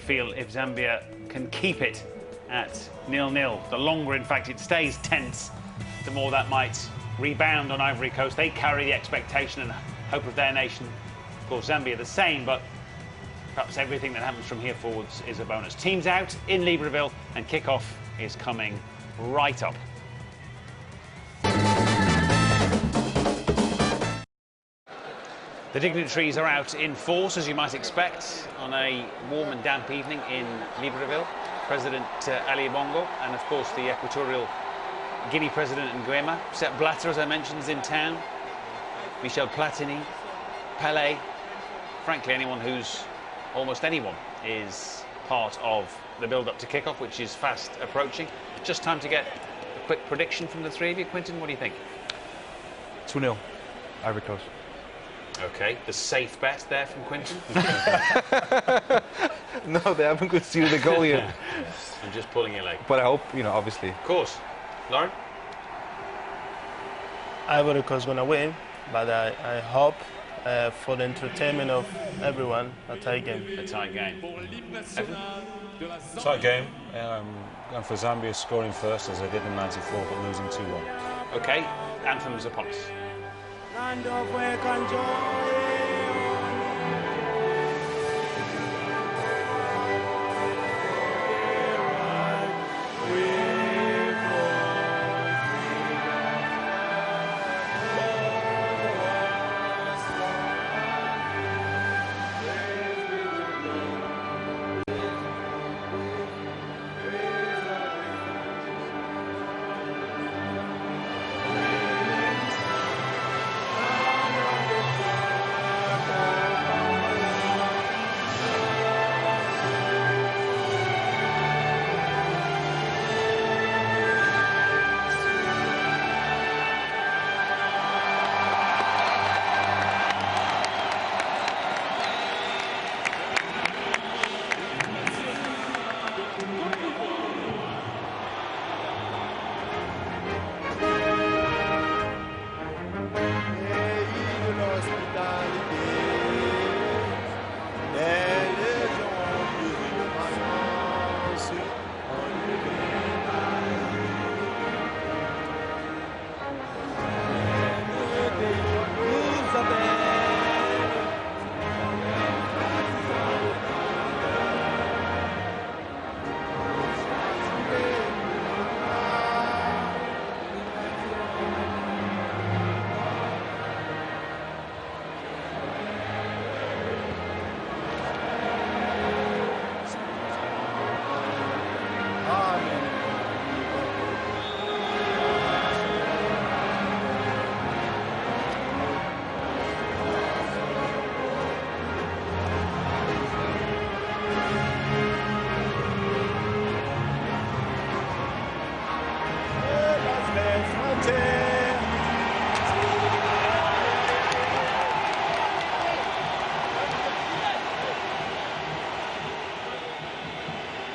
Feel if Zambia can keep it at 0-0. The longer, in fact, it stays tense, the more that might rebound on Ivory Coast. They carry the expectation and hope of their nation. Of course, Zambia the same, but perhaps everything that happens from here forwards is a bonus. Teams out in Libreville, and kick-off is coming right up. The dignitaries are out in force, as you might expect, on a warm and damp evening in Libreville. President Ali Bongo and, of course, the Equatorial Guinea President Nguema. Sepp Blatter, as I mentioned, is in town. Michel Platini, Pelé. Frankly, almost anyone is part of the build-up to kick-off, which is fast approaching. Just time to get a quick prediction from the three of you. Quinton, what do you think? 2-0, Ivory Coast. OK, the safe bet there from Quinton. No, they haven't conceded the goal yet. I'm just pulling your leg. But I hope, obviously. Of course. Lauren? Ivory Coast going to win, but I hope for the entertainment of everyone, a tie game. A tie game. Tight game. Going for Zambia scoring first, as they did in '94, but losing 2-1. OK, anthems upon us. Land of work and joy.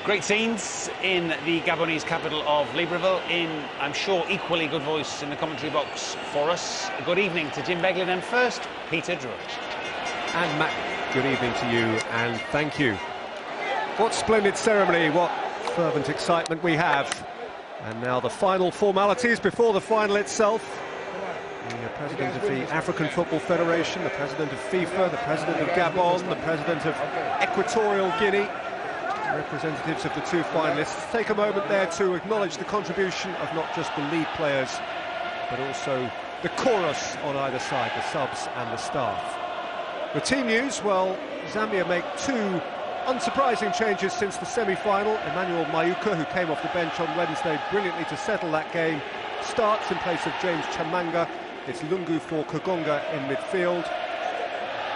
Great scenes in the Gabonese capital of Libreville. I'm sure, equally good voice in the commentary box for us. Good evening to Jim Beglin, and first, Peter Drury. And Matt, good evening to you, and thank you. What splendid ceremony, what fervent excitement we have. And now the final formalities before the final itself. The president of the African Football Federation, the president of FIFA, the president of Gabon, the president of Equatorial Guinea, representatives of the two finalists. Take a moment there to acknowledge the contribution of not just the lead players, but also the chorus on either side, the subs and the staff. The team news, well, Zambia make two unsurprising changes since the semi-final. Emmanuel Mayuka, who came off the bench on Wednesday brilliantly to settle that game, starts in place of James Chamanga. It's Lungu for Kagonga in midfield.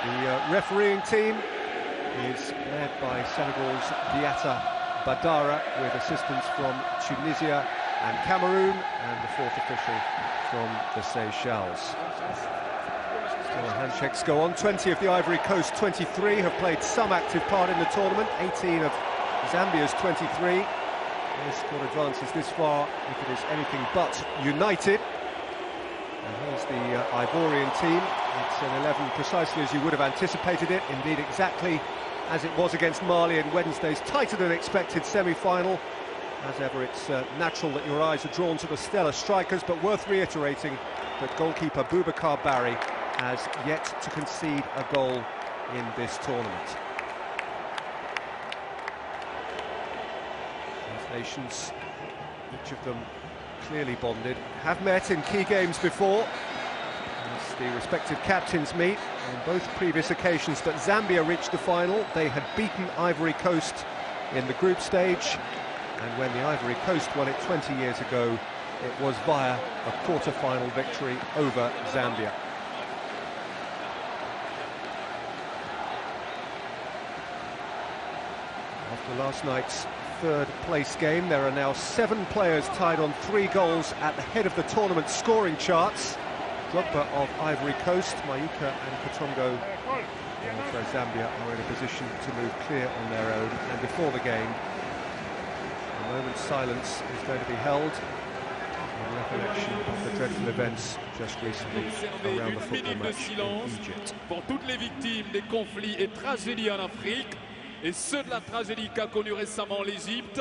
The refereeing team is led by Senegal's Diatta Badara, with assistance from Tunisia and Cameroon, and the fourth official from the Seychelles. Still handshakes go on. 20 of the Ivory Coast 23 have played some active part in the tournament. 18 of Zambia's 23. Their squad advances this far if it is anything but united. And here's the Ivorian team. It's an 11 precisely as you would have anticipated it. Indeed, exactly as it was against Mali in Wednesday's tighter than expected semi-final. As ever, it's natural that your eyes are drawn to the stellar strikers, but worth reiterating that goalkeeper Boubacar Barry has yet to concede a goal in this tournament. Both nations, each of them clearly bonded, have met in key games before. As the respective captains meet on both previous occasions that Zambia reached the final, they had beaten Ivory Coast in the group stage, and when the Ivory Coast won it 20 years ago, it was via a quarter-final victory over Zambia. After last night's third-place game, there are now 7 players tied on 3 goals at the head of the tournament scoring charts. Drogba of Ivory Coast, Mayuka and Katongo of Zambia are in a position to move clear on their own. And before the game, a moment's silence is going to be held in recollection of the dreadful events just recently around the football match in Egypt. Pour toutes les victimes des conflits et tragédies en Afrique, et ceux de la tragédie qu'a connue récemment l'Égypte,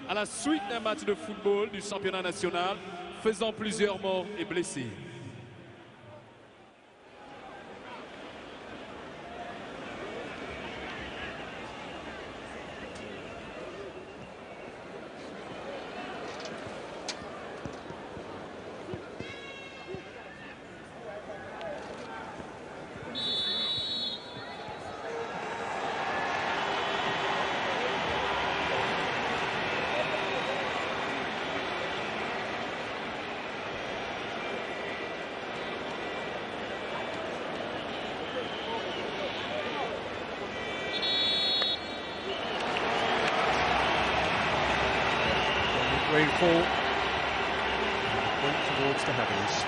à la suite d'un match de football du championnat national, faisant plusieurs morts et blessés. Rainfall went towards the heavens.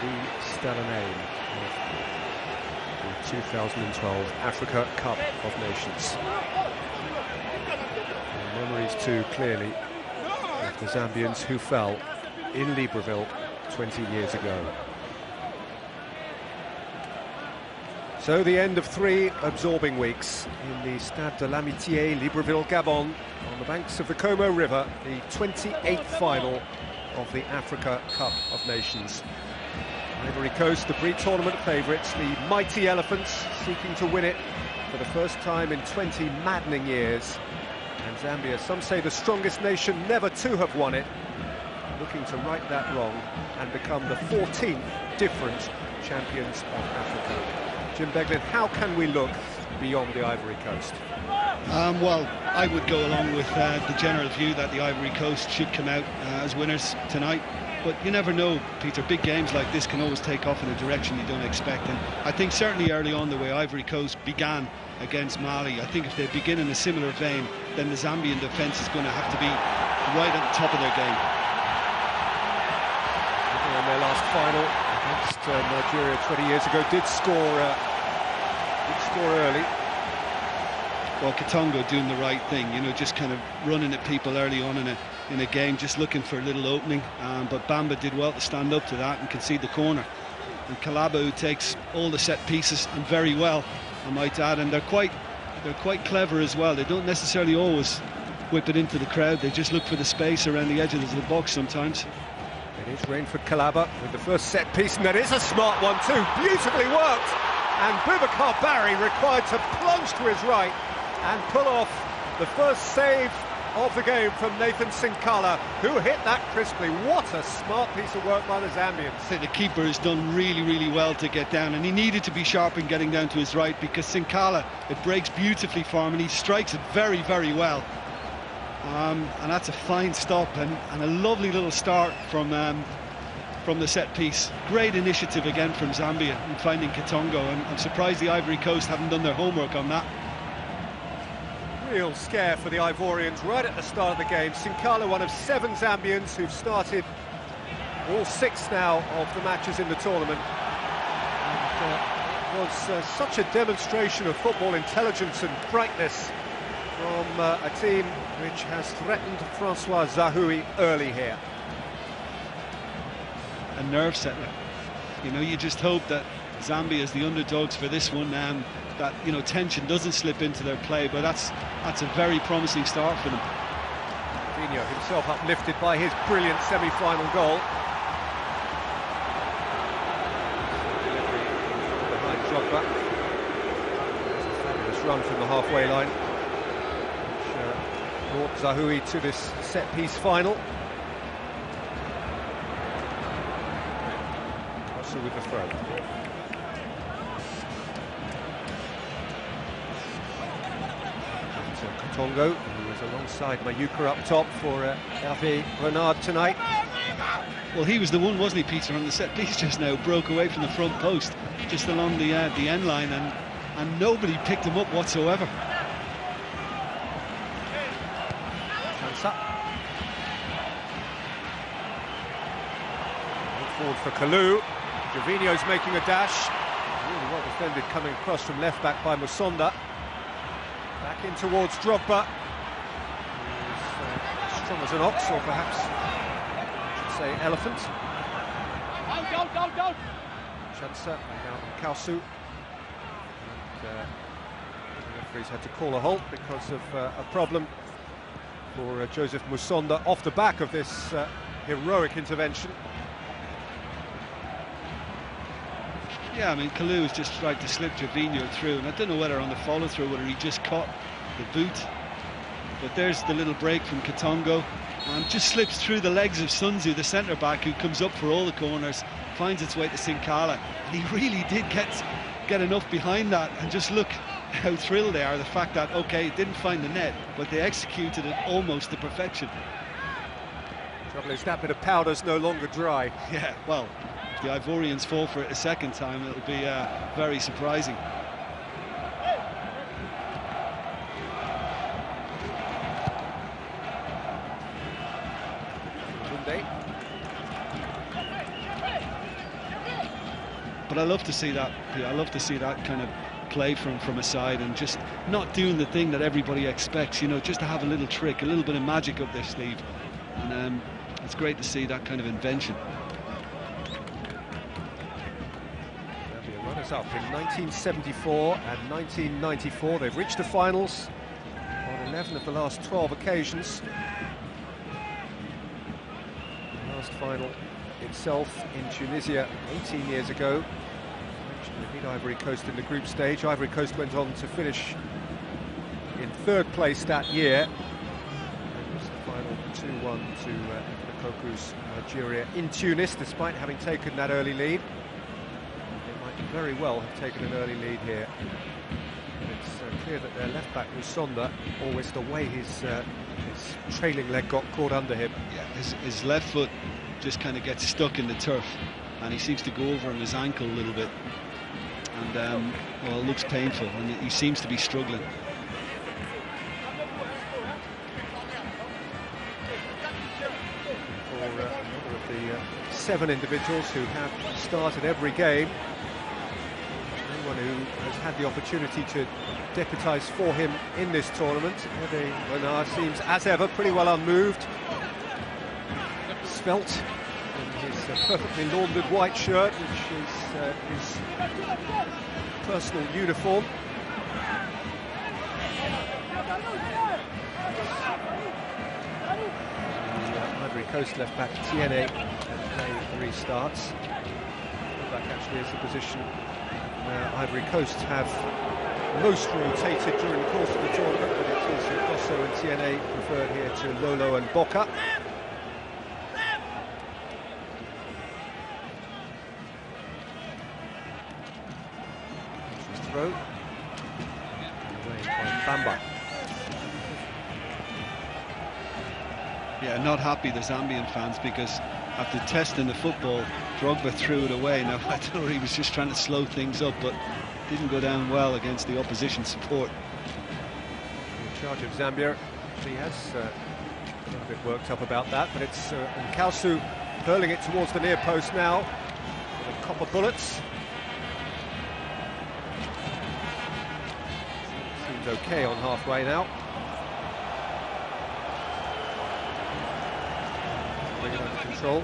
The stellar name of the 2012 Africa Cup of Nations. And memories too, clearly, of the Zambians who fell in Libreville 20 years ago. So the end of 3 absorbing weeks in the Stade de l'Amitié, Libreville, Gabon, on the banks of the Como River, the 28th final of the Africa Cup of Nations. Ivory Coast, the pre-tournament favourites, the mighty Elephants, seeking to win it for the first time in 20 maddening years. And Zambia, some say the strongest nation never to have won it, looking to right that wrong and become the 14th different champions of Africa. Jim Beglin, how can we look beyond the Ivory Coast? Well, I would go along with the general view that the Ivory Coast should come out as winners tonight. But you never know, Peter. Big games like this can always take off in a direction you don't expect. And I think certainly early on, the way Ivory Coast began against Mali, I think if they begin in a similar vein, then the Zambian defence is going to have to be right at the top of their game. In their last final against Nigeria 20 years ago, did score early. Well, Katongo doing the right thing, you know, just kind of running at people early on in a game, just looking for a little opening. But Bamba did well to stand up to that and concede the corner. And Kalaba, who takes all the set pieces and very well, I might add, and they're quite clever as well. They don't necessarily always whip it into the crowd. They just look for the space around the edges of the box sometimes. It is Rainford Kalaba with the first set piece, and that is a smart one too. Beautifully worked. And Boubacar Barry required to plunge to his right and pull off the first save of the game from Nathan Sinkala, who hit that crisply. What a smart piece of work by the Zambians. I think the keeper has done really, really well to get down, and he needed to be sharp in getting down to his right, because Sinkala, it breaks beautifully for him, and he strikes it very, very well. And that's a fine stop and a lovely little start from the set piece. Great initiative again from Zambia in finding Katongo, and I'm surprised the Ivory Coast haven't done their homework on that. Real scare for the Ivorians right at the start of the game. Sinkala, one of 7 Zambians who've started all 6 now of the matches in the tournament. And, was such a demonstration of football intelligence and brightness from a team which has threatened Francois Zahoui early here. A nerve settler. You know, you just hope that Zambia, as the underdogs for this one, that tension doesn't slip into their play. But that's a very promising start for them. Fabinho himself uplifted by his brilliant semi-final goal. Behind Drogba. Fabulous run from the halfway line, which brought Zahoui to this set-piece final. Also with the throw. Tongo, who was alongside Mayuka up top for Hervé Renard tonight. Well, he was the one, wasn't he, Peter, on the set piece just now? Broke away from the front post, just along the end line, and nobody picked him up whatsoever. Chance up. Forward for Kalou. Gervinho's making a dash. Really well defended, coming across from left back by Musonda. Back in towards Drogba. He's strong as an ox, or perhaps I should say elephant. Go. Chansa and now Kausu. And the referees had to call a halt because of a problem for Joseph Musonda off the back of this heroic intervention. Yeah, I mean, Kalou has just tried to slip Gervinho through, and I don't know whether on the follow-through, whether he just caught the boot. But there's the little break from Katongo, and just slips through the legs of Sunzu, the centre-back, who comes up for all the corners, finds its way to Sinkala. And he really did get enough behind that, and just look how thrilled they are, the fact that, OK, it didn't find the net, but they executed it almost to perfection. Trouble is that bit of powder's no longer dry. Yeah, well, if the Ivorians fall for it a second time, it'll be very surprising. But I love to see that. I love to see that kind of play from a side, and just not doing the thing that everybody expects. Just to have a little trick, a little bit of magic up their sleeve, and it's great to see that kind of invention. Up in 1974 and 1994. They've reached the finals on 11 of the last 12 occasions. The last final itself in Tunisia 18 years ago. They beat Ivory Coast in the group stage. Ivory Coast went on to finish in third place that year. It was the final 2-1 to Koku's Nigeria in Tunis, despite having taken that early lead. Very well have taken an early lead here. It's clear that their left back Musonda, always the way his trailing leg got caught under him. Yeah, his left foot just kind of gets stuck in the turf, and he seems to go over on his ankle a little bit, and well, it looks painful, and he seems to be struggling. For another of the 7 individuals who have started every game, who has had the opportunity to deputise for him in this tournament. Hervé Renard seems, as ever, pretty well unmoved. Svelte in his perfectly laundered white shirt, which is his personal uniform. The Ivory Coast left back Tiene restarts. Back actually is the position Ivory Coast have most rotated during the course of the tournament, but it is Kosso and Tiene preferred here to Lolo and Boca. Throw. Away by Bamba. Yeah, not happy, the Zambian fans, because after testing the football, Drogba threw it away. Now, I thought he was just trying to slow things up, but didn't go down well against the opposition support. In charge of Zambia, he has a little bit worked up about that, but it's Kausu hurling it towards the near post now. The copper bullets. Seems okay on halfway now. Bring it under control.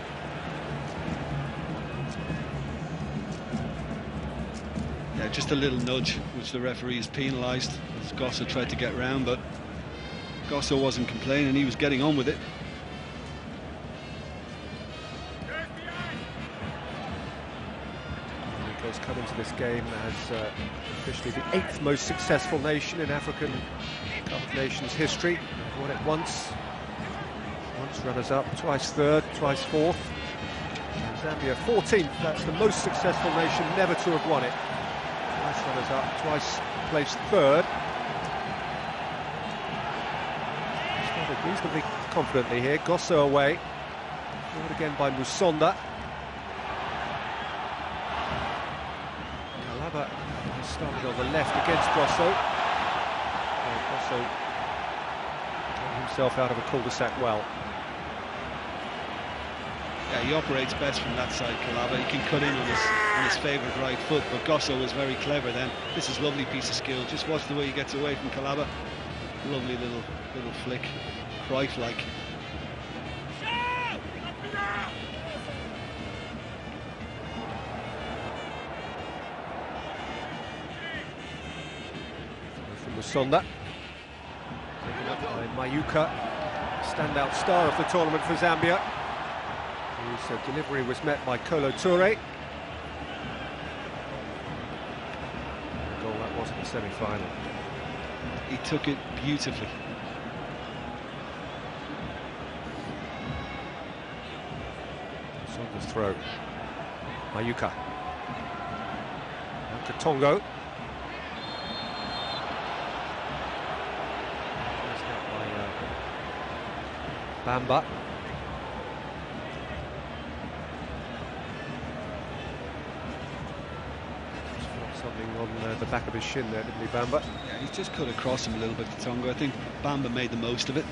Yeah, just a little nudge, which the referee has penalised. Gosso tried to get round, but Gosso wasn't complaining, he was getting on with it. Has come into this game as officially the 8th most successful nation in African Cup of Nations history. Won it once runners-up, twice third, twice fourth. And Zambia 14th, that's the most successful nation never to have won it. Twice runners-up, twice placed third. Started reasonably confidently here. Gosso away. Forward again by Musonda. Started on the left against Gosso. Gosso got himself out of a cul-de-sac well. Yeah, he operates best from that side, Calaba. He can cut in on his favourite right foot, but Gosso was very clever then. This is a lovely piece of skill. Just watch the way he gets away from Calaba. Lovely little flick, Cruyff-like. Musonda, taken up by Mayuka, standout star of the tournament for Zambia, whose delivery was met by Kolo Toure. The goal that was in the semi-final. He took it beautifully. Musonda's throw. Mayuka. Now to Tongo. Bamba. Something on the back of his shin there, didn't he, Bamba? Yeah, he's just cut across him a little bit to Tongo. I think Bamba made the most of it.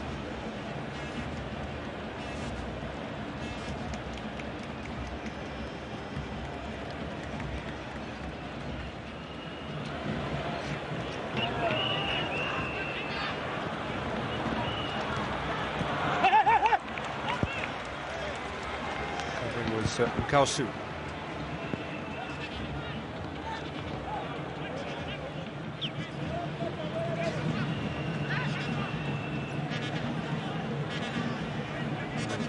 Kausu.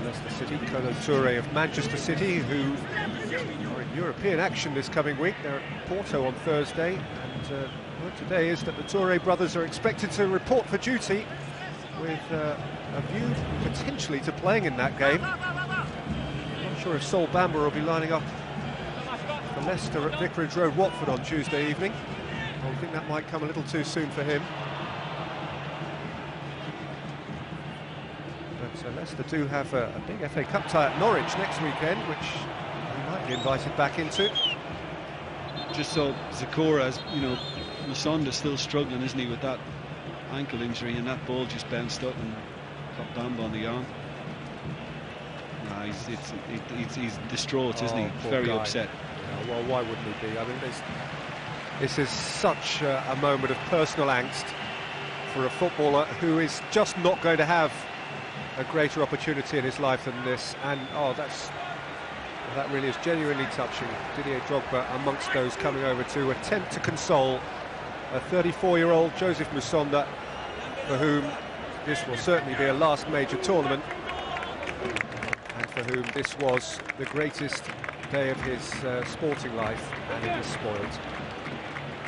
Leicester City, Kolo Toure of Manchester City, who are in European action this coming week. They're at Porto on Thursday, and word today is that the Toure brothers are expected to report for duty with a view potentially to playing in that game. Not sure if Sol Bamba will be lining up for Leicester at Vicarage Road, Watford on Tuesday evening. I think that might come a little too soon for him. But Leicester do have a big FA Cup tie at Norwich next weekend, which he might be invited back into. Just so Zakora, as you know, Musonda's still struggling, isn't he, with that ankle injury, and that ball just bounced up and got Bamba on the arm. He's distraught, isn't he? Very upset. Yeah, well, why wouldn't he be? I mean, this is such a moment of personal angst for a footballer who is just not going to have a greater opportunity in his life than this. And that really is genuinely touching. Didier Drogba amongst those coming over to attempt to console a 34-year-old Joseph Musonda, for whom this will certainly be a last major tournament, and for whom this was the greatest day of his sporting life, and it is spoiled.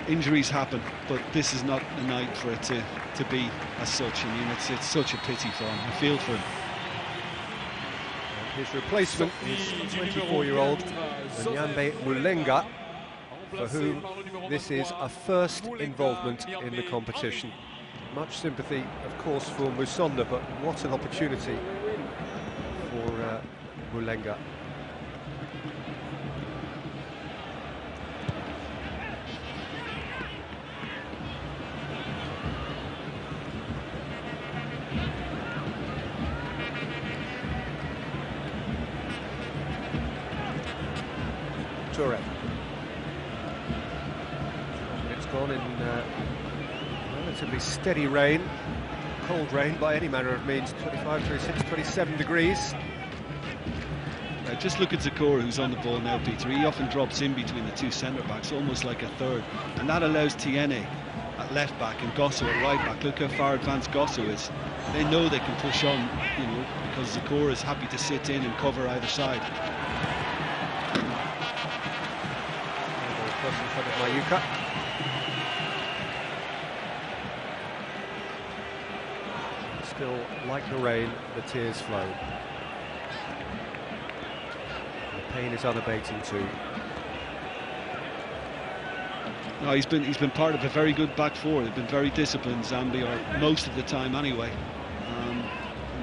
Injuries happen, but this is not the night for it to be as such. I mean, it's such a pity for him. I feel for him. And his replacement is 24-year-old Nyambe Mulenga, for whom this is a first involvement in the competition. Much sympathy, of course, for Musonda, but what an opportunity for Mulenga. Toure. It's gone in relatively steady rain, cold rain by any manner of means, 25, 26, 27 degrees. Just look at Zakora, who's on the ball now, Peter. He often drops in between the two centre-backs, almost like a third. And that allows Tiene at left-back and Gosso at right-back. Look how far advanced Gosso is. They know they can push on, you know, because Zakora is happy to sit in and cover either side. Cross in front of Mayuka. Still, like the rain, the tears flow. The pain is unabating too. No, he's been part of a very good back four. They've been very disciplined, Zambia, or most of the time anyway. And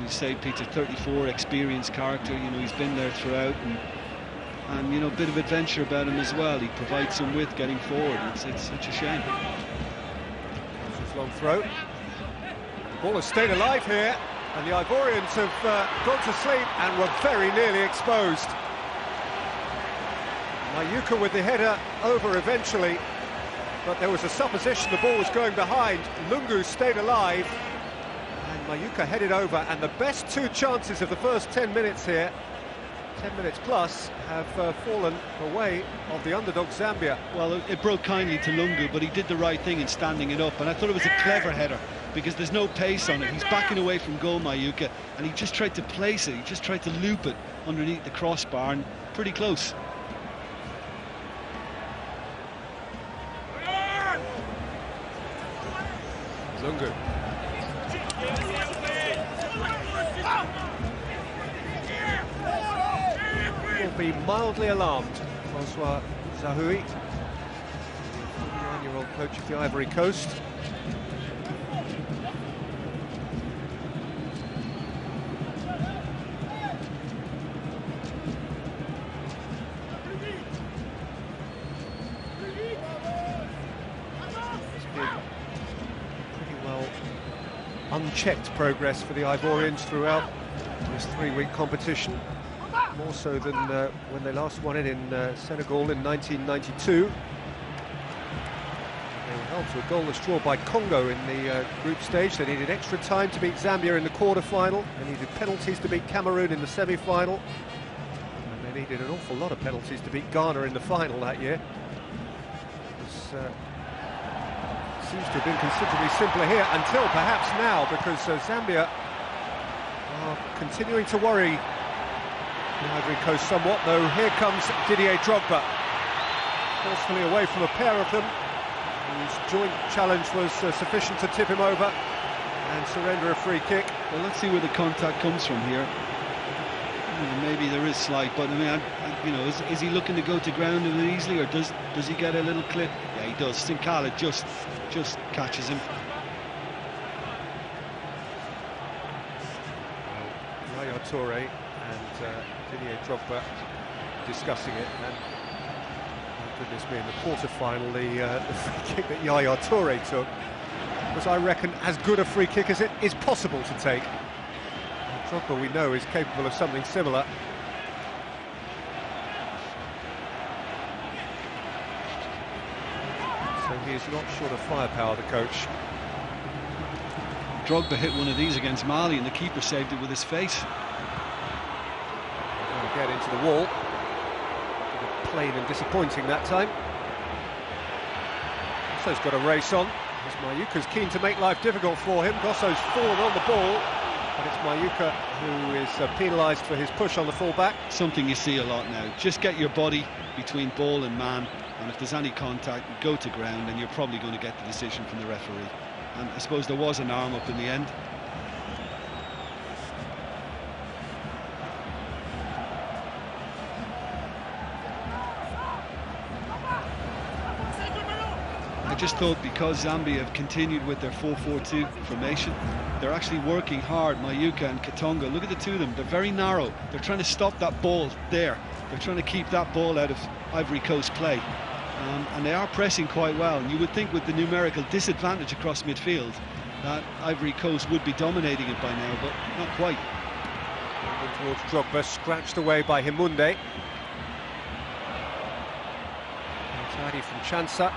you say Peter, 34, experienced character. You know, he's been there throughout, and you know, a bit of adventure about him as well. He provides some width getting forward. It's such a shame. This long throw. The ball has stayed alive here, and the Ivorians have gone to sleep and were very nearly exposed. Mayuka with the header over eventually, but there was a supposition the ball was going behind. Lungu stayed alive, and Mayuka headed over, and the best two chances of the first 10 minutes here, 10 minutes plus, have fallen away of the underdog Zambia. Well, it broke kindly to Lungu, but he did the right thing in standing it up, and I thought it was a clever header because there's no pace on it. He's backing away from goal, Mayuka, and he just tried to place it. He just tried to loop it underneath the crossbar, and pretty close. Lungu. Will be mildly alarmed. Francois Zahoui, 49-year-old coach of the Ivory Coast. Unchecked progress for the Ivorians throughout this 3-week competition, more so than when they last won it in Senegal in 1992. They were held to a goalless draw by Congo in the group stage. They needed extra time to beat Zambia in the quarter-final. They needed penalties to beat Cameroon in the semi-final, and they needed an awful lot of penalties to beat Ghana in the final that year. It was, seems to have been considerably simpler here, until perhaps now, because Zambia are continuing to worry the Ivory Coast somewhat, though here comes Didier Drogba, forcefully away from a pair of them, whose joint challenge was sufficient to tip him over and surrender a free kick. Well, let's see where the contact comes from here. Maybe there is slight, but I mean, you know, is he looking to go to ground a little easily, or does he get a little clip? Yeah, he does. Sinkala just catches him. Yaya Toure and Didier Drogba discussing it, and oh goodness me, in the quarter-final, the free kick that Yaya Toure took was, I reckon, as good a free kick as it is possible to take. Drogba, we know, is capable of something similar. So he is not short of firepower, the coach. Drogba hit one of these against Mali, and the keeper saved it with his face. Going to get into the wall. Plain and disappointing that time. So he's got a race on. As Mayuka's keen to make life difficult for him. Gosso's fallen on the ball, but it's Mayuka who is penalised for his push on the full-back. Something you see a lot now. Just get your body between ball and man, and if there's any contact, go to ground, and you're probably going to get the decision from the referee. And I suppose there was an arm up in the end. I just thought, because Zambia have continued with their 4-4-2 formation, they're actually working hard. Mayuka and Katonga, look at the two of them, they're very narrow. They're trying to stop that ball there. They're trying to keep that ball out of Ivory Coast play. And they are pressing quite well. And you would think, with the numerical disadvantage across midfield, that Ivory Coast would be dominating it by now, but not quite. Towards Drogba, scratched away by Himunde. Tidy from Chansa.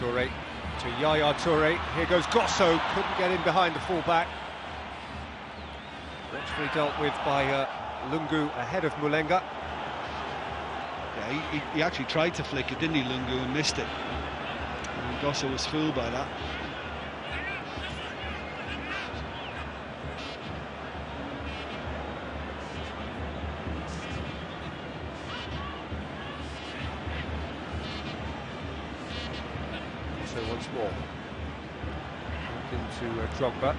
Toure to Yaya Toure. Here goes Gosso, couldn't get in behind the full-back. Actually dealt with by Lungu ahead of Mulenga. Yeah, he actually tried to flick it, didn't he, Lungu, and missed it. And Gosso was fooled by that. So once more into Drogba.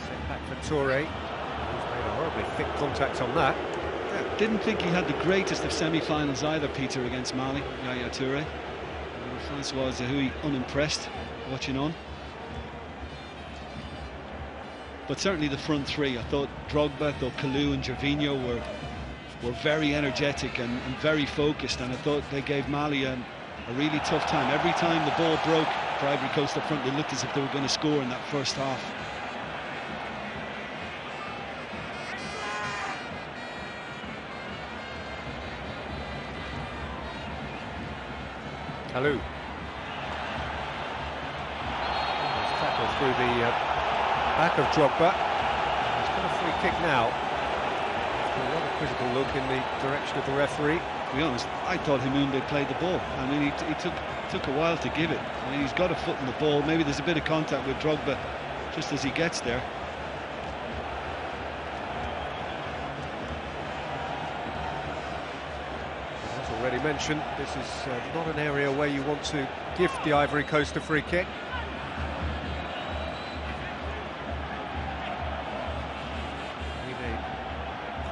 Set back for Toure. He's made a horribly thick contact on that. Yeah, didn't think he had the greatest of semi-finals either, Peter, against Mali, Yaya Toure. Francois Zahoui unimpressed watching on. But certainly the front three, I thought Drogba, I thought Kalou and Gervinho were very energetic and very focused, and I thought they gave Mali a really tough time. Every time the ball broke for Ivory Coast up front, they looked as if they were going to score in that first half. Kalou. Tackle through the back of Drogba. He's got a free kick now. A rather quizzical look in the direction of the referee. To be honest, I thought Himounde played the ball. I mean, he took a while to give it. I mean, he's got a foot in the ball. Maybe there's a bit of contact with Drogba just as he gets there. As already mentioned, this is not an area where you want to give the Ivory Coast a free kick.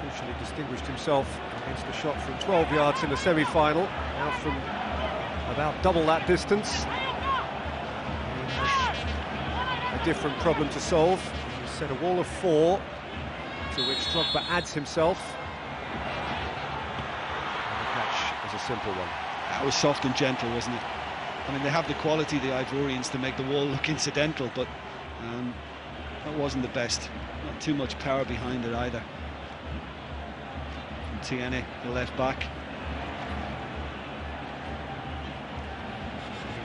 Crucially distinguished himself against a shot from 12 yards in the semi-final, now from about double that distance. He has a different problem to solve. He's set a wall of 4, to which Drogba adds himself. And the catch is a simple one. That was soft and gentle, wasn't it? I mean, they have the quality, the Ivorians, to make the wall look incidental, but that wasn't the best. Not too much power behind it either. Tiene, the left back.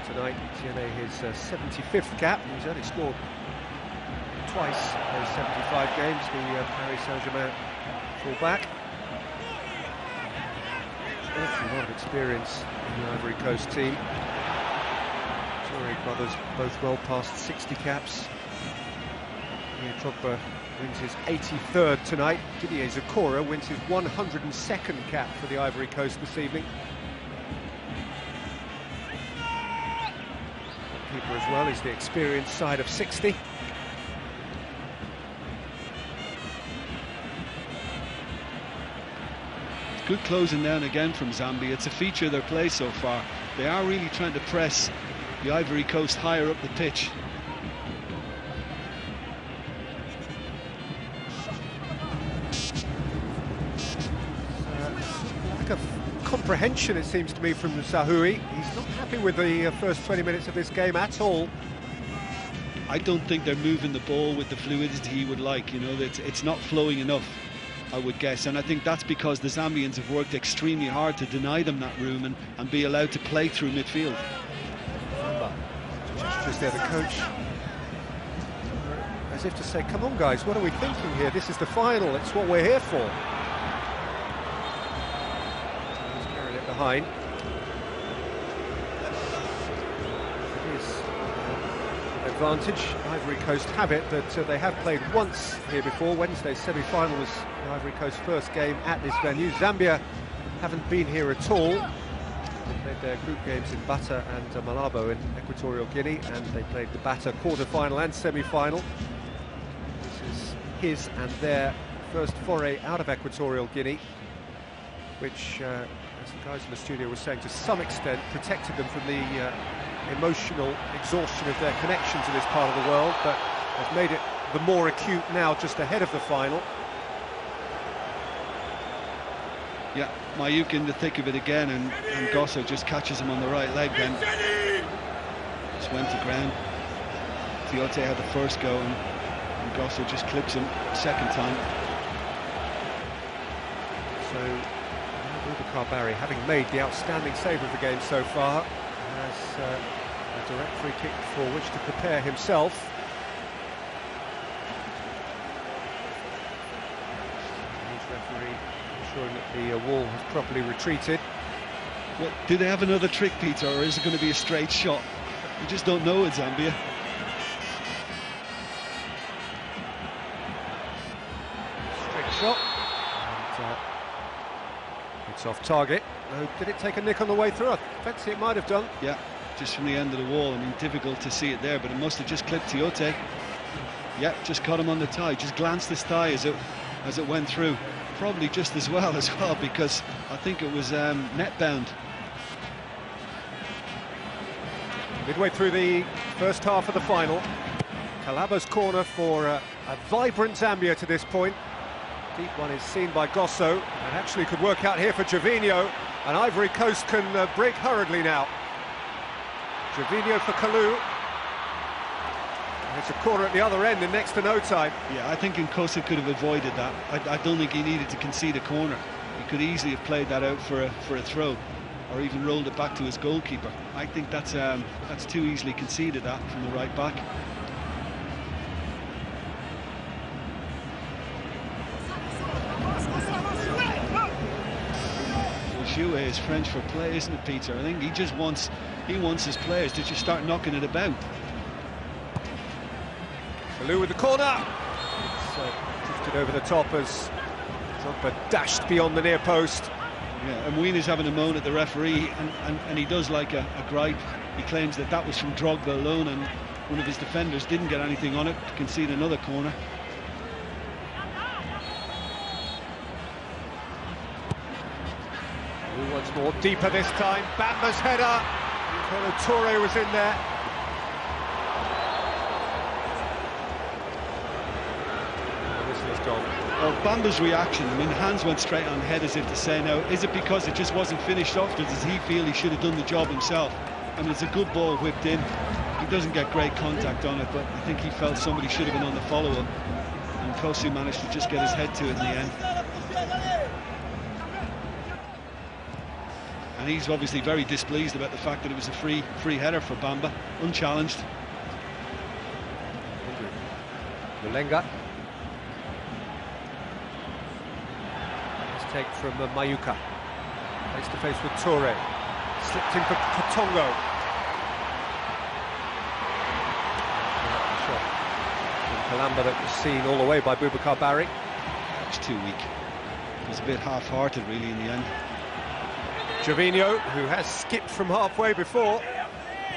Tonight, Tiene his 75th cap. He's only scored twice in those 75 games, the Paris Saint-Germain full-back. An awful lot of experience in the Ivory Coast team. Toure brothers both well past 60 caps. Here, Drogba wins his 83rd tonight. Didier Zakora wins his 102nd cap for the Ivory Coast this evening. Keeper as well is the experienced side of 60. Good closing down again from Zambia. It's a feature of their play so far. They are really trying to press the Ivory Coast higher up the pitch. Comprehension, it seems to me, from Zahoui. He's not happy with the first 20 minutes of this game at all. I don't think they're moving the ball with the fluidity he would like. You know, it's not flowing enough, I would guess, and I think that's because the Zambians have worked extremely hard to deny them that room and be allowed to play through midfield. Just there, the coach, as if to say, come on guys, what are we thinking here? This is the final, it's what we're here for. Behind. It is an advantage. Ivory Coast have it that they have played once here before. Wednesday's semi-final was the Ivory Coast's first game at this venue. Zambia haven't been here at all. They played their group games in Bata and Malabo in Equatorial Guinea, and they played the Bata quarter-final and semi-final. This is his and their first foray out of Equatorial Guinea, which as the guys in the studio were saying, to some extent protected them from the emotional exhaustion of their connection to this part of the world, but has made it the more acute now just ahead of the final. Yeah, Mayuk in the thick of it again, and Gosso just catches him on the right leg then. Just went to ground. Tiote had the first go, and Gosso just clips him second time. So Boubacar Barry, having made the outstanding save of the game so far, has a direct free kick for which to prepare himself. His referee ensuring that the wall has properly retreated. Well, do they have another trick, Peter, or is it going to be a straight shot? We just don't know with Zambia. Straight shot. And, it's off target. Did it take a nick on the way through? I fancy it might have done. Yeah, just from the end of the wall. I mean, difficult to see it there, but it must have just clipped Tiote. Yeah, just caught him on the thigh. Just glanced his thigh as it went through. Probably just as well because I think it was net bound. Midway through the first half of the final, Calaba's corner for a vibrant Zambia to this point. Deep one is seen by Gosso, and actually could work out here for Gervinho, and Ivory Coast can break hurriedly now. Gervinho for Kalou. It's a corner at the other end in next to no time. Yeah, I think Nkosa could have avoided that. I don't think he needed to concede a corner. He could easily have played that out for a throw, or even rolled it back to his goalkeeper. I think that's too easily conceded, that, from the right back. Jouet is French for play, isn't it, Peter? I think he wants his players to just start knocking it about. Kalou with the corner. It's drifted over the top as Drogba dashed beyond the near post. Yeah, and Wiener's having a moan at the referee, and he does like a gripe. He claims that was from Drogba alone, and one of his defenders didn't get anything on it to concede another corner. Once more, deeper this time. Bamba's header. Toure was in there. This is gone. Well, Bamba's reaction, I mean, the hands went straight on head as if to say, now, is it because it just wasn't finished off, or does he feel he should have done the job himself? I mean, it's a good ball whipped in. He doesn't get great contact on it, but I think he felt somebody should have been on the follow-up. And Kosu managed to just get his head to it in the end. And he's obviously very displeased about the fact that it was a free header for Bamba, unchallenged. Mulenga. Let's take from Mayuka. Face to face with Toure. Slipped in for Katongo. Shot from Kalamba that was seen all the way by Boubacar Barry. It's too weak. It was a bit half-hearted, really, in the end. Gervinho, who has skipped from halfway before,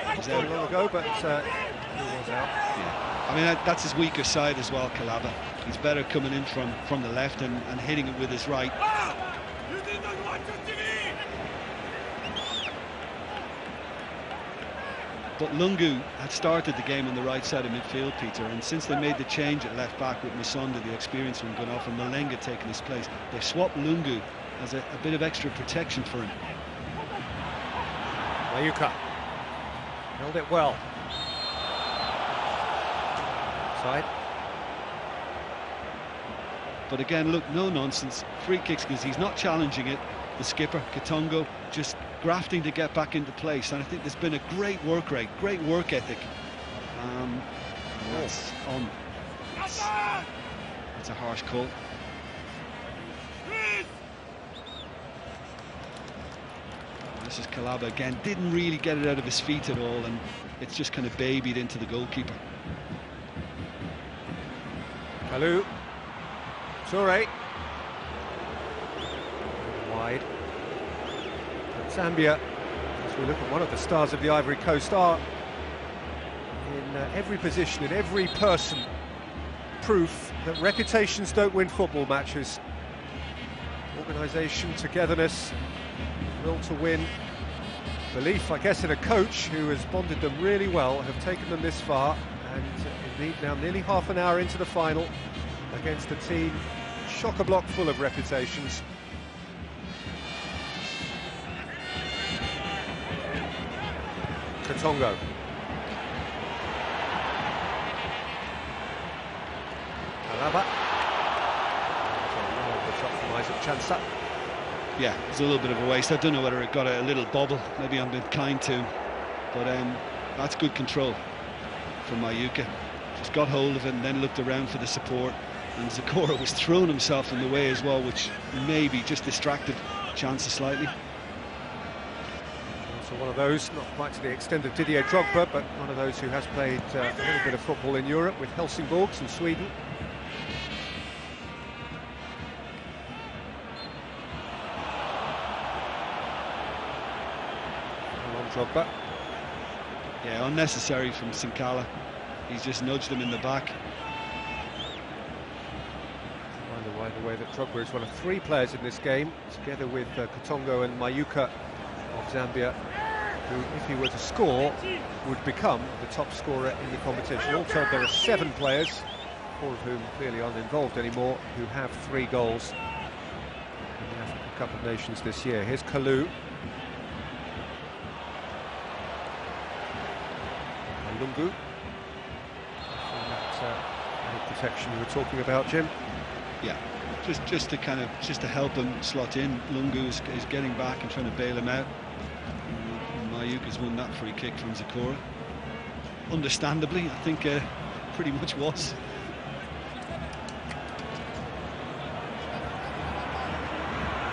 not so long ago, but he was out. Yeah. I mean, that's his weaker side as well, Kalaba. He's better coming in from the left and hitting it with his right. But Lungu had started the game on the right side of midfield, Peter, and since they made the change at left back with Musonda, the experience from gone off, and Mulenga taking his place, they swapped Lungu as a bit of extra protection for him. Mayuka held it well. Side. But again, look, no nonsense. Free kicks because he's not challenging it. The skipper, Katongo, just grafting to get back into place. And I think there's been a great work rate, great work ethic. That's on. That's a harsh call. This is Kalaba again, didn't really get it out of his feet at all, and it's just kind of babied into the goalkeeper. Kalou. Toure. Wide. But Zambia, as we look at one of the stars of the Ivory Coast, are in every position, in every person, proof that reputations don't win football matches. Organisation, togetherness, will to win, belief, I guess, in a coach who has bonded them really well, have taken them this far, and indeed now nearly half an hour into the final against a team chock-a-block full of reputations. Katongo. Kalaba. The shot from Isaac Chansa. Yeah, it's a little bit of a waste. I don't know whether it got a little bobble. Maybe I'm a bit kind to But that's good control from Mayuka. Just got hold of it and then looked around for the support. And Zakora was throwing himself in the way as well, which maybe just distracted chances slightly. Also one of those, not quite to the extent of Didier Drogba, but one of those who has played a little bit of football in Europe with Helsingborgs in Sweden. Drogba. Yeah, unnecessary from Sinkala. He's just nudged him in the back. By the way that Drogba is one of 3 players in this game, together with Katongo and Mayuka of Zambia, who, if he were to score, would become the top scorer in the competition. All told, there are 7 players, 4 of whom clearly aren't involved anymore, who have 3 goals in the African Cup of Nations this year. Here's Kalou. Lungu. That protection you were talking about, Jim. Yeah, just to help him slot in. Lungu is getting back and trying to bail him out. Mayuka's won that free kick from Zakora. Understandably, I think pretty much was.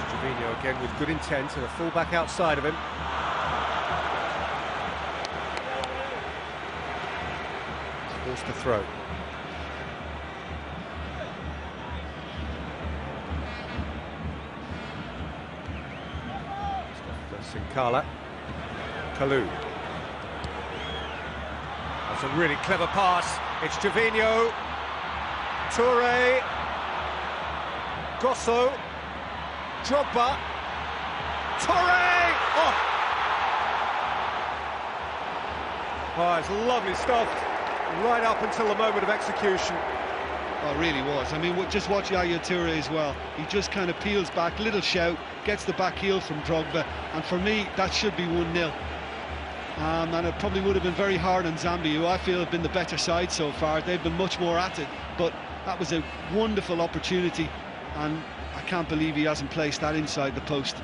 Trevino again with good intent and a full-back outside of him. Forced to throw. Sinkala. Kalou. That's a really clever pass. It's Trevino. Toure. Gosso. Drogba. Toure! Oh, it's lovely stuff. Right up until the moment of execution. Oh, it really was. I mean, just watch Yaya Toure as well. He just kind of peels back, little shout, gets the back heel from Drogba, and for me, that should be 1-0. And it probably would have been very hard on Zambia, who I feel have been the better side so far. They've been much more at it, but that was a wonderful opportunity, and I can't believe he hasn't placed that inside the post.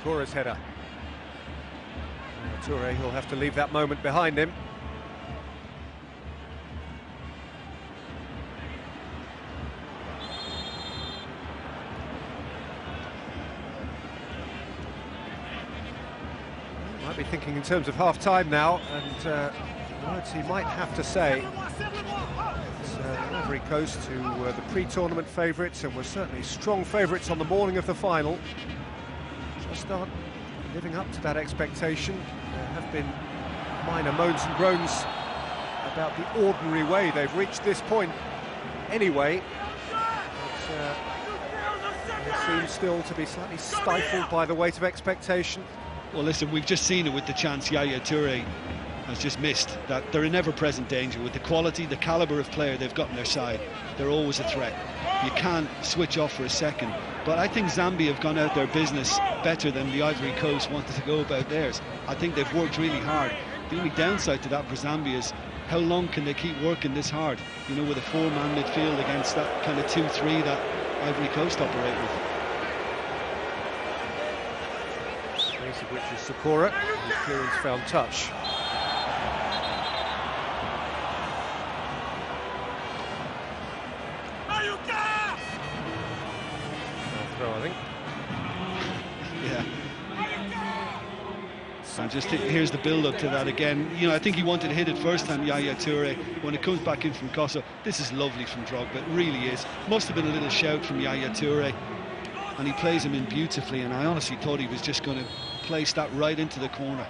Zakora's header. Toure, he'll have to leave that moment behind him. Might be thinking in terms of half-time now, and words he might have to say. It's Ivory Coast, who were the pre-tournament favourites and were certainly strong favourites on the morning of the final, just aren't living up to that expectation. There have been minor moans and groans about the ordinary way they've reached this point anyway, but they seem still to be slightly stifled by the weight of expectation. Well, listen, we've just seen it with the chance Yaya Toure has just missed, that they're in ever-present danger with the quality, the calibre of player they've got on their side. They're always a threat. You can't switch off for a second. But I think Zambia have gone out their business better than the Ivory Coast wanted to go about theirs. I think they've worked really hard. The only downside to that for Zambia is how long can they keep working this hard? You know, with a 4-man midfield against that kind of 2-3 that Ivory Coast operate with. Space of which is Zakora, whose clearance found touch. Throw, I think. Yeah. And just here's the build-up to that again. You know, I think he wanted to hit it first time, Yaya Toure. When it comes back in from Kosso, this is lovely from Drogba, it really is. Must have been a little shout from Yaya Toure. And he plays him in beautifully, and I honestly thought he was just going to place that right into the corner.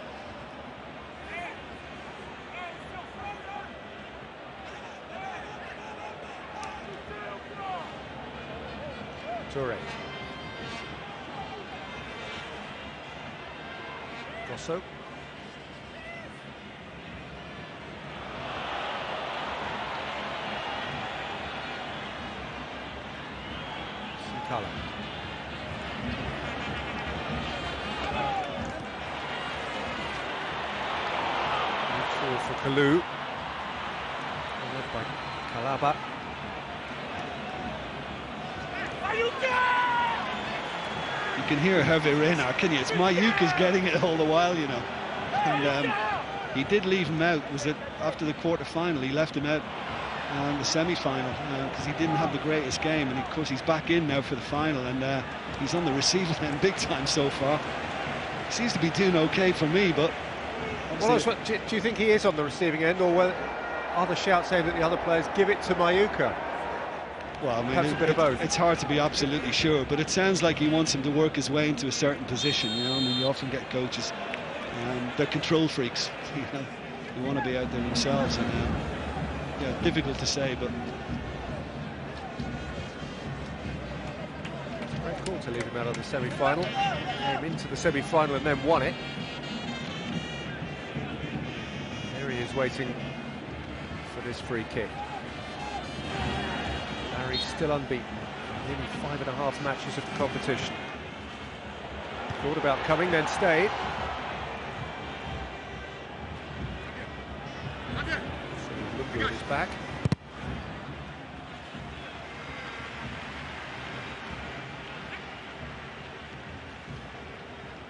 Toure. Gosso. Sinkala. Forward for Kalou. Led by Kalaba. can hear Hervé Renard, can you? It's Mayuka's getting it all the while, you know. And he did leave him out. Was it after the quarter-final? He left him out on the semi-final because he didn't have the greatest game. And of course he's back in now for the final, and he's on the receiving end big time so far. He seems to be doing okay for me, but... Well, do you think he is on the receiving end, or are the shouts saying that the other players give it to Mayuka? Well, I mean, perhaps a bit of both. It's hard to be absolutely sure, but it sounds like he wants him to work his way into a certain position. You know, I mean, you often get coaches, they're control freaks. You know, they want to be out there themselves, and yeah, difficult to say, but Great call to leave him out of the semi-final. Came into the semi-final and then won it. There he is waiting for this free kick. Barry's still unbeaten, nearly 5.5 matches of the competition. Thought about coming, then stayed. So Lungu at his back.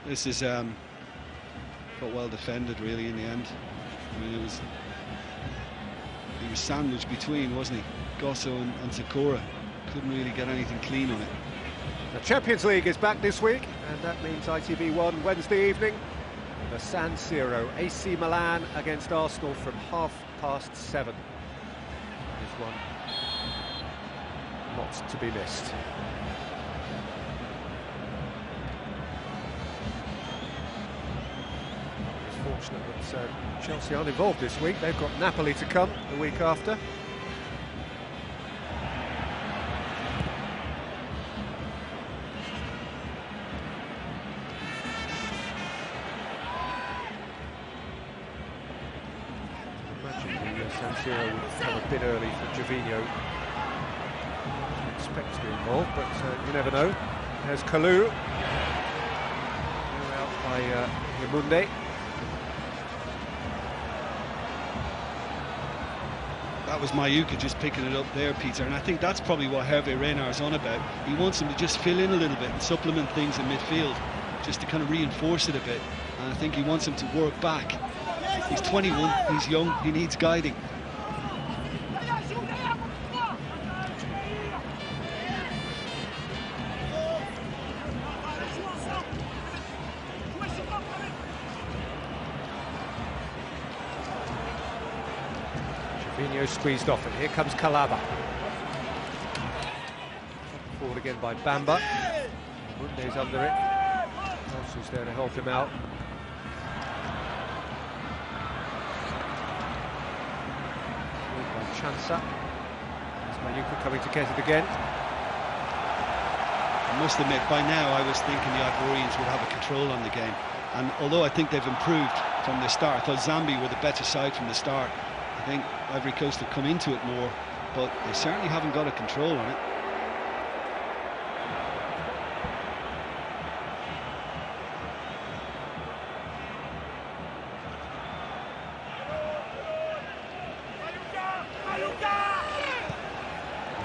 this is got well defended really in the end. I mean, he was sandwiched between, wasn't he? Gosso and Zakora couldn't really get anything clean on it. The Champions League is back this week, and that means ITV1 Wednesday evening. The San Siro, AC Milan against Arsenal from 7:30. There's one not to be missed. It's fortunate that Chelsea aren't involved this week. They've got Napoli to come the week after. San Siro would come a bit early for Gervinho. Expect to be involved, but you never know. There's Kalou. Out by Yamunde. That was Mayuka just picking it up there, Peter, and I think that's probably what Hervé Renard's on about. He wants him to just fill in a little bit and supplement things in midfield, just to kind of reinforce it a bit. And I think he wants him to work back. He's 21, he's young, he needs guiding. Gervinho squeezed off, and here comes Calaba. Forward again by Bamba. Munde's under it. Alsu's there to help him out. Chansa. There's Mayuka coming to get it again. I must admit, by now I was thinking the Ivorians would have a control on the game. And although I think they've improved from the start, I thought Zambia were the better side from the start. I think Ivory Coast have come into it more, but they certainly haven't got a control on it.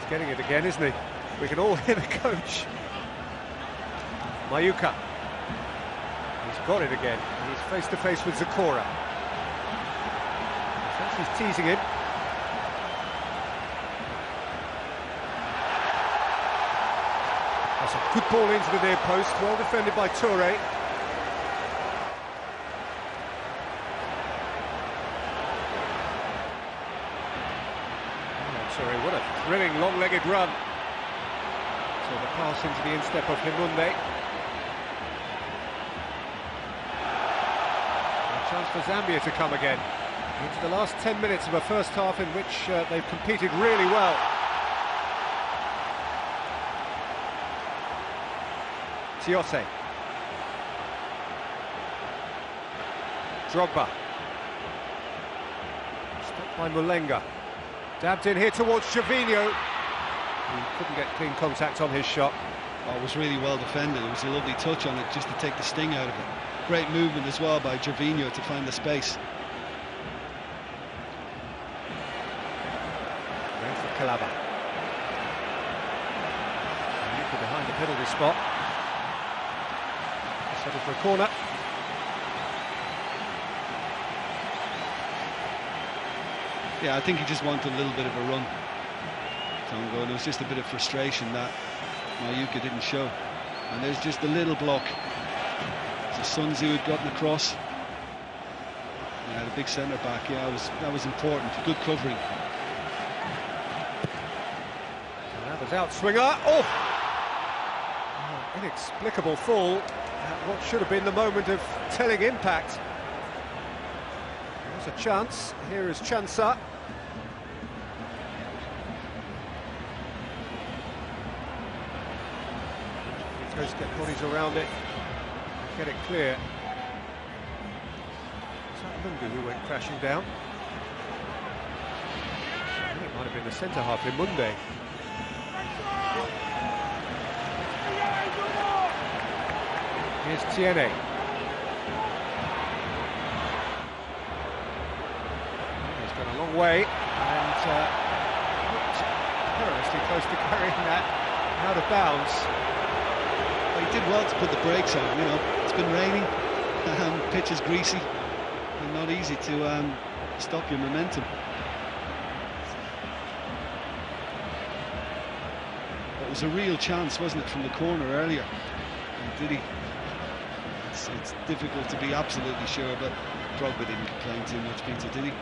Getting it again, isn't he? We can all hear the coach. Mayuka. He's got it again. He's face to face with Zakora. He's teasing him. That's a good ball into the near post. Well defended by Toure. What a thrilling long-legged run. So the pass into the instep of Himunde. A chance for Zambia to come again. Into the last 10 minutes of a first half in which they've competed really well. Tiose. Drogba. Stopped by Mulenga. Dabbed in here towards Gervinho. He couldn't get clean contact on his shot. Oh, it was really well defended. It was a lovely touch on it just to take the sting out of it. Great movement as well by Gervinho to find the space. Going for Calaba. Behind the penalty spot. Settled for a corner. Yeah, I think he just wanted a little bit of a run. Tongo, and it was just a bit of frustration that Mayuka didn't show. And there's just a little block. So Sun Tzu had gotten across. Yeah, the big centre back. Yeah, that was important. Good covering. And that was outswinger. Oh! Inexplicable fall at what should have been the moment of telling impact. There's a chance. Here is Chansa. Goes to get bodies around it, get it clear. Was that Lungu who went crashing down? I think it might have been the centre half in Monday. Here's Tiene. He's gone a long way and looked perilously close to carrying that out of bounds. He did well to put the brakes on, you know. It's been raining, pitch is greasy, and not easy to stop your momentum. It was a real chance, wasn't it, from the corner earlier? And did he? It's difficult to be absolutely sure, but Drogba didn't complain too much, Peter, did he?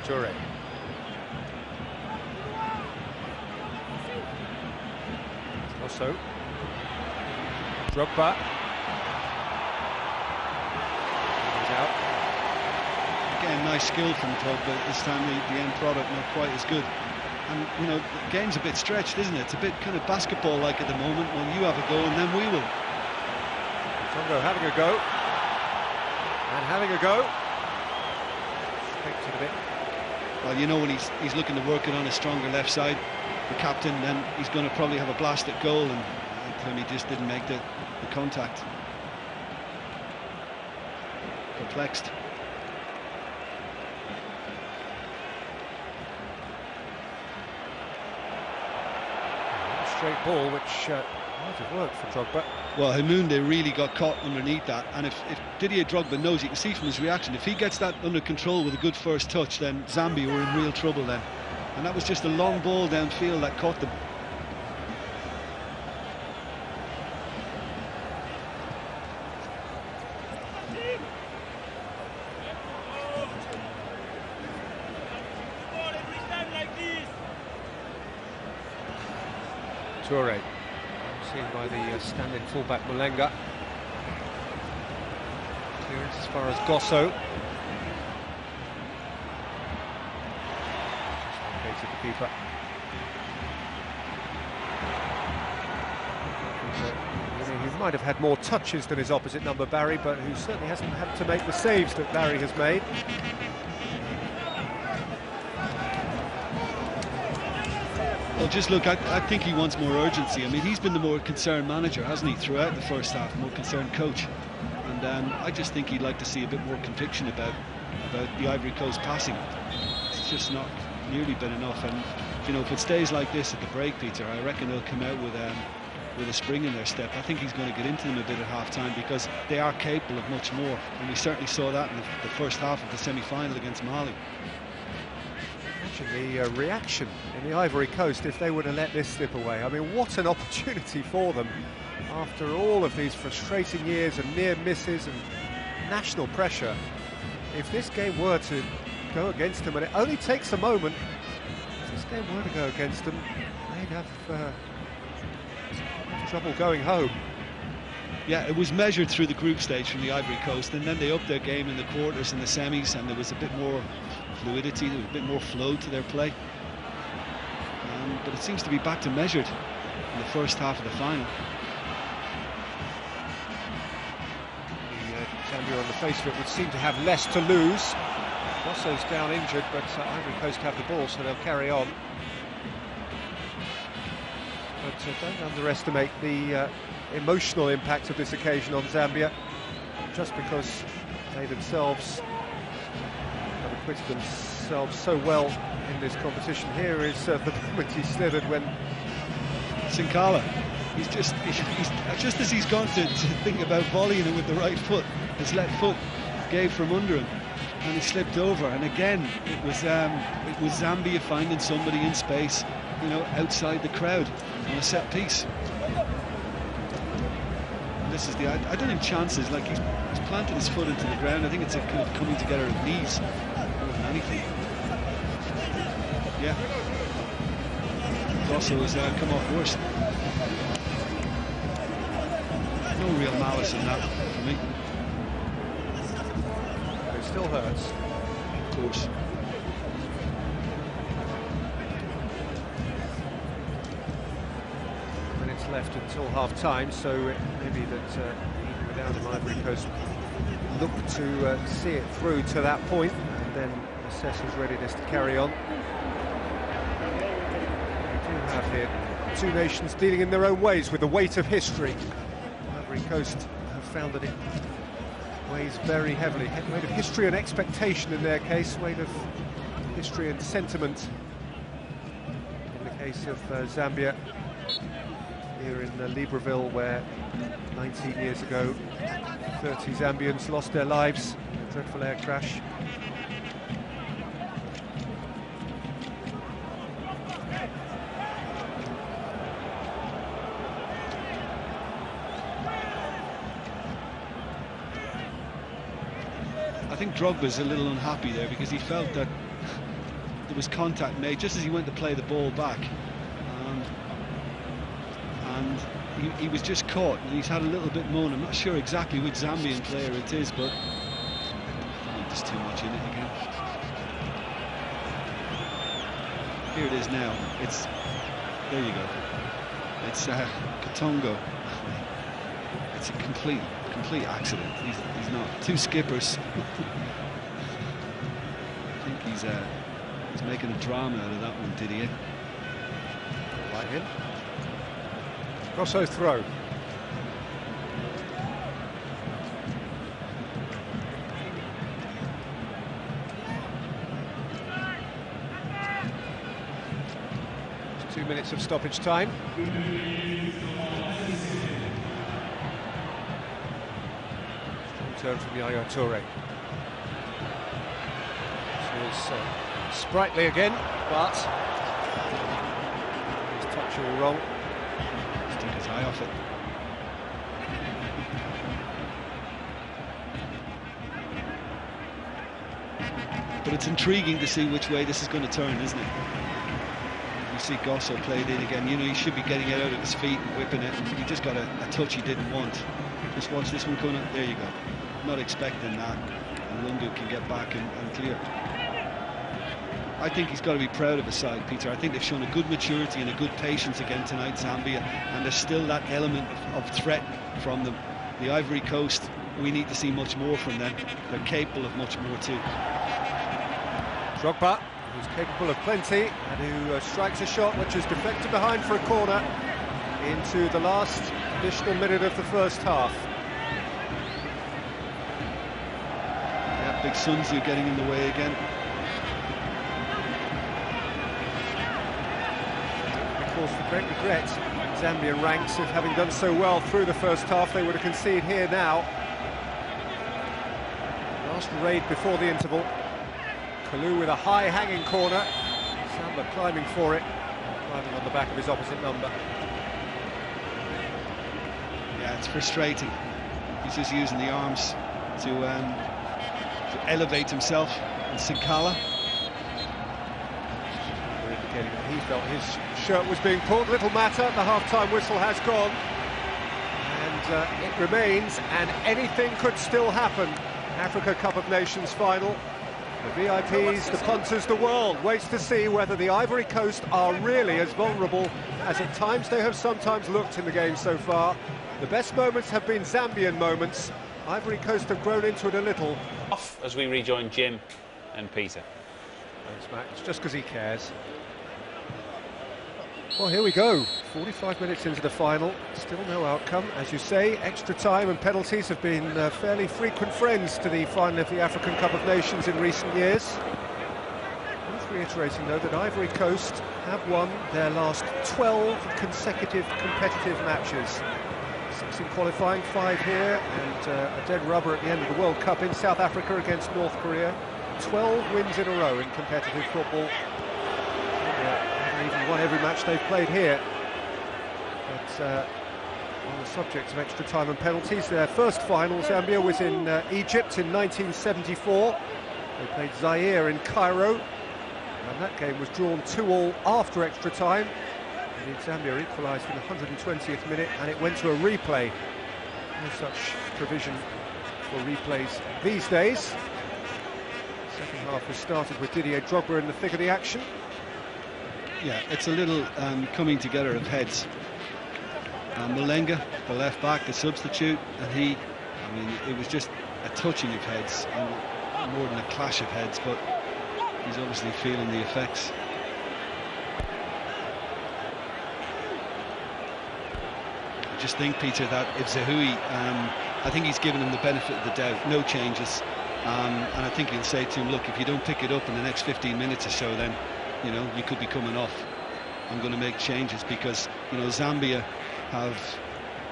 Toure. Also, Drogba. He's out. Again, nice skill from Drogba. This time the end product not quite as good. And, you know, the game's a bit stretched, isn't it? It's a bit kind of basketball-like at the moment. Well, you have a go and then we will. Tongo having a go. And having a go. Faked it a bit. Well, you know, when he's looking to work it on his stronger left side, the captain, then he's going to probably have a blast at goal, and he just didn't make the contact. Perplexed. Straight ball, which might have worked for Drogba. Well, Hamounde really got caught underneath that, and if Didier Drogba knows, you can see from his reaction, if he gets that under control with a good first touch, then Zambia were in real trouble then. And that was just a long ball downfield that caught them. Toure, seen by the standing fullback Mulenga. Clearance as far as Gosso. Just located the keeper. He might have had more touches than his opposite number, Barry, but who certainly hasn't had to make the saves that Barry has made. Well, just look, I think he wants more urgency. I mean, he's been the more concerned manager, hasn't he, throughout the first half, more concerned coach. And I just think he'd like to see a bit more conviction about the Ivory Coast passing. It's just not nearly been enough. And, you know, if it stays like this at the break, Peter, I reckon they'll come out with a spring in their step. I think he's going to get into them a bit at half-time because they are capable of much more. And we certainly saw that in the first half of the semi-final against Mali. Imagine the reaction in the Ivory Coast if they would have let this slip away. I mean, what an opportunity for them after all of these frustrating years and near misses and national pressure. If this game were to go against them, and it only takes a moment, if this game were to go against them, they'd have trouble going home. Yeah, it was measured through the group stage from the Ivory Coast, and then they upped their game in the quarters and the semis, and there was a bit more fluidity, there was a bit more flow to their play. But it seems to be back to measured in the first half of the final. Zambia on the face of it would seem to have less to lose. Gosso's down injured, but Ivory Coast have the ball, so they'll carry on. don't underestimate the emotional impact of this occasion on Zambia, just because they themselves have acquitted themselves so well in this competition. Here is the moment he slithered when Sinkala, he's just as he's gone to think about volleying it with the right foot, his left foot gave from under him and he slipped over, and again it was Zambia finding somebody in space, you know, outside the crowd on a set piece. And this is I don't think chances, like he's planted his foot into the ground. I think it's a kind of coming together of knees more than anything. Yeah. Also has come off worse. No real malice in that for me. it still hurts. Of course. Minutes left until half-time, so it may be that even without him, Ivory Coast look to see it through to that point and then assess his readiness to carry on. We do have here two nations dealing in their own ways with the weight of history. Ivory Coast have found that it weighs very heavily. Weight of history and expectation in their case, weight of history and sentiment in the case of Zambia here in Libreville, where 19 years ago 30 Zambians lost their lives in a dreadful air crash. I think Drogba's a little unhappy there because he felt that there was contact made just as he went to play the ball back, and he was just caught, and he's had a little bit more. I'm not sure exactly which Zambian player it is, but I think there's too much in it again. Here it is now. There you go. It's Katongo. It's a complete accident. He's not. Two skippers. I think he's making a drama out of that one, Didier. By him. Grosso throw. Just 2 minutes of stoppage time. Turn from Yaya Toure. So it's sprightly again, but his touch all wrong. Just took his eye off it. But it's intriguing to see which way this is going to turn, isn't it? You see Gosso played in again. You know, he should be getting it out of his feet and whipping it. He just got a touch he didn't want. Just watch this one coming up. There you go. Not expecting that, and Lungu can get back and clear. I think he's got to be proud of his side, Peter. I think they've shown a good maturity and a good patience again tonight, Zambia, and there's still that element of threat from them. The Ivory Coast, we need to see much more from them. They're capable of much more too. Drogba, who's capable of plenty, and who strikes a shot which is deflected behind for a corner into the last additional minute of the first half. Big Sun Tzu getting in the way again. Of course, with great regret, Zambian ranks of having done so well through the first half, they would have conceded here now. Last raid before the interval. Kalu with a high hanging corner. Samba climbing for it, climbing on the back of his opposite number. Yeah, it's frustrating. He's just using the arms to elevate himself. And Sinkala, indicating that he felt his shirt was being pulled. Little matter, the half-time whistle has gone, and it remains, and anything could still happen. Africa Cup of Nations final. The VIPs, the punters, the world waits to see whether the Ivory Coast are really as vulnerable as at times they have sometimes looked in the game so far. The best moments have been Zambian moments. Ivory Coast have grown into it a little. Off as we rejoin Jim and Peter. Thanks, Matt. It's just because he cares. Well, here we go. 45 minutes into the final, still no outcome. As you say, extra time and penalties have been fairly frequent friends to the final of the African Cup of Nations in recent years. Worth reiterating, though, that Ivory Coast have won their last 12 consecutive competitive matches. 6 in qualifying, 5 here, and a dead rubber at the end of the World Cup in South Africa against North Korea. 12 wins in a row in competitive football. They've even won every match they've played here. But on the subject of extra time and penalties, their first final, Zambia, was in Egypt in 1974. They played Zaire in Cairo, and that game was drawn 2-2 after extra time. Indeed, Zambia equalised in the 120th minute, and it went to a replay. No such provision for replays these days. The second half has started with Didier Drogba in the thick of the action. Yeah, it's a little coming together of heads. Malenga, the left back, the substitute, and I mean, it was just a touching of heads, and more than a clash of heads, but he's obviously feeling the effects. I just think, Peter, that if Zahui, I think he's given him the benefit of the doubt, no changes, and I think he'll say to him, look, if you don't pick it up in the next 15 minutes or so, then you know, you could be coming off. I'm going to make changes because, you know, Zambia have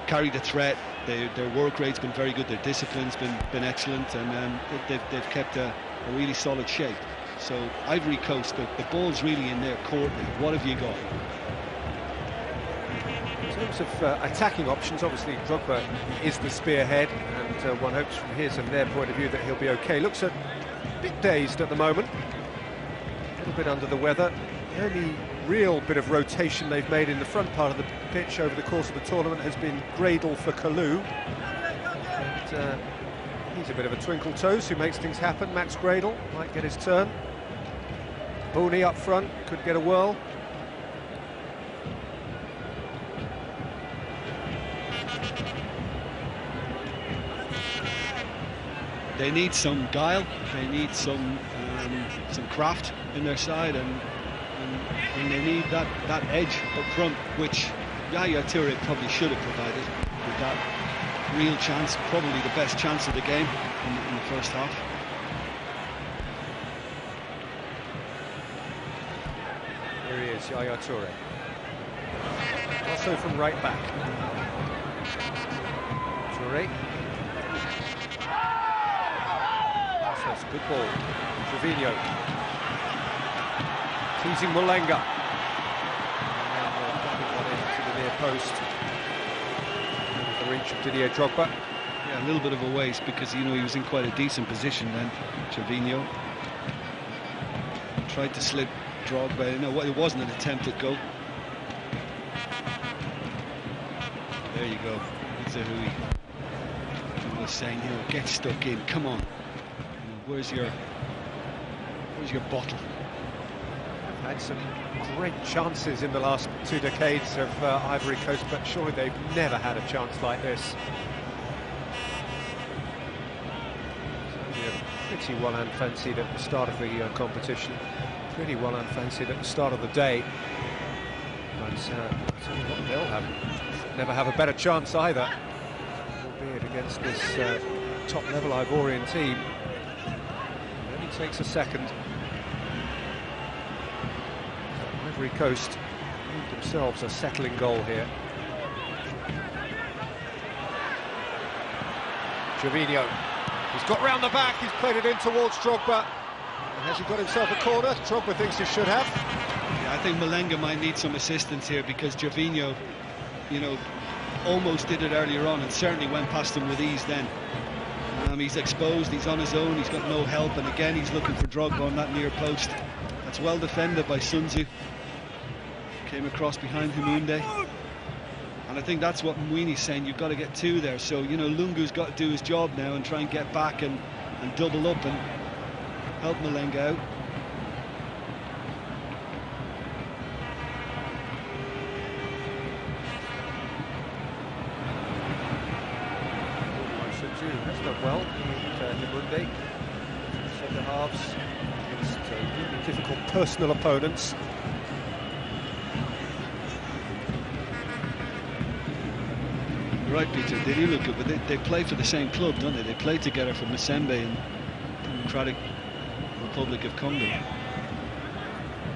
carried a threat. Their work rate's been very good. Their discipline's been excellent, and they've kept a really solid shape. So Ivory Coast, the ball's really in their court now. What have you got? In terms of attacking options, obviously Drogba is the spearhead, and one hopes from his and their point of view that he'll be okay. Looks a bit dazed at the moment. A bit under the weather. The only real bit of rotation they've made in the front part of the pitch over the course of the tournament has been Gradle for Kalou. And he's a bit of a twinkle toes who makes things happen. Max Gradle might get his turn. Booney up front, could get a whirl. They need some guile, they need some craft in their side, and they need that edge up front, which Yaya Toure probably should have provided with that real chance, probably the best chance of the game in the first half. Here he is, Yaya Toure. Also from right back. Toure. That's a good ball. Trevino. Teasing Malenga. And one into the near post. The reach of Didier Drogba. Yeah, a little bit of a waste because, you know, he was in quite a decent position then, Trevino. Tried to slip Drogba. No, it wasn't an attempt at goal. There you go. It's a Hui. He was saying, you know, get stuck in. Come on. Where's your bottle? Had some great chances in the last 2 decades of Ivory Coast, but surely they've never had a chance like this. Pretty well unfancied at the start of the competition. Pretty well unfancied at the start of the day. But they'll never have a better chance either, albeit against this top-level Ivorian team. It only takes a second. Ivory Coast themselves a settling goal here. Trevino. He's got round the back, he's played it in towards Drogba. And has he got himself a corner? Drogba thinks he should have. Yeah, I think Malenga might need some assistance here because Trevino, you know, almost did it earlier on and certainly went past him with ease then. He's exposed, he's on his own, he's got no help, and again he's looking for Drogba on that near post. That's well defended by Sun Tzu. Came across behind Humunde. And I think that's what Mwini's saying, you've got to get two there. So, you know, Lungu's got to do his job now and try and get back and double up and help Malenga out. Has done well in Humunde. Centre halves against really difficult personal opponents. You're right, Peter, they do look good, but they play for the same club, don't they? They play together for Zambia and Democratic Republic of Congo,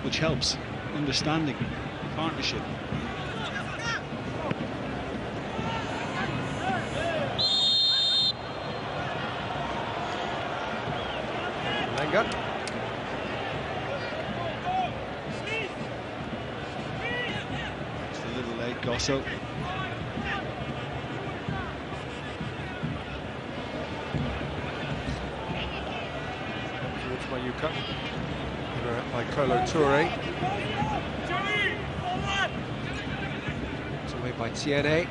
which helps understanding, partnership. Lenga. It's a little late, Gosso. Towards Mayuka. By Kolo Toure. It's away by Tiene.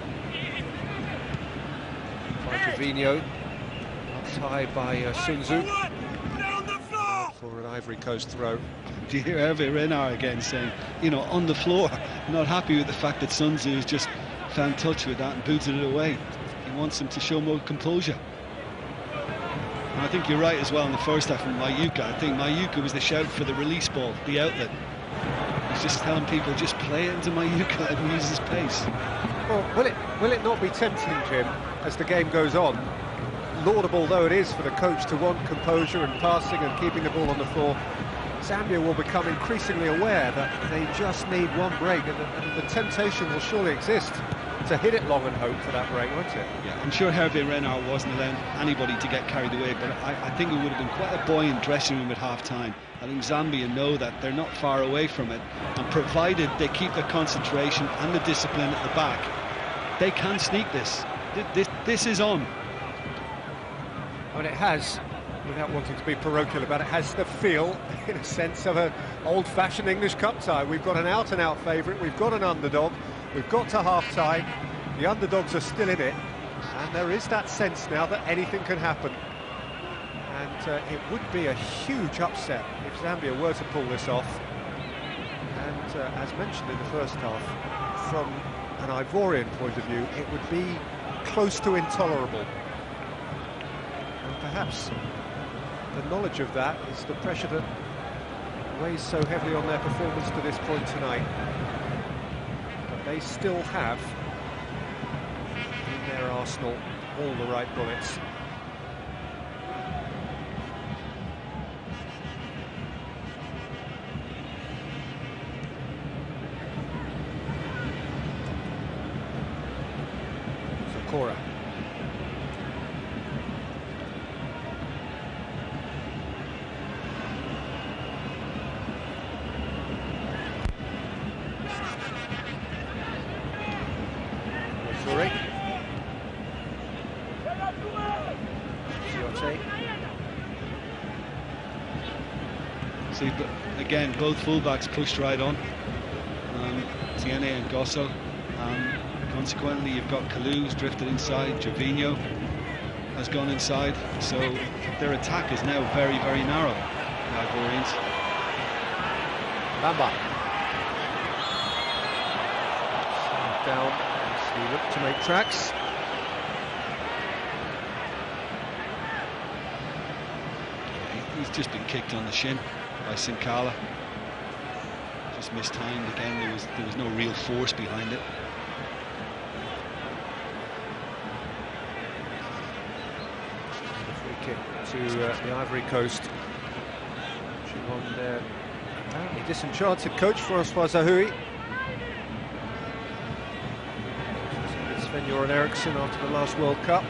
By Jovino. Up high by Sun Tzu. For an Ivory Coast throw. Do you hear Hervé Renard again saying, you know, on the floor, not happy with the fact that Sun Tzu has just found touch with that and booted it away. He wants him to show more composure. And I think you're right as well in the first half from Mayuka. I think Mayuka was the shout for the release ball, the outlet. He's just telling people, just play it into Mayuka and use his pace. Well, will it not be tempting, Jim, as the game goes on? Laudable though it is for the coach to want composure and passing and keeping the ball on the floor, Zambia will become increasingly aware that they just need one break, and the temptation will surely exist to hit it long and hope for that break, won't it? Yeah, I'm sure Hervé Renard wasn't allowing anybody to get carried away, but I think it would have been quite a buoyant dressing room at half-time. I think Zambia know that they're not far away from it, and provided they keep their concentration and the discipline at the back, they can sneak this. This is on. I mean, it has, without wanting to be parochial about it, has the feel, in a sense, of an old-fashioned English Cup tie. We've got an out-and-out favourite, we've got an underdog, we've got to half-time, the underdogs are still in it, and there is that sense now that anything can happen. And it would be a huge upset if Zambia were to pull this off. And as mentioned in the first half, from an Ivorian point of view, it would be close to intolerable. Perhaps the knowledge of that is the pressure that weighs so heavily on their performance to this point tonight. But they still have in their arsenal all the right bullets. Zakora. See, but again, both fullbacks pushed right on, Tiene and Gosso. Consequently, you've got Kalou's drifted inside, Jovino has gone inside, so their attack is now very, very narrow, the Ivorians. Bamba. Down as we look to make tracks. He's just been kicked on the shin by Sinkala. Just mistimed again. There was no real force behind it. The free kick to the Ivory Coast. On their apparently disenchanted coach, Francois Zahoui. Sven-Göran Eriksson after the last World Cup.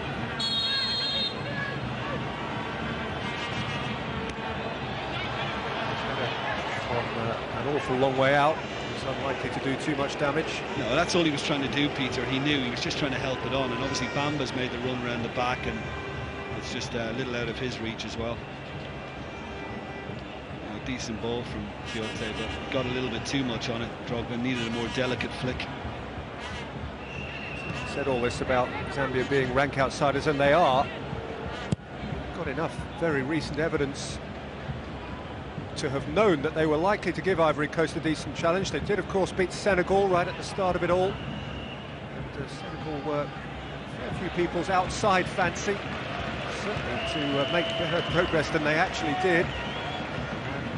From an awful long way out, it's unlikely to do too much damage. No, that's all he was trying to do, Peter. He knew he was just trying to help it on, and obviously Bamba's made the run around the back, and it's just a little out of his reach as well. A decent ball from Kyoto, but got a little bit too much on it. Drogba needed a more delicate flick. Said all this about Zambia being rank outsiders, and they are. Got enough very recent evidence to have known that they were likely to give Ivory Coast a decent challenge. They did, of course, beat Senegal right at the start of it all. And Senegal were a few people's outside fancy, certainly to make better progress than they actually did.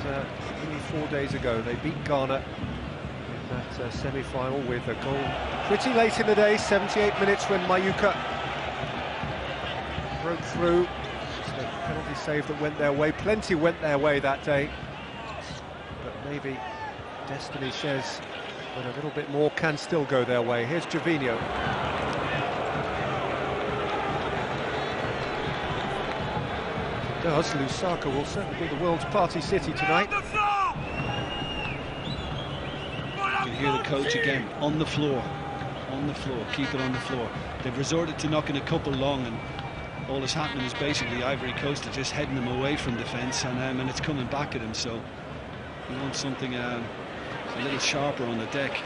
And only 4 days ago, they beat Ghana in that semi-final with a goal pretty late in the day, 78 minutes, when Mayuka broke through. It's the penalty save that went their way. Plenty went their way that day, but maybe destiny says that a little bit more can still go their way. Here's Gervinho. If it does, Lusaka will certainly be the world's party city tonight. You can hear the coach again, on the floor, keep it on the floor. They've resorted to knocking a couple long, and all that's happening is basically Ivory Coast are just heading them away from defence, and it's coming back at him, so you want something a little sharper on the deck.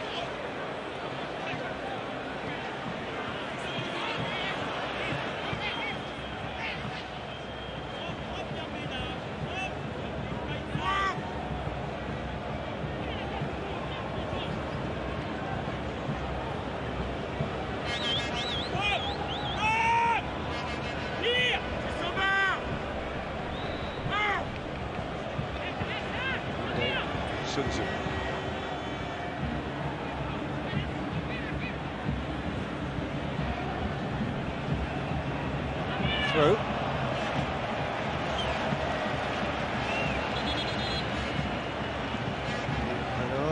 Through.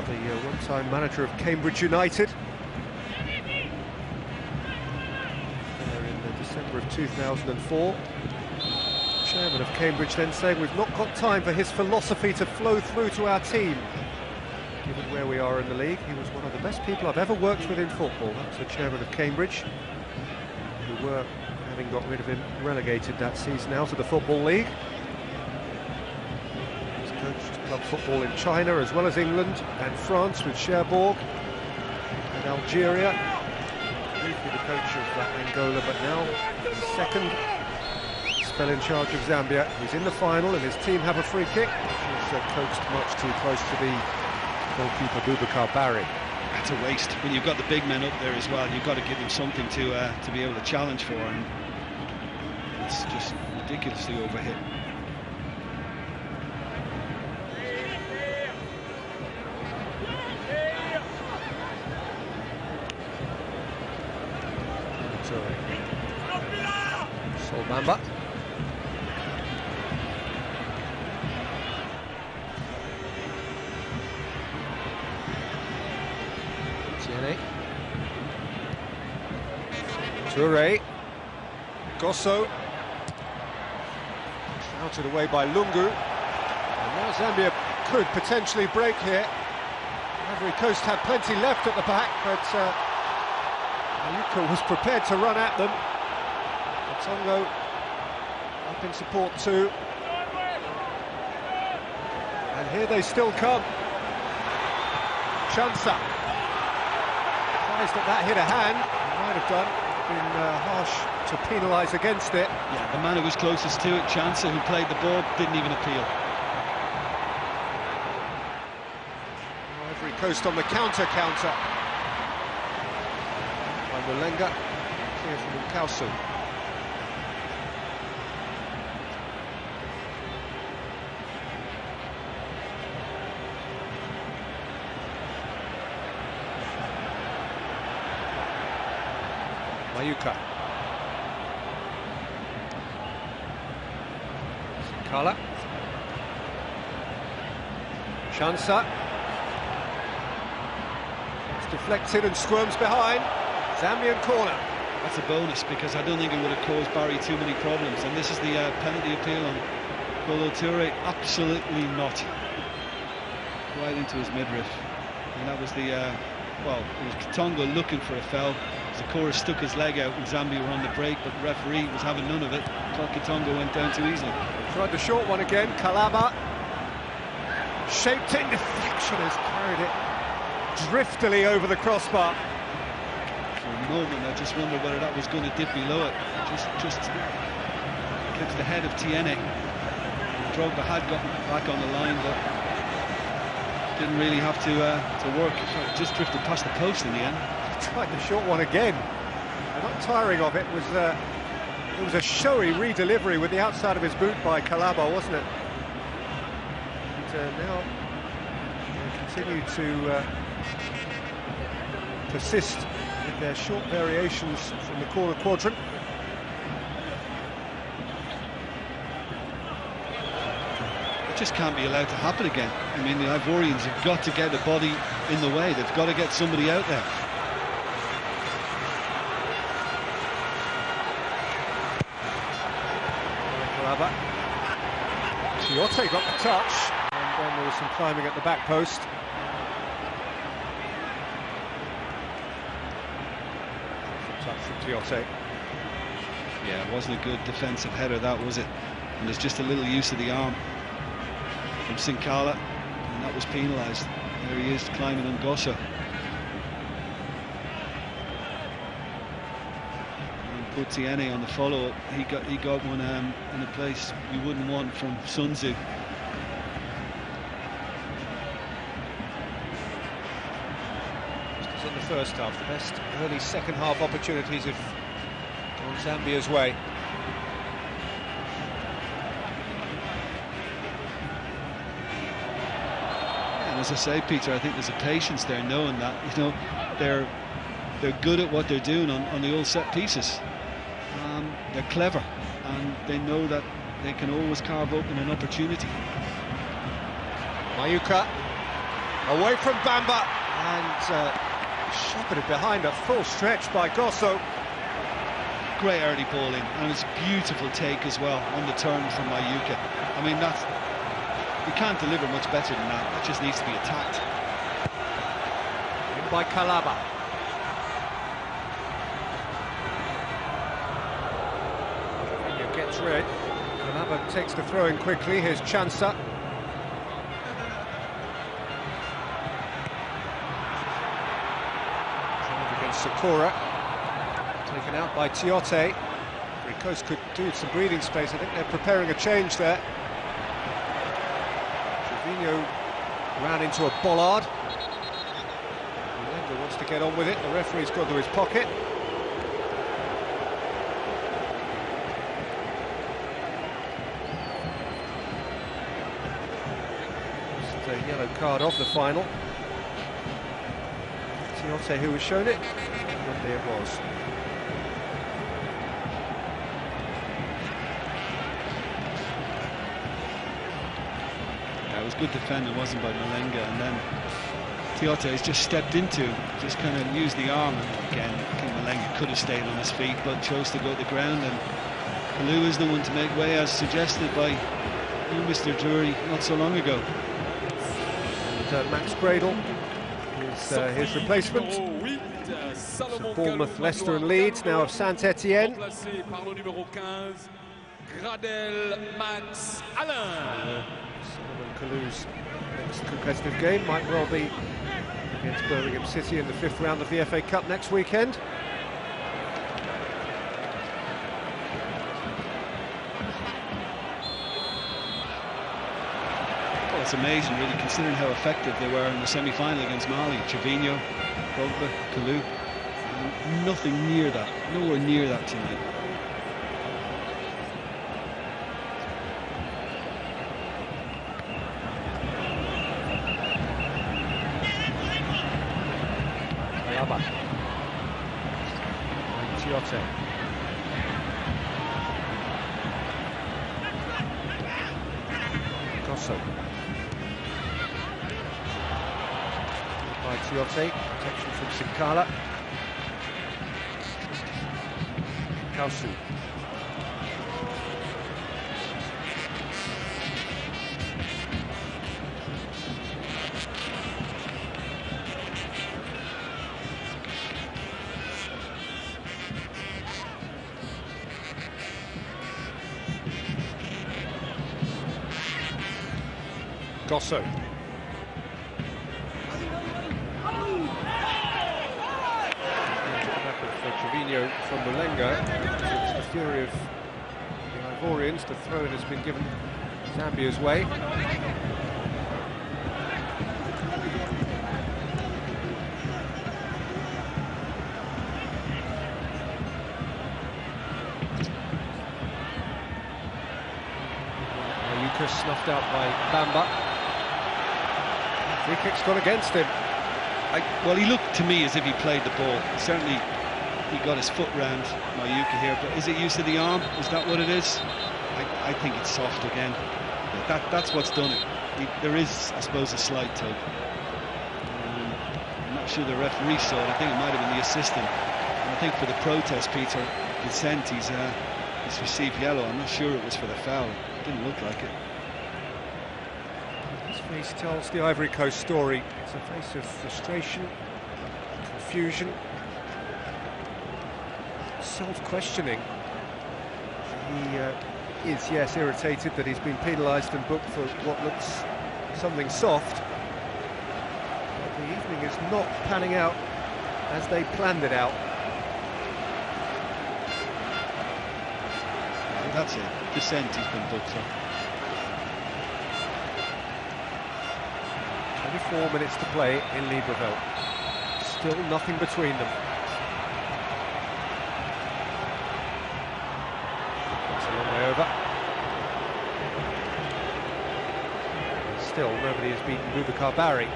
The one-time manager of Cambridge United. There in December of 2004. Chairman of Cambridge then saying we've not got time for his philosophy to flow through to our team. Given where we are in the league, he was one of the best people I've ever worked with in football. That's the chairman of Cambridge, who were, having got rid of him, relegated that season out of the Football League. He's coached club football in China as well as England and France with Cherbourg and Algeria. Briefly the coach of Angola, but now his second spell in charge of Zambia. He's in the final and his team have a free kick. He's coached much too close to the goalkeeper Boubacar Barry. That's a waste. When you've got the big men up there as well, you've got to give them something to be able to challenge for, and it's just ridiculously overhit. Solbamba. Toure, Gosso, shouted away by Lungu, and now Zambia could potentially break here. Ivory Coast had plenty left at the back, but Mayuka was prepared to run at them. Tongo up in support too, and here they still come. Chansa, surprised that hit a hand. He might have done. Been harsh to penalise against it. Yeah, the man who was closest to it, Chansa, who played the ball, didn't even appeal. Ivory Coast on the counter. By Mulenga, clear from Nkausu. Mayuka. Sakala. Chansa. It's deflected and squirms behind. Zambian corner. That's a bonus, because I don't think it would have caused Barry too many problems. And this is the penalty appeal on Kolo Toure. Absolutely not. Right into his midriff. And that was the, well, it was Katongo looking for a foul. Zakora stuck his leg out and Zambia were on the break, but the referee was having none of it. Thought Katongo went down too easily. Tried the short one again. Kalaba shaped it in deflection, has carried it driftily over the crossbar. For a moment I just wondered whether that was going to dip below it. Just clips the head of Tiene. Drogba had gotten back on the line, but didn't really have to work. So just drifted past the post in the end. Tried the short one again. They're not tiring of it. It was a showy re-delivery with the outside of his boot by Kalaba, wasn't it? And now they continue to persist with their short variations from the corner quadrant. It just can't be allowed to happen again. I mean, the Ivorians have got to get a body in the way. They've got to get somebody out there. Tiote got the touch, and then there was some climbing at the back post. Touch from Tiote. Yeah, it wasn't a good defensive header, that was it? And there's just a little use of the arm from Sinkala, and that was penalised. There he is, climbing on Gosso. And Butiene on the follow-up, he got one in a place you wouldn't want from Sun Tzu. In the first half, the best early second half opportunities have gone Zambia's way. And as I say, Peter, I think there's a patience there, knowing that, you know, they're good at what they're doing on the old set pieces. They're clever, and they know that they can always carve open an opportunity. Mayuka away from Bamba, and shepherded behind a full stretch by Gosso. Great early ball in, and it's a beautiful take as well on the turn from Mayuka. I mean, you can't deliver much better than that. That just needs to be attacked. In by Kalaba. He gets red. Kalaba takes the throw in quickly. Here's Chansa. Sakura, taken out by Tiote. Ricos could do with some breathing space. I think they're preparing a change there. Trevino ran into a bollard. Mulenga wants to get on with it. The referee's gone to his pocket. Just a yellow card of the final. Tiote, who was shown it, and there it was. Yeah, it was good defending, wasn't by Mulenga, and then Tiote has just stepped into, just kind of used the arm, and again, I think Mulenga could have stayed on his feet, but chose to go to the ground, and Kalu is the one to make way, as suggested by Mr. Drury not so long ago. And Max Gradle, his replacement. So Bournemouth, Leicester and Leeds now of Saint-Etienne. Solomon Kalu's next competitive game might well be against Birmingham City in the 5th round of the FA Cup next weekend. Well, it's amazing, really, considering how effective they were in the semi-final against Mali. Trevino, Pogba, Kalu, nothing near that, nowhere near that tonight. Alaba. And Tiote. Gosso. By Tiote, protection from Sinkala. Kausu. Gosso. Trevino from Mulenga. It's the fury of the Ivorians. The throw has been given Zambia's way. Mayuka snuffed out by Bamba. Free kick's gone against him. Well, he looked to me as if he played the ball. Certainly, he got his foot round Mayuka here, but is it use of the arm? Is that what it is? I think it's soft again. That's what's done it. There is, I suppose, a slight tug. I'm not sure the referee saw it. I think it might have been the assistant. And I think for the protest, Peter, consent, he's received yellow. I'm not sure it was for the foul. It didn't look like it. This face tells the Ivory Coast story. It's a face of frustration, confusion, self-questioning. He is, yes, irritated that he's been penalised and booked for what looks something soft. But the evening is not panning out as they planned it out. That's it. Dissent he's been booked for. 24 minutes to play in Libreville. Still nothing between them. That's a long way over. Still nobody has beaten Boubacar Barry.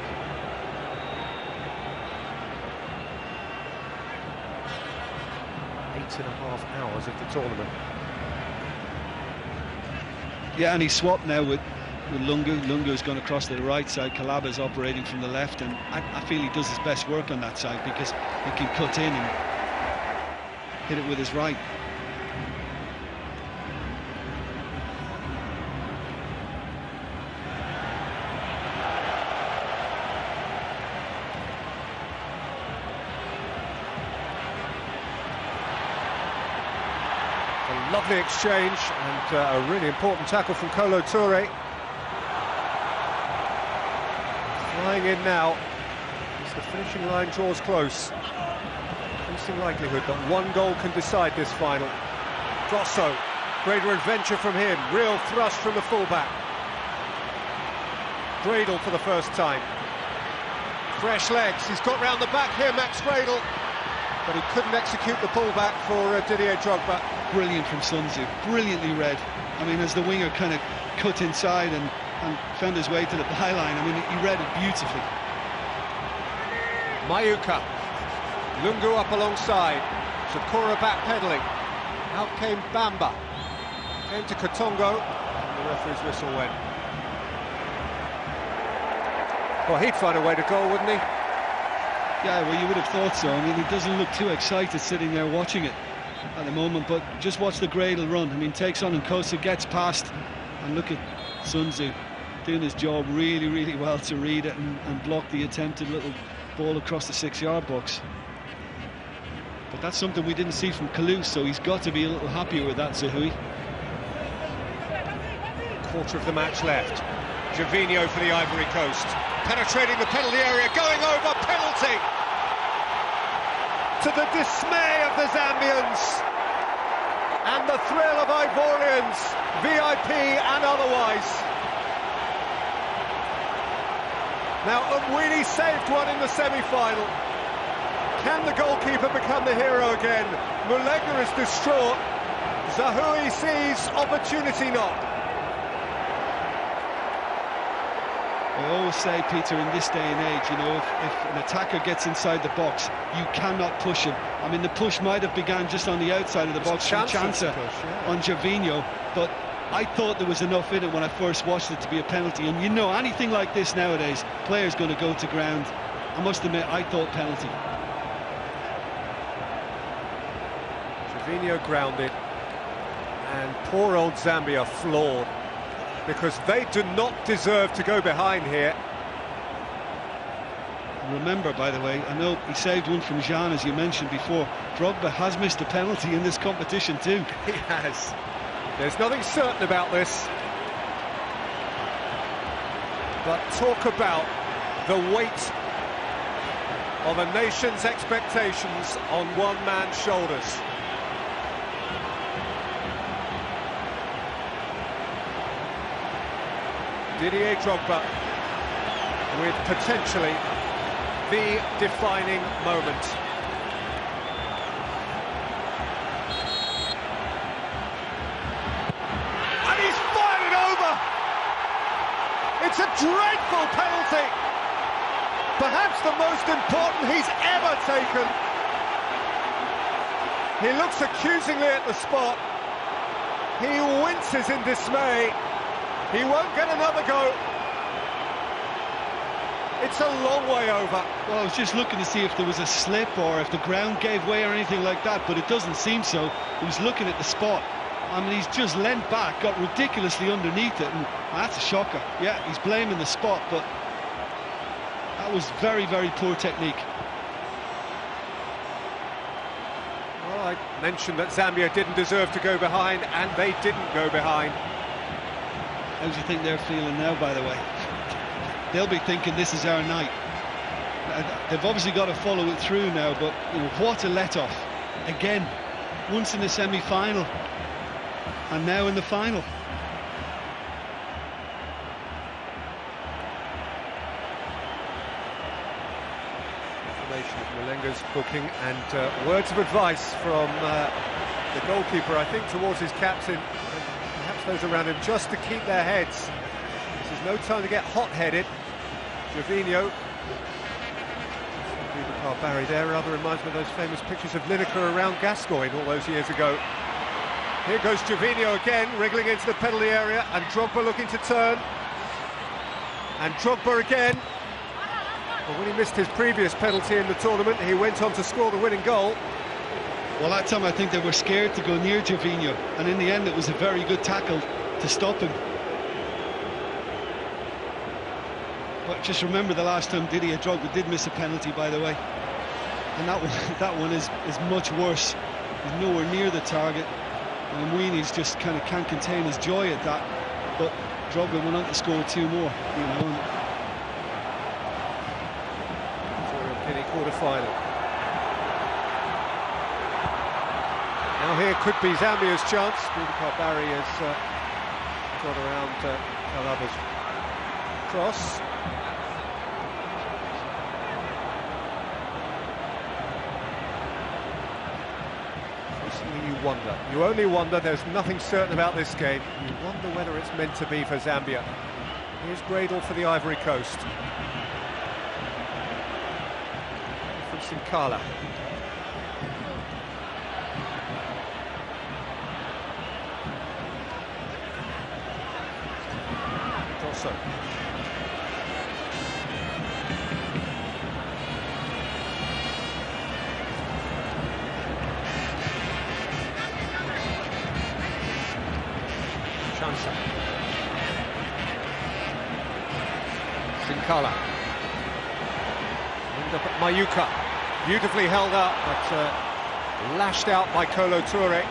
Eight and a half hours of the tournament. Yeah, and he's swapped now with Lungu. Lungu's gone across to the right side. Calaba's operating from the left, and I feel he does his best work on that side because he can cut in and hit it with his right. Lovely exchange and a really important tackle from Kolo Touré. Flying in now as the finishing line draws close. Increasing likelihood that one goal can decide this final. Grosso, greater adventure from him, real thrust from the fullback. Gradle for the first time. Fresh legs, he's got round the back here, Max Gradle. But he couldn't execute the pullback for Didier Drogba. Brilliant from Sun Tzu, brilliantly read. I mean, as the winger kind of cut inside and found his way to the byline, I mean, he read it beautifully. Mayuka, Lungu up alongside, Sakura backpedaling. Out came Bamba, came to Katongo, and the referee's whistle went. Well, he'd find a way to goal, wouldn't he? Yeah, well, you would have thought so. I mean, he doesn't look too excited sitting there watching it at the moment, but just watch the Gradle run. I mean, takes on Nkosa, gets past, and look at Sun Tzu doing his job really, really well to read it and block the attempted little ball across the 6-yard box. But that's something we didn't see from Kalou, so he's got to be a little happier with that, Zahui. Quarter of the match left. Gervinho for the Ivory Coast. Penetrating the penalty area, going over, penalty! To the dismay of the Zambians and the thrill of Ivorians, VIP and otherwise. Now Umwini saved one in the semi-final. Can the goalkeeper become the hero again? Mulenga is distraught. Zahui sees opportunity not. I always say, Peter, in this day and age, you know, if an attacker gets inside the box, you cannot push him. I mean, the push might have begun just on the outside of the box from Chancer on Gervinho, but I thought there was enough in it when I first watched it to be a penalty. And you know, anything like this nowadays, players going to go to ground. I must admit, I thought penalty. Gervinho grounded, and poor old Zambia floored, because they do not deserve to go behind here. Remember, by the way, I know he saved one from Jean, as you mentioned before. Drogba has missed a penalty in this competition too. He has. There's nothing certain about this. But talk about the weight of a nation's expectations on one man's shoulders. Didier Drogba with potentially the defining moment. And he's fired it over! It's a dreadful penalty! perhaps the most important he's ever taken. He looks accusingly at the spot. He winces in dismay. He won't get another go. It's a long way over. Well, I was just looking to see if there was a slip or if the ground gave way or anything like that, but it doesn't seem so. He was looking at the spot. I mean, he's just leant back, got ridiculously underneath it, and that's a shocker. Yeah, he's blaming the spot, but that was very, very poor technique. Well, I mentioned that Zambia didn't deserve to go behind, and they didn't go behind. How do you think they're feeling now, by the way? They'll be thinking this is our night. They've obviously got to follow it through now, but you know, what a let-off. Again, once in the semi-final, and now in the final. Information of Malenga's booking and words of advice from the goalkeeper, I think, towards his captain, and perhaps those around him, just to keep their heads. This is no time to get hot-headed. Gervinho, Barry there, rather reminds me of those famous pictures of Lineker around Gascoigne all those years ago. Here goes Gervinho again, wriggling into the penalty area, and Drogba looking to turn. And Drogba again. Well, when he missed his previous penalty in the tournament, he went on to score the winning goal. Well, that time I think they were scared to go near Gervinho, and in the end it was a very good tackle to stop him. But just remember the last time Didier Drogba did miss a penalty, by the way, and that one is much worse. He's nowhere near the target, and Mwini's just kind of can't contain his joy at that. But Drogba went on to score 2 more, you know. Guinea quarter-final. Now here could be Zambia's chance. Boubacar Barry has got around Alaba's cross. You only wonder, there's nothing certain about this game. You wonder whether it's meant to be for Zambia. Here's Gradle for the Ivory Coast. From Sinkala. Grosso. Sinkala. Ended up at Mayuka. Beautifully held up, but lashed out by Kolo Toure.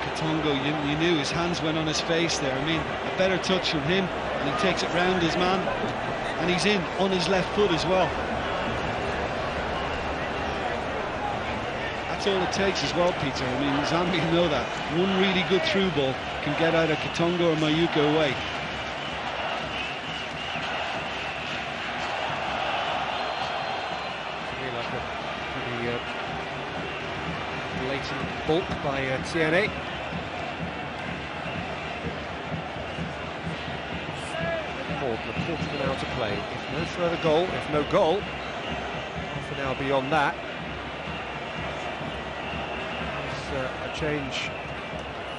Katongo, you knew his hands went on his face there. I mean, a better touch from him, and he takes it round his man, and he's in on his left foot as well. That's all it takes as well, Peter. I mean, Zambia know that. One really good through ball can get either Katongo or Mayuka away. Blatant bulk by TNA. More than a quarter of an hour to play. If no further goal, if no goal, half an hour beyond that. There's a change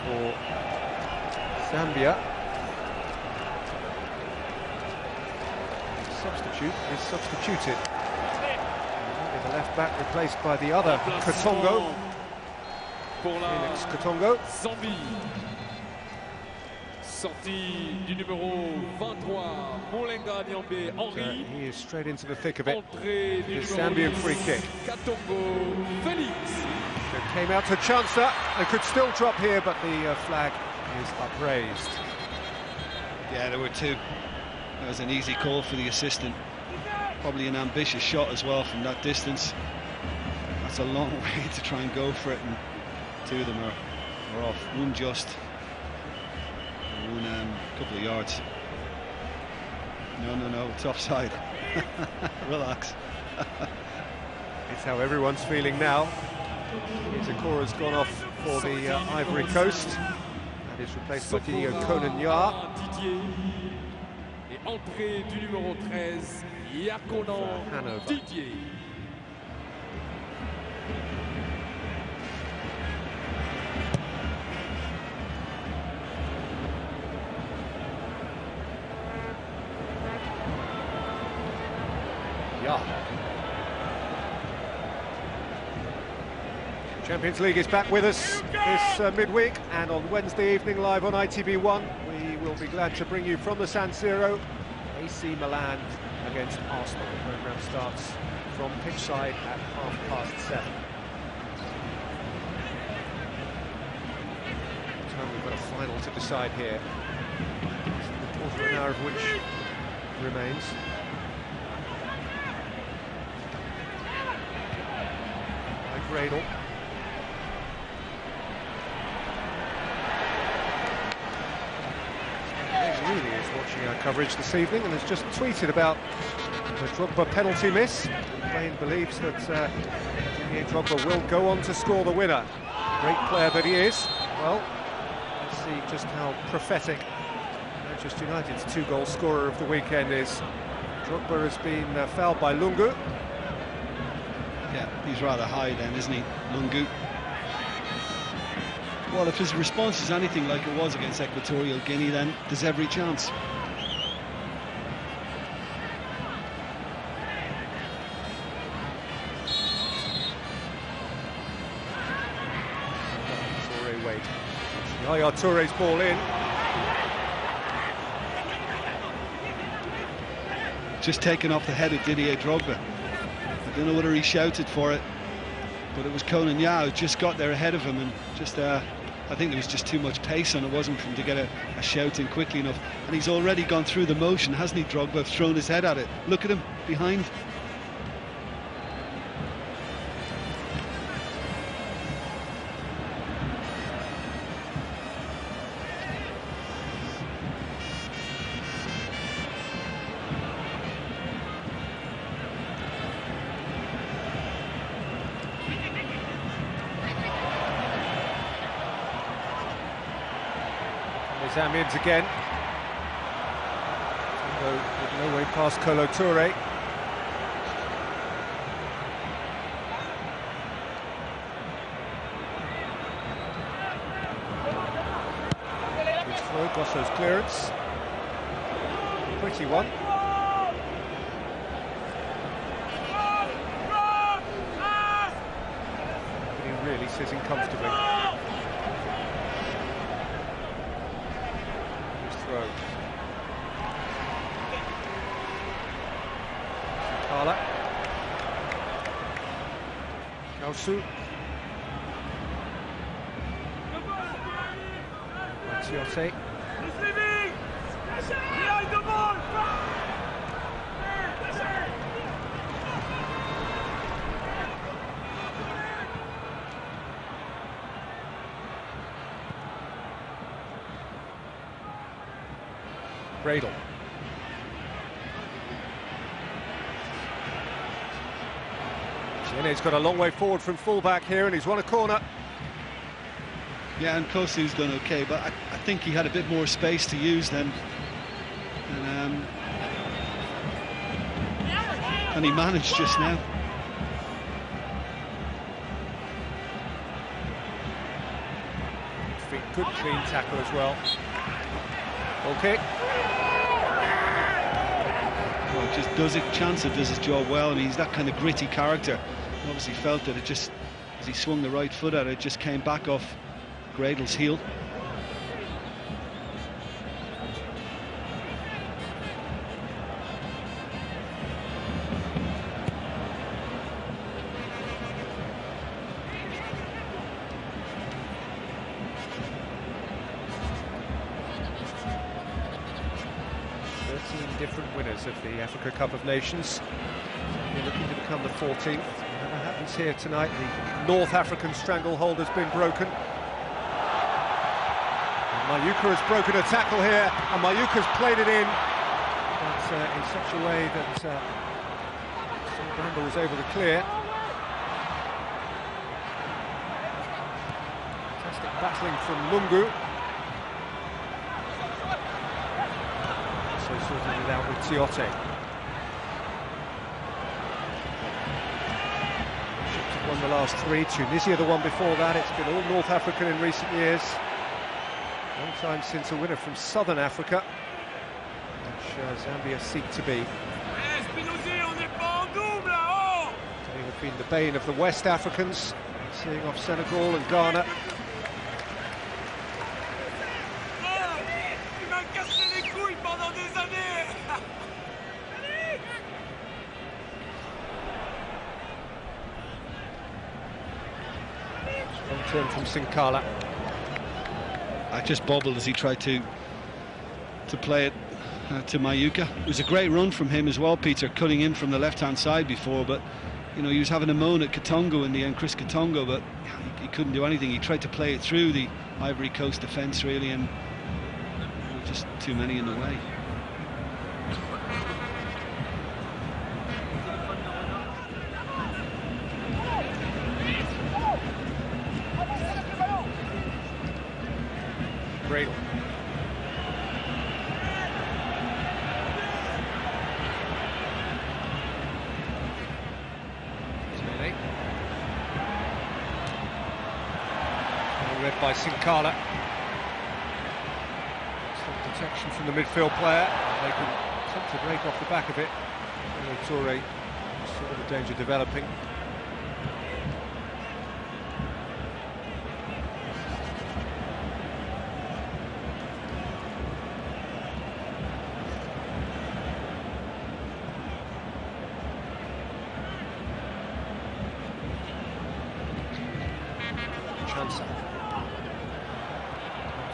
for Zambia. Substitute is substituted. The left back replaced by the other Katongo. Felix Katongo. Zambie. Sortie du numéro 23, Molenga Nyambe Henry. He is straight into the thick of it. Entrée du The Zambian free kick. Katongo Felix. It came out to Chancer. They could still drop here, but the flag is upraised. Yeah, there were 2. That was an easy call for the assistant. Probably an ambitious shot as well from that distance. That's a long way to try and go for it, and 2 of them are off. One just, and one a couple of yards. No, it's offside. Relax. It's how everyone's feeling now. Izakora's gone off for the Ivory Coast. That is replaced by Didier Conan-Yar. Entrée du numéro 13, Yakonan Hanover. Didier. Yeah. Champions League is back with us this midweek, and on Wednesday evening live on ITV1 we will be glad to bring you from the San Siro AC Milan against Arsenal. The programme starts from pitchside at 7:30. Time we've got a final to decide here. A quarter of an hour of which remains. Gradle. He really is watching our coverage this evening and has just tweeted about the Drogba penalty miss. Wayne believes that Didier Drogba will go on to score the winner. Great player that he is. Well, let's see just how prophetic Manchester United's 2-goal scorer of the weekend is. Drogba has been fouled by Lungu. Yeah, he's rather high then, isn't he, Lungu? Well, if his response is anything like it was against Equatorial Guinea, then there's every chance. Yaya Touré's ball in. Just taken off the head of Didier Drogba. I don't know whether he shouted for it, but it was Conan Yao just got there ahead of him, and just I think there was just too much pace on it, wasn't for him to get a shout in quickly enough. And he's already gone through the motion, hasn't he, Drogba? Thrown his head at it. Look at him behind. Zambians again. With no way past Kolo Touré. Good throw, Gosso's clearance. Pretty one. Nobody really sitting comfortably. Kala. Kausu. Matiote. Gradle. He's got a long way forward from fullback here, and he's won a corner. Yeah, and Kosu's done okay, but I think he had a bit more space to use then. And he managed just now. Good clean tackle as well. Okay. Well, just does it, Chancellor does his job well, and he's that kind of gritty character. He obviously felt that it just, as he swung the right foot at it, just came back off Gradle's heel. Different winners of the Africa Cup of Nations. We're looking to become the 14th. Whatever happens here tonight, the North African stranglehold has been broken. And Mayuka has broken a tackle here, and Mayuka's played it in, but in such a way that Bramble was able to clear. Fantastic battling from Lungu. So sort of it out with Tiote. Egypt have won the last 3, Tunisia the one before that. It's been all North African in recent years. Long time since a winner from Southern Africa, which Zambia seek to be. They have been the bane of the West Africans, seeing off Senegal and Ghana. Strong turn from Sinkala. I just bobbled as he tried to play it to Mayuka. It was a great run from him as well, Peter, cutting in from the left-hand side before, but you know, he was having a moan at Katongo in the end, Chris Katongo, but he couldn't do anything. He tried to play it through the Ivory Coast defence, really, and just too many in the way. Great. Read by Sinkala. Some protection from the midfield player. They can attempt to break off the back of it. Toure saw the danger developing. Chance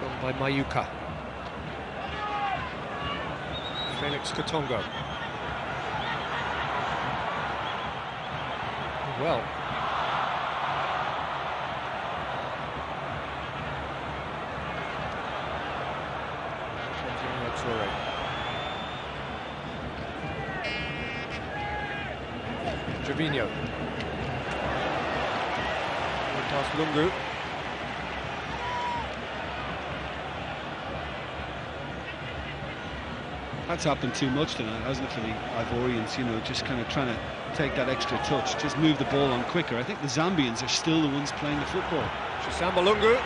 done by Mayuka. Felix Katongo. Well. Toure. Gervinho. Past Lungu. That's happened too much tonight, hasn't it, for the Ivorians, you know, just kind of trying to take that extra touch, just move the ball on quicker. I think the Zambians are still the ones playing the football. Chisamba Lungu.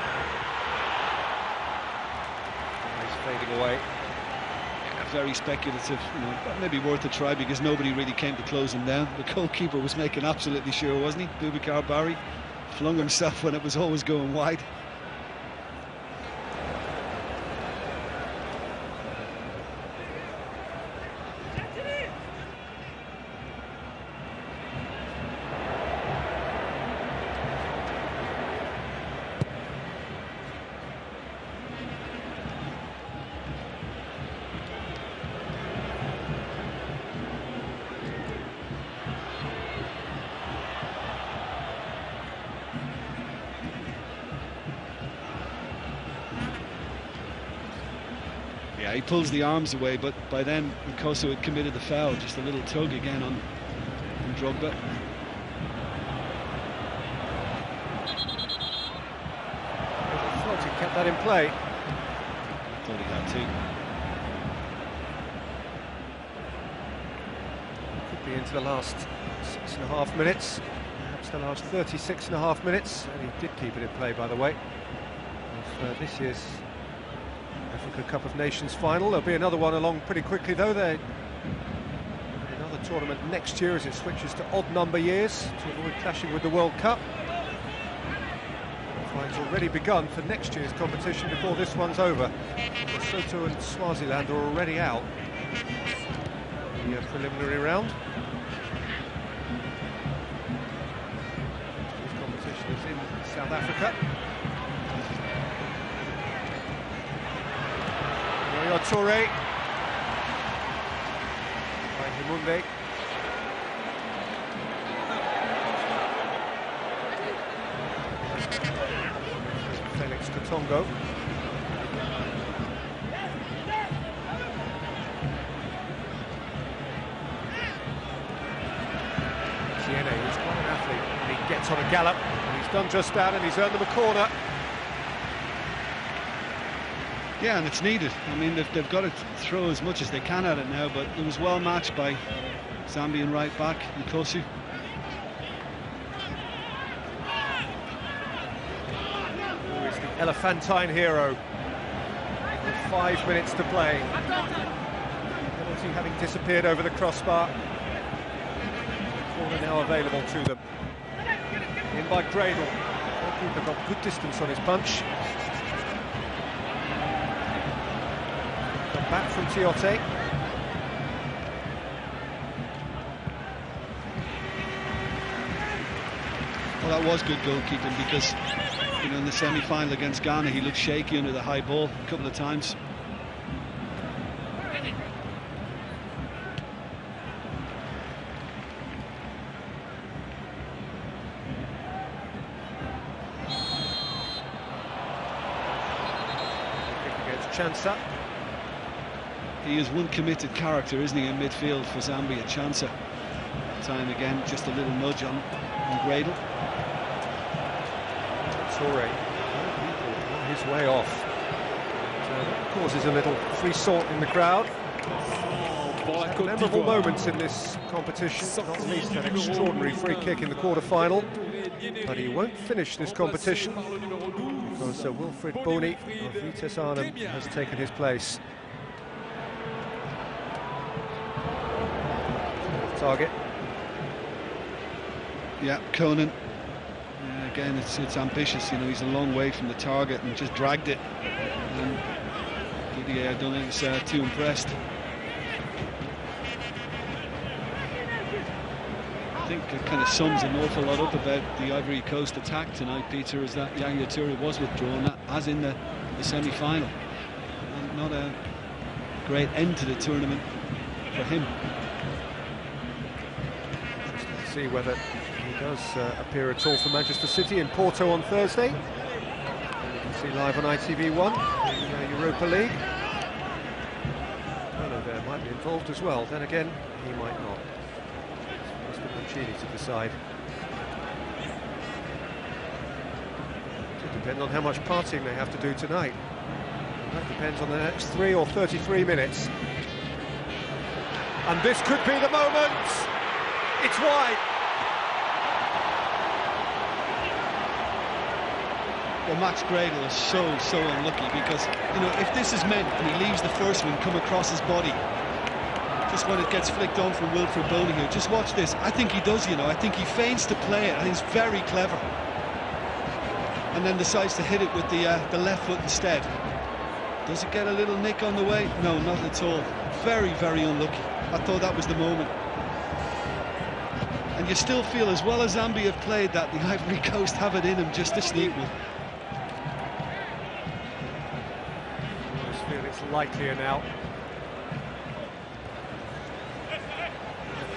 He's fading away. Yeah, very speculative, you know, but maybe worth a try because nobody really came to close him down. The goalkeeper was making absolutely sure, wasn't he? Boubacar Barry flung himself when it was always going wide. Yeah, he pulls the arms away, but by then Nkoso had committed the foul. Just a little tug again on Drogba. I thought he kept that in play. Thought he had to. Could be into the last 6.5 minutes, perhaps the last 36.5 minutes, and he did keep it in play, by the way. Of this year's Africa Cup of Nations final. There'll be another one along pretty quickly, though. They're another tournament next year as it switches to odd number years to avoid clashing with the World Cup. Qualifiing's already begun for next year's competition before this one's over. Lesotho and Swaziland are already out in the preliminary round. This year's competition is in South Africa. Toure by Himunde. Felix Katongo. Tiene, who's quite an athlete, and he gets on a gallop, and he's done just that, and he's earned them a corner. Yeah, and it's needed. I mean, they've got to throw as much as they can at it now, but it was well matched by Zambian right back, Nkosu. Always the elephantine hero. With 5 minutes to play. Penalty having disappeared over the crossbar. Corner now available to them. In by Gradle. Goalkeeper got good distance on his punch. Come back from Tiote. Well, that was good goalkeeping because, you know, in the semi-final against Ghana, he looked shaky under the high ball a couple of times. Chansa. He is one committed character, isn't he, in midfield for Zambia. Chansa. Time again, just a little nudge on Gradle. Torre on his way off. That causes a little free sort in the crowd. Memorable moments in this competition, not least an extraordinary free kick in the quarter-final. But he won't finish this competition because Wilfred Boni of Vitesse Arnhem has taken his place. Target. Yeah, Conan. Again, it's ambitious. You know, he's a long way from the target and just dragged it. And Didier, I don't think was too impressed. I think it kind of sums an awful lot up about the Ivory Coast attack tonight, Peter, is that Yaya Toure was withdrawn, as in the semi-final. And not a great end to the tournament for him. Interesting to see whether he does appear at all for Manchester City in Porto on Thursday. You can see live on ITV1 in Europa League. There might be involved as well, then again, he might not. Mancini to decide. It depends on how much partying they have to do tonight. And that depends on the next 3 or 33 minutes. And this could be the moment! It's wide! Well, Max Gradle is so unlucky because, you know, if this is meant and he leaves the first one come across his body, just when it gets flicked on from Wilfred Boni here, just watch this. I think he does, you know, I think he feigns to play it and he's very clever. And then decides to hit it with the left foot instead. Does it get a little nick on the way? No, not at all. Very unlucky. I thought that was the moment. And you still feel, as well as Zambia have played that, the Ivory Coast have it in them just to sneak one. I just feel it's likelier now.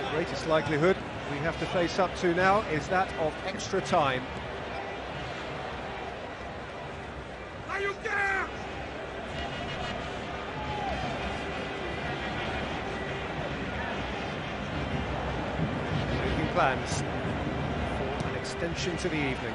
The greatest likelihood we have to face up to now is that of extra time. Are you there? Making plans for an extension to the evening.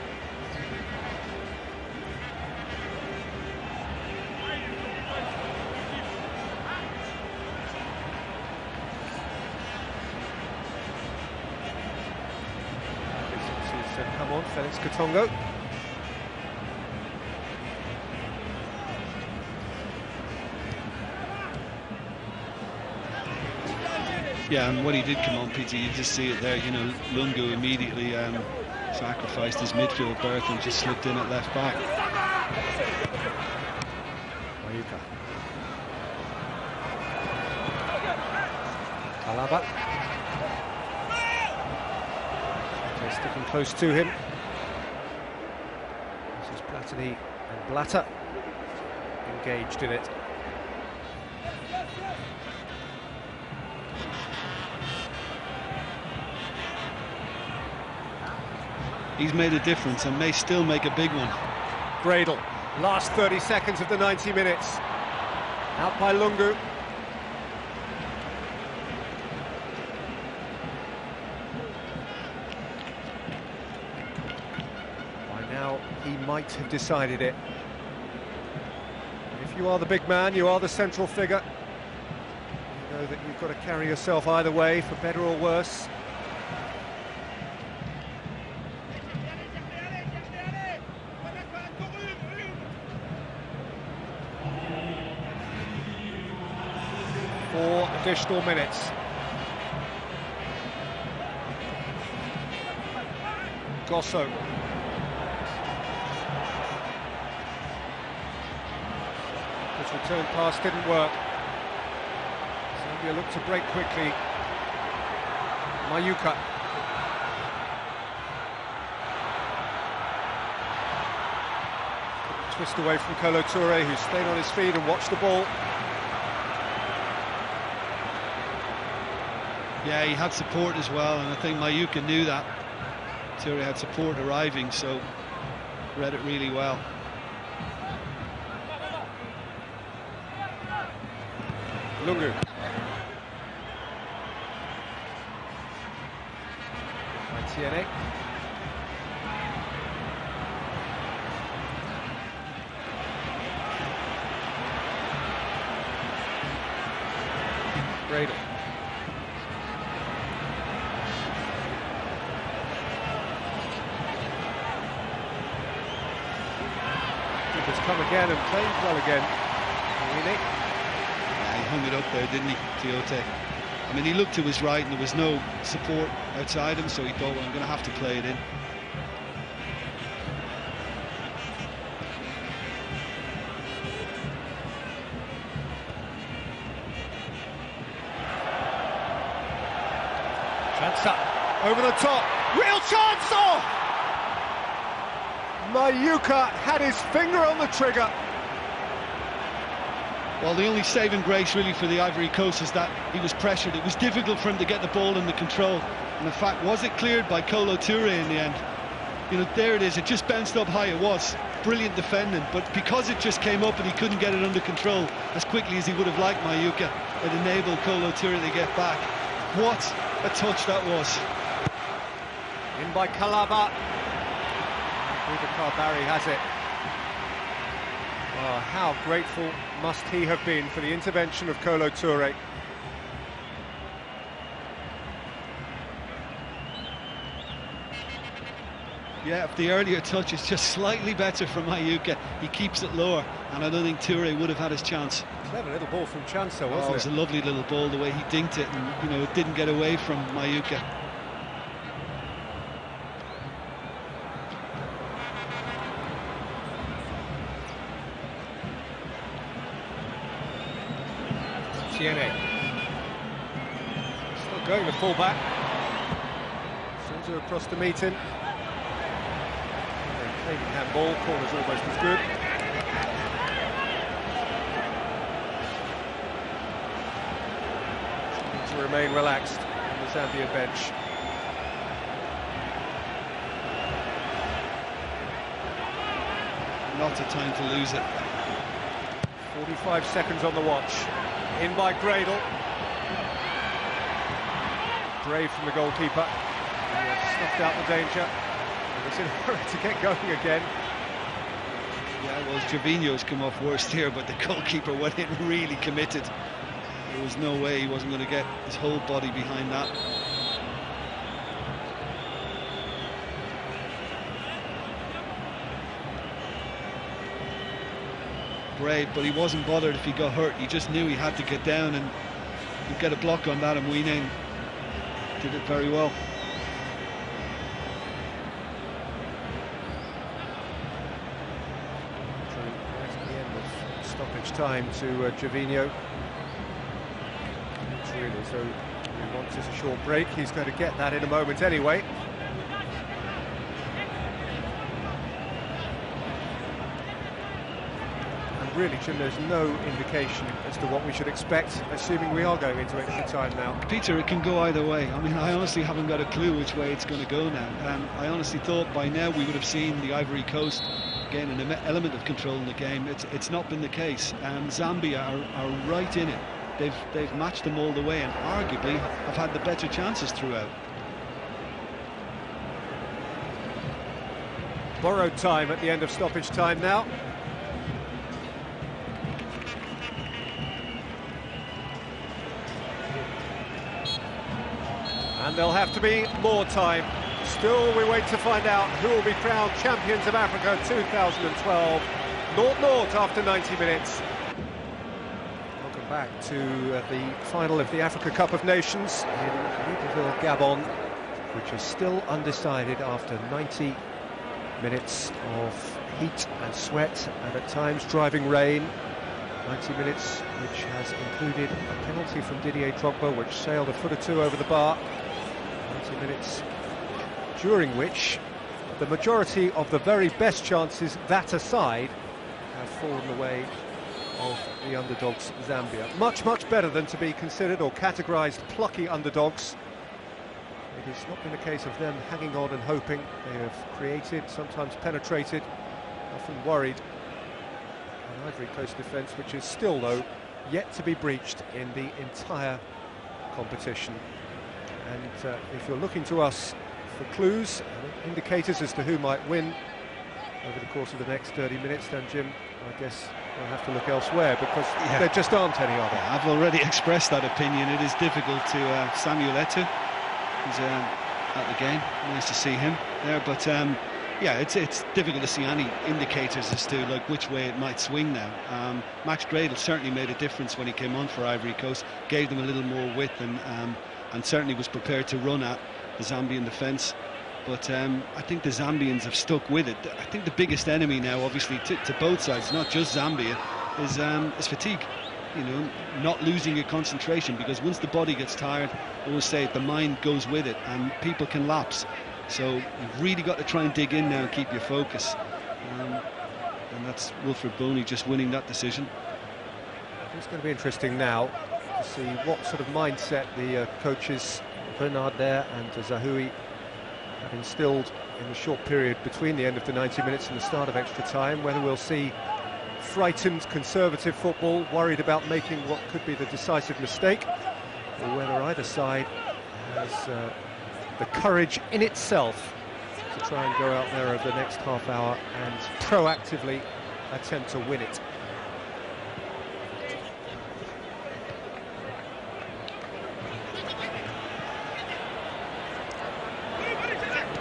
Come on, Felix Katongo. Yeah, and when he did come on, Peter, you just see it there. You know, Lungu immediately sacrificed his midfield berth and just slipped in at left back. Mayuka. Alaba. They're sticking close to him. This is Platini and Blatter engaged in it. He's made a difference and may still make a big one. Gradle, last 30 seconds of the 90 minutes. Out by Lungu. By now, he might have decided it. If you are the big man, you are the central figure. You know that you've got to carry yourself either way, for better or worse. Four additional minutes. Gosso. His return pass didn't work. Zambia looked to break quickly. Mayuka. Twist away from Kolo Touré, who stayed on his feet and watched the ball. Yeah, he had support as well, and I think Mayuka knew that. Touré had support arriving, so read it really well. Lungu. Tiene. Gradle. Keeper's come again and played well again. Really? Yeah, he hung it up there, didn't he, Tiote? I mean, he looked to his right and there was no support outside him, so he thought, well, I'm going to have to play it in. Chance up, over the top, real chance! Oh! Mayuka had his finger on the trigger. Well, the only saving grace really for the Ivory Coast is that he was pressured. It was difficult for him to get the ball under control. And in fact, was it cleared by Kolo Touré in the end? You know, there it is. It just bounced up high. It was brilliant defending. But because it just came up and he couldn't get it under control as quickly as he would have liked Mayuka, it enabled Kolo Touré to get back. What a touch that was. In by Kalaba. Boubacar Barry has it. Oh, how grateful must he have been for the intervention of Kolo Touré. Yeah, if the earlier touch is just slightly better from Mayuka, he keeps it lower, and I don't think Touré would have had his chance. Clever little ball from Chanso, wasn't it? It was a lovely little ball, the way he dinked it, and, you know, it didn't get away from Mayuka. Tiene. Still going the full-back. Souza across to meet him. Maybe handball, corner's almost as good. To remain relaxed on the Zambia bench. Lots of time to lose it. 45 seconds on the watch. In by Gradle. Brave from the goalkeeper. Snuffed out the danger. He's in a hurry to get going again. Yeah, well, Gervinho's come off worst here, but the goalkeeper went in really committed. There was no way he wasn't going to get his whole body behind that. Brave, but he wasn't bothered if he got hurt. He just knew he had to get down and get a block on that, and Weening did it very well. Right at the end of stoppage time to Gervinho. It's really as though he wants a short break. He's going to get that in a moment anyway. Really, Jim, there's no indication as to what we should expect, assuming we are going into extra time now. Peter, it can go either way. I mean, I honestly haven't got a clue which way it's going to go now. I honestly thought by now we would have seen the Ivory Coast gain an element of control in the game. It's not been the case. Zambia are right in it. They've matched them all the way and arguably have had the better chances throughout. Borrowed time at the end of stoppage time now. And there'll have to be more time. Still, we wait to find out who will be crowned champions of Africa 2012. 0-0 after 90 minutes. Welcome back to the final of the Africa Cup of Nations in Libreville, Gabon, which is still undecided after 90 minutes of heat and sweat and at times driving rain. 90 minutes which has included a penalty from Didier Drogba which sailed a foot or two over the bar. 90 minutes during which the majority of the very best chances, that aside, have fallen the way of the underdogs Zambia. Much, much better than to be considered or categorised plucky underdogs. It has not been a case of them hanging on and hoping. They have created, sometimes penetrated, often worried. An Ivory Coast defence which is still, though, yet to be breached in the entire competition. And if you're looking to us for clues, indicators as to who might win over the course of the next 30 minutes, then Jim, I guess we'll have to look elsewhere because there just aren't any other. Yeah, I've already expressed that opinion. It is difficult to Samuel Eto'o. He's at the game. Nice to see him there, but yeah, it's difficult to see any indicators as to like which way it might swing now. Max Gradle certainly made a difference when he came on for Ivory Coast, gave them a little more width and certainly was prepared to run at the Zambian defence. But I think the Zambians have stuck with it. I think the biggest enemy now, obviously, to both sides, not just Zambia, is fatigue. You know, not losing your concentration, because once the body gets tired, I always say the mind goes with it, and people can lapse. So you've really got to try and dig in now and keep your focus. And that's Wilfred Boney just winning that decision. It's going to be interesting now to see what sort of mindset the coaches Bernard there and Zahoui have instilled in the short period between the end of the 90 minutes and the start of extra time. Whether we'll see frightened, conservative football, worried about making what could be the decisive mistake, or whether either side has the courage in itself to try and go out there over the next half hour and proactively attempt to win it.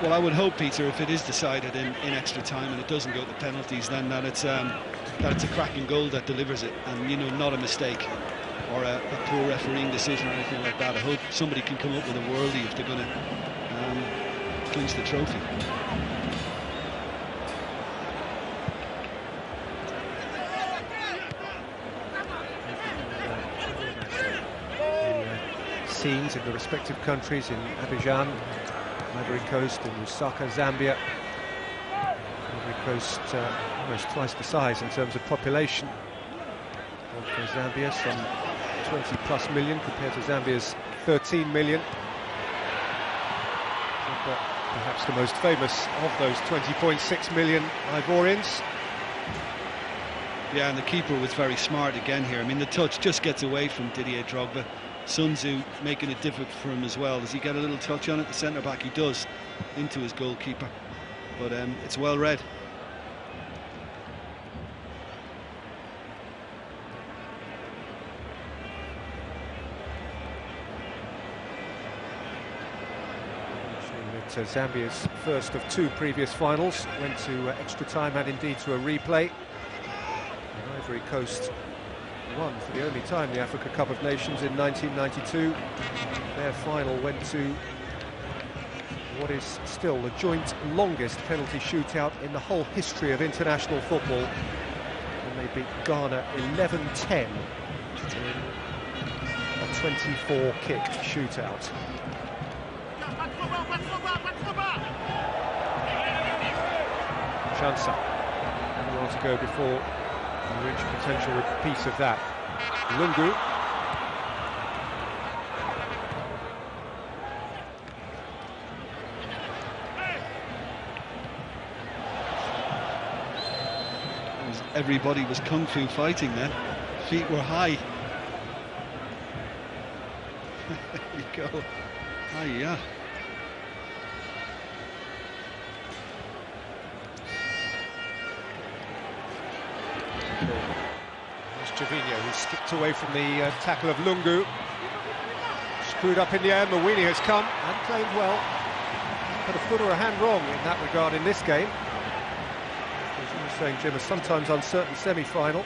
Well, I would hope, Peter, if it is decided in extra time and it doesn't go to penalties, then that it's a cracking goal that delivers it, and you know, not a mistake or a poor refereeing decision or anything like that. I hope somebody can come up with a worldie if they're going to clinch the trophy. Scenes in the respective countries, in Abidjan, Ivory Coast, in Lusaka, Zambia. Ivory Coast almost twice the size in terms of population of Zambia, some 20+ million compared to Zambia's 13 million. But perhaps the most famous of those 20.6 million Ivorians. Yeah, and the keeper was very smart again here. I mean, the touch just gets away from Didier Drogba. Sun Tzu making it difficult for him as well. Does he get a little touch on it? The centre-back, he does, into his goalkeeper. But it's well read. Zambia's first of two previous finals went to extra time and indeed to a replay. And Ivory Coast won for the only time the Africa Cup of Nations in 1992. Their final went to what is still the joint longest penalty shootout in the whole history of international football, and they beat Ghana 11-10 in a 24-kick shootout. Chansa, and more to go before we reach a potential repeat of that. Lungu. Everybody was kung fu fighting then. Feet were high. There you go. Ah, yeah. There's Javinho, who skipped away from the tackle of Lungu. Screwed up in the air, Mawini has come and played well. Put a foot or a hand wrong in that regard in this game. As you were saying, Jim, a sometimes uncertain semi-final.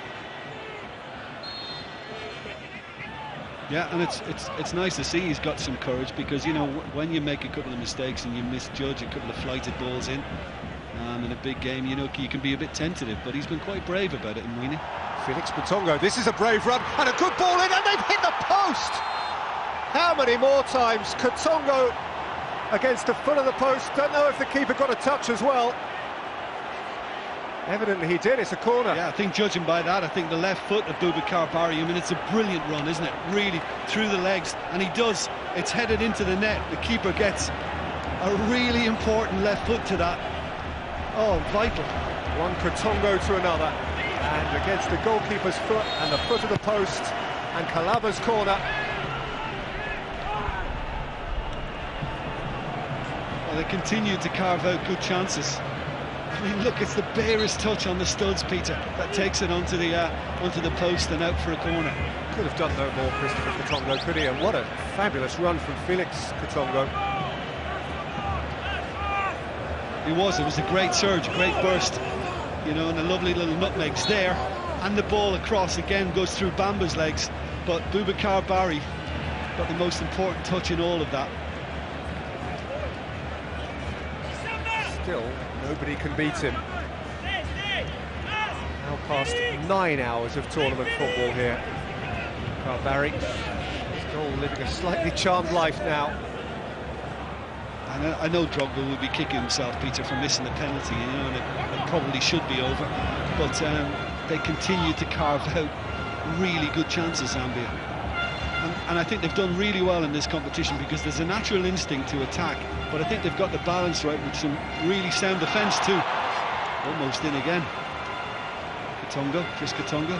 Yeah, and it's nice to see he's got some courage, because, you know, when you make a couple of mistakes and you misjudge a couple of flighted balls in a big game, you know, you can be a bit tentative, but he's been quite brave about it, Mawini. Felix Katongo, this is a brave run, and a good ball in, and they've hit the post! How many more times? Katongo against the foot of the post. Don't know if the keeper got a touch as well. Evidently he did. It's a corner. Yeah, I think judging by that, I think the left foot of Boubacar Barry, I mean, it's a brilliant run, isn't it? Really, through the legs, and he does. It's headed into the net. The keeper gets a really important left foot to that. Oh, vital. One Katongo to another, and against the goalkeeper's foot and the foot of the post, and Calaba's corner. Well, they continue to carve out good chances. I mean, look, it's the barest touch on the studs, Peter, that takes it onto the post and out for a corner. Could have done no more, Christopher Katongo, could he? And what a fabulous run from Felix Katongo. It was a great surge, a great burst, you know, and a lovely little nutmegs there. And the ball across again goes through Bamba's legs, but Boubacar Barry got the most important touch in all of that. Still, nobody can beat him. Now past 9 hours of tournament football here. Barry still living a slightly charmed life now. And I know Drogba will be kicking himself, Peter, for missing the penalty, you know, and it probably should be over. But they continue to carve out really good chances, Zambia. And I think they've done really well in this competition, because there's a natural instinct to attack, but I think they've got the balance right with some really sound defence too. Almost in again. Katongo, Chris Katongo.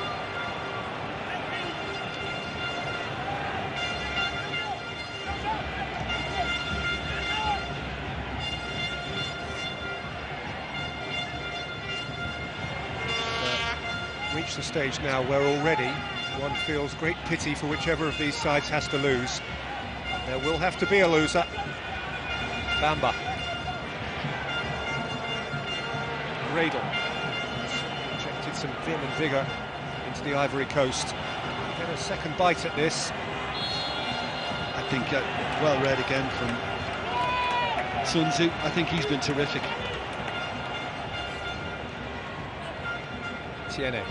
Reached the stage now where already one feels great pity for whichever of these sides has to lose. There will have to be a loser. Bamba. Gradle has injected some vim and vigour into the Ivory Coast. Get a second bite at this. I think well read again from Sun Tzu. I think he's been terrific. Tiene.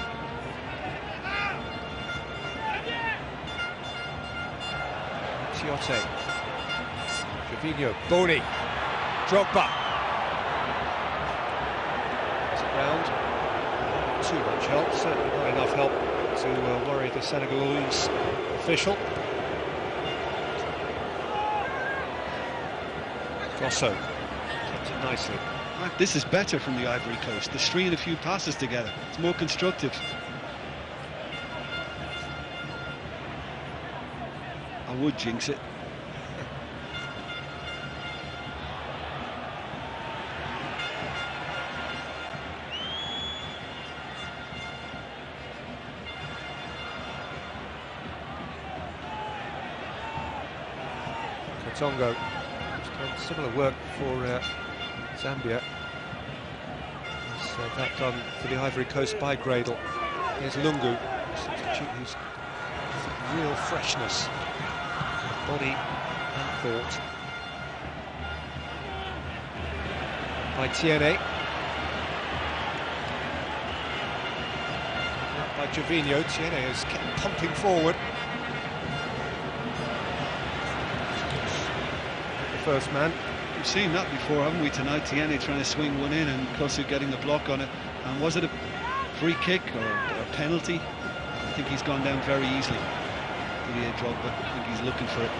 Tiote. Javinho. Boni. Drogba. Is it round? Not too much help, certainly not enough help to worry the Senegalese official. Grosso. Kept it nicely. This is better from the Ivory Coast. They're stringing a few passes together. It's more constructive. I would jinx it. Katongo has done similar work for Zambia. Has that done for the Ivory Coast by Gradle. Here's Lungu, substitute who's real freshness, body and thought. By Tiene. By Javinho. Tiene has kept pumping forward. The first man. We've seen that before, haven't we, tonight? Tiene trying to swing one in and Kosu getting the block on it. And was it a free kick or a penalty? I think he's gone down very easily. Didier Drogba, I think he's looking for it.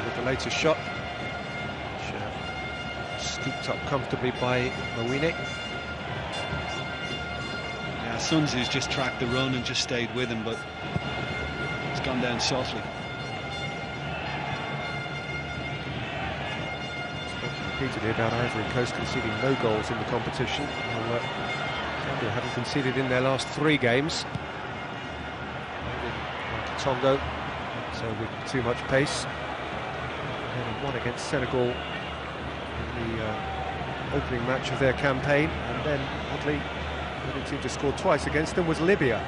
With the latest shot, which, scooped up comfortably by Mawini. Yeah, Sun Tzu's just tracked the run and just stayed with him, but it's gone down softly. Repeatedly about Ivory Coast conceding no goals in the competition. Zambia haven't conceded in their last 3 games. Tongo, so with too much pace. And won against Senegal in the opening match of their campaign, and then oddly the only team to score twice against them was Libya.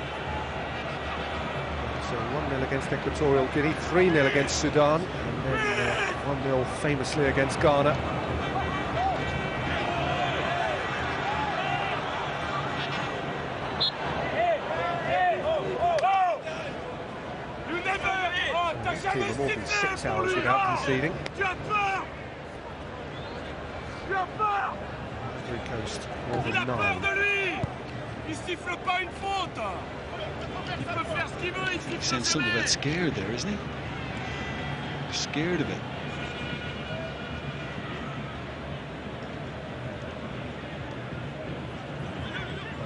So 1-0 against Equatorial Guinea, 3-0 against Sudan, and then 1-0 famously against Ghana. This team are more than 6 hours without conceding. Ivory Coast more than 9. He sounds something a bit scared there, isn't he? Scared of it.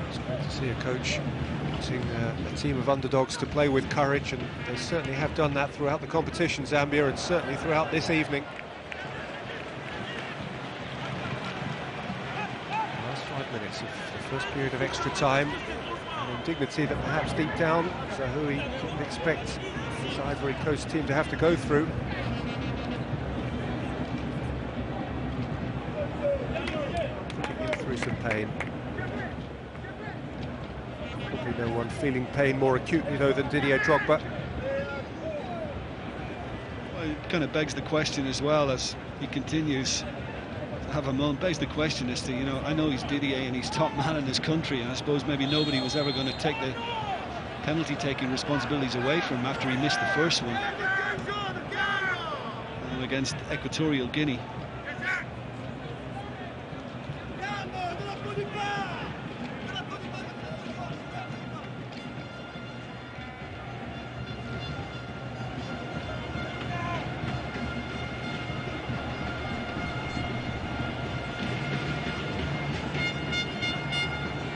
It's great to see a coach putting a team of underdogs to play with courage, and they certainly have done that throughout the competition, Zambia, and certainly throughout this evening. Last 5 minutes of the first period of extra time, an indignity that perhaps deep down Zahoui didn't expect this Ivory Coast team to have to go through. Putting him through some pain. Probably no one feeling pain more acutely though than Didier Drogba. Well, it kind of begs the question as well, as he continues to have a moment, begs the question as to, you know, I know he's Didier and he's top man in his country, and I suppose maybe nobody was ever going to take the penalty taking responsibilities away from him after he missed the first one against Equatorial Guinea.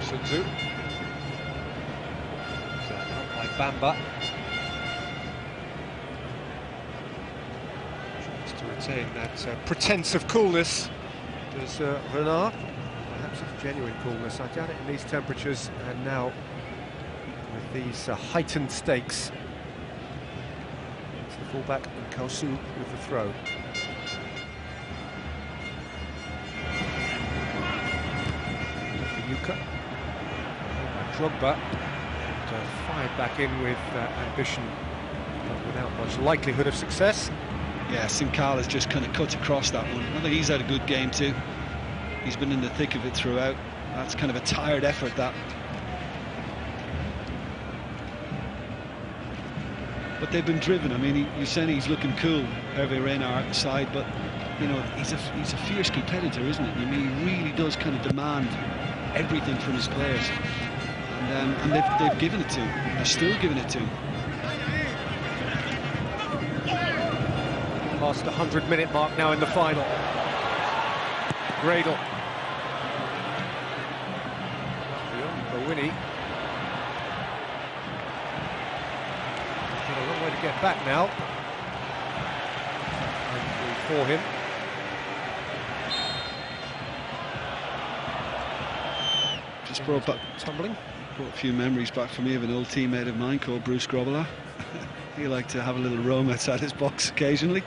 Sunzu. Up by Bamba. Tries to retain that pretense of coolness. Does Renard? Perhaps it's genuine coolness. I doubt it in these temperatures, and now with these heightened stakes. It's the fullback and Kausu with the throw. Yuka. Drogba fired back in with ambition, but without much likelihood of success. Yeah, Sinkala's just kind of cut across that one. I think he's had a good game too. He's been in the thick of it throughout. That's kind of a tired effort, that. But they've been driven. I mean, you're saying he's looking cool, Hervé Renard at the side, but you know, he's a fierce competitor, isn't it? I mean, he really does kind of demand everything from his players, and they've given it to him. They're still giving it to him. Past the 100-minute mark now in the final. Gradle. Winnie. Got a long way to get back now. For him. Just brought a few memories back for me of an old teammate of mine called Bruce Grobbelaar. He liked to have a little roam outside his box occasionally.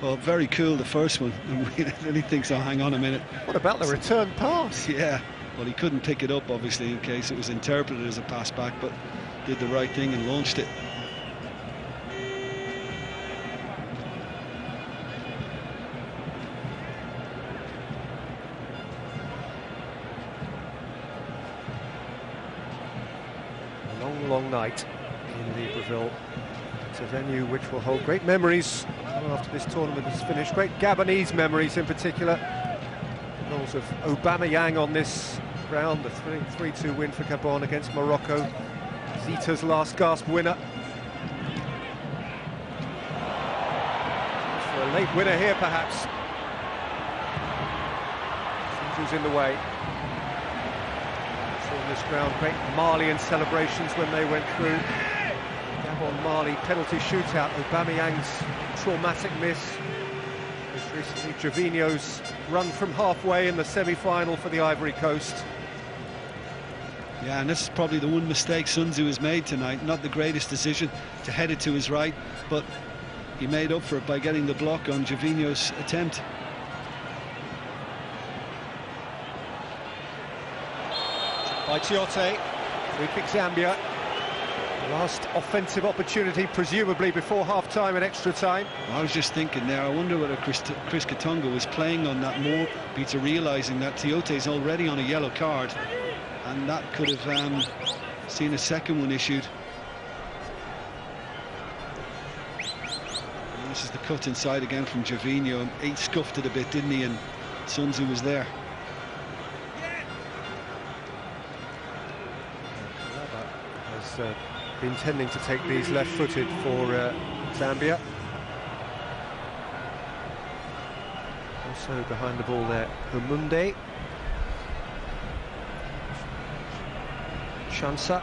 Well, very cool, the first one, and then he thinks, oh, hang on a minute. What about the return pass? Yeah, well, he couldn't pick it up, obviously, in case it was interpreted as a pass back, but did the right thing and launched it. A long, long night in Libreville. It's a venue which will hold great memories after this tournament is finished. Great Gabonese memories in particular. Goals of Aubameyang on this round, the 3-2 win for Gabon against Morocco. Zita's last gasp winner. For a late winner here, perhaps. Who's in the way. On this ground, great Malian celebrations when they went through. Gabon-Mali penalty shootout, Aubameyang's traumatic miss. Most recently, Gervinho's run from halfway in the semi-final for the Ivory Coast. Yeah, and this is probably the one mistake Sun Tzu has made tonight. Not the greatest decision to head it to his right, but he made up for it by getting the block on Gervinho's attempt. By Tiote, free kick Zambia. Last offensive opportunity, presumably before half-time and extra time. I was just thinking there, I wonder whether Chris Katonga was playing on that more, Peter, realising that Tiote's already on a yellow card, and that could have seen a second one issued. And this is the cut inside again from Gervinho. He scuffed it a bit, didn't he? And Sun Tzu was there. Has been tending to take these left-footed for Zambia. Also behind the ball there, Humunde. Shansa.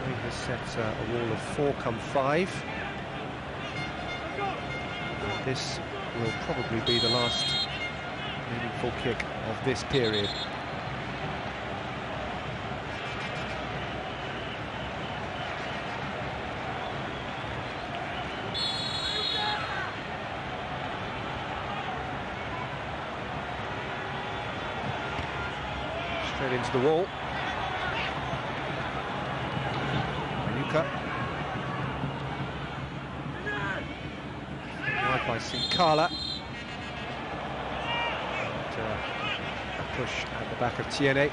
He has set a wall of 4-5. This will probably be the last meaningful kick of this period. Straight into the wall. Manuka. Wide by Sinkala. And, a push at the back of Tiene.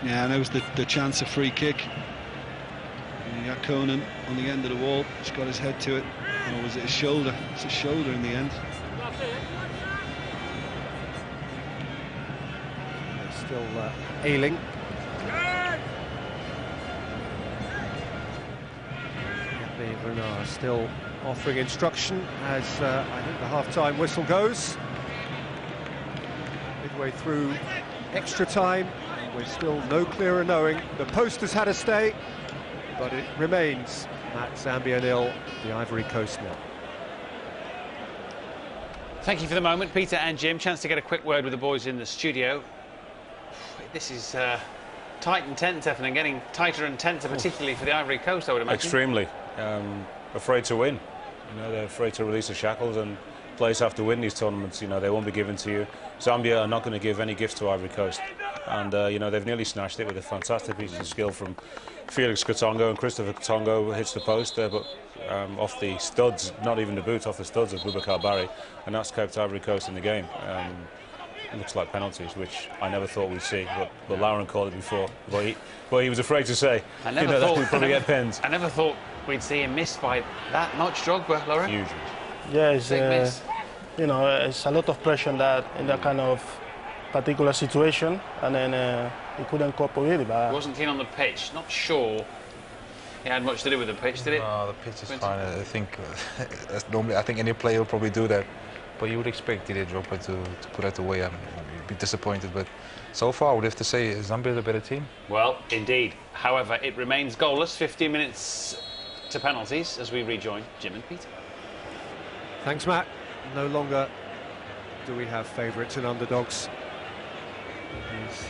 Yeah, and that was the chance of free kick. And you got Conan on the end of the wall. He's got his head to it. Or was it his shoulder? It's his shoulder in the end. Still ailing. Renard still offering instruction as I think the half-time whistle goes. Midway through extra time, we're still no clearer knowing. The post has had a stay, but it remains at Zambia 0, the Ivory Coast 0. Thank you for the moment, Peter and Jim. Chance to get a quick word with the boys in the studio. This is tight and tense, and getting tighter and tenser, particularly for the Ivory Coast, I would imagine. Extremely. Afraid to win. You know, they're afraid to release the shackles, and players have to win these tournaments. You know, they won't be given to you. Zambia are not going to give any gifts to Ivory Coast. And, you know, they've nearly snatched it with a fantastic piece of skill from Felix Katongo, and Christopher Katongo hits the post there, but off the studs, not even the boots, off the studs of Boubacar Barry, and that's kept Ivory Coast in the game. It looks like penalties, which I never thought we'd see, but Lauren called it before. But he was afraid to say, I never thought we'd probably get pens. I never thought we'd see him miss by that much, Drogba, Lauren. Huge. Yeah, it's, Big miss. you know, it's a lot of pressure in that kind of particular situation, and then he couldn't cope with it. But He wasn't keen on the pitch. Not sure he had much to do with the pitch, did it? No, the pitch is fine. I think normally, I think any player will probably do that. But you would expect Didier Drogba to put that away. I mean, you'd be disappointed, but so far I would have to say Zambia is a better team. Well, indeed. However, it remains goalless. 15 minutes to penalties as we rejoin Jim and Peter. Thanks, Matt. No longer do we have favourites and underdogs. It's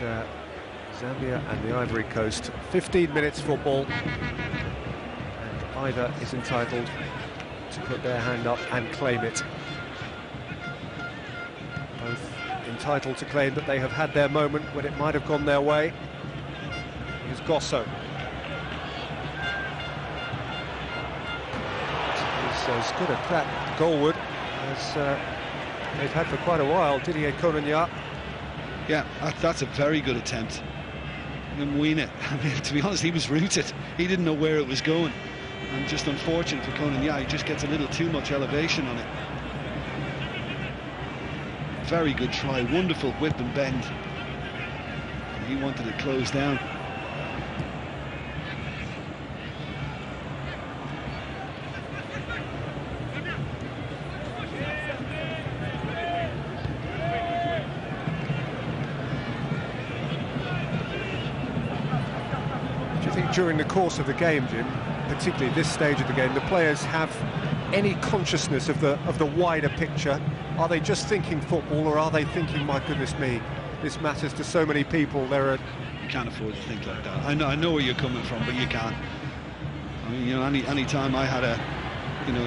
Zambia and the Ivory Coast. 15 minutes football, and either is entitled to put their hand up and claim it. Both entitled to claim that they have had their moment when it might have gone their way. Here's Gosso. He's as good a crack goalward as they've had for quite a while. Didier Konanya. Yeah, that's a very good attempt. And win it. I mean, to be honest, he was rooted. He didn't know where it was going. And just unfortunate for Konanya, he just gets a little too much elevation on it. Very good try, wonderful whip and bend. And he wanted it closed down. Do you think during the course of the game, Jim, particularly this stage of the game, the players have any consciousness of the wider picture? Are they just thinking football, or are they thinking, my goodness me, this matters to so many people? You can't afford to think like that. I know where you're coming from, but you can't. I mean, you know, any time I had an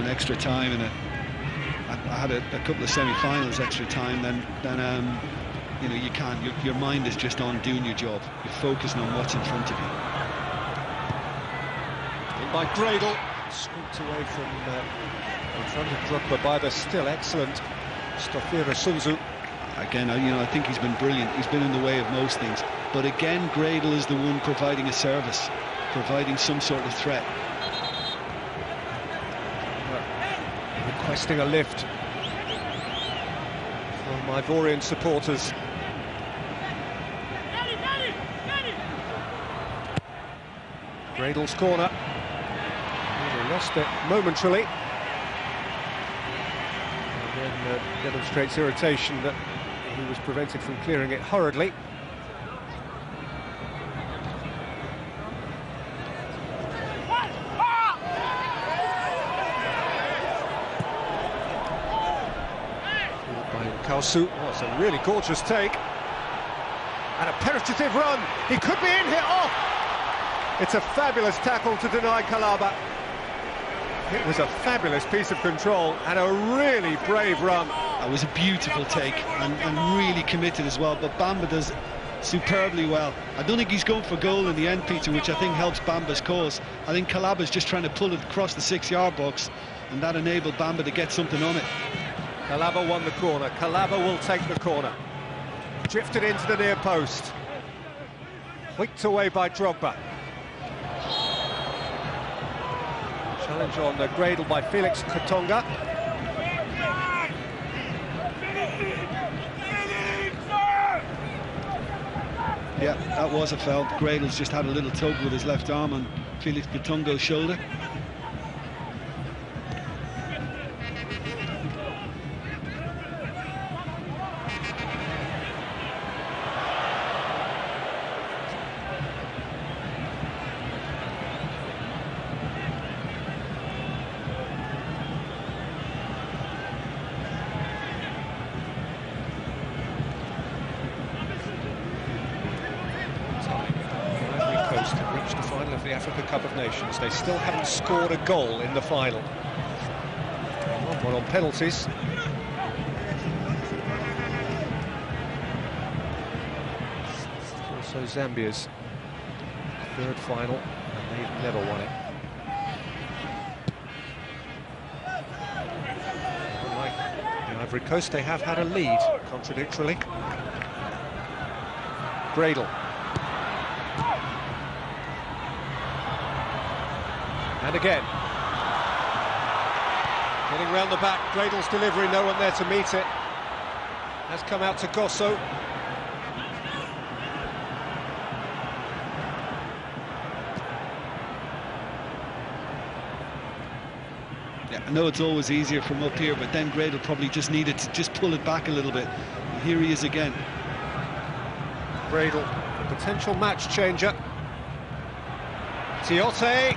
extra time and I had a couple of semi-finals extra time, then you know, you can't. Your mind is just on doing your job. You're focusing on what's in front of you. In by Gradle, scooped away from in front of Drogba by the still excellent Stofira Sunzu. Again, you know, I think he's been brilliant. He's been in the way of most things. But again, Gradle is the one providing a service, providing some sort of threat. Requesting a lift from Ivorian supporters. Gradle's corner. He lost it momentarily. And then demonstrates irritation that he was prevented from clearing it hurriedly. Kalsu, that's a really gorgeous take. And a penetrative run. He could be in here. Oh! It's a fabulous tackle to deny Kalaba. It was a fabulous piece of control and a really brave run. It was a beautiful take and really committed as well, but Bamba does superbly well. I don't think he's going for goal in the end, Peter, which I think helps Bamba's cause. I think Kalaba's just trying to pull it across the 6-yard box, and that enabled Bamba to get something on it. Kalaba won the corner. Kalaba will take the corner. Drifted into the near post. Whipped away by Drogba. Challenge on the Gradle by Felix Katonga. Yeah, that was a foul. Gradle's just had a little tug with his left arm on Felix Katonga's shoulder. Reached the final of the Africa Cup of Nations. They still haven't scored a goal in the final. 1-1 on penalties. Also Zambia's third final, and they've never won it. Unlike the Ivory Coast, they have had a lead, contradictorily. Gradle. And again. Getting round the back, Gradle's delivery, no one there to meet it. Has come out to Gosso. Yeah, I know it's always easier from up here, but then Gradle probably just needed to just pull it back a little bit. And here he is again. Gradle, a potential match changer. Tiote.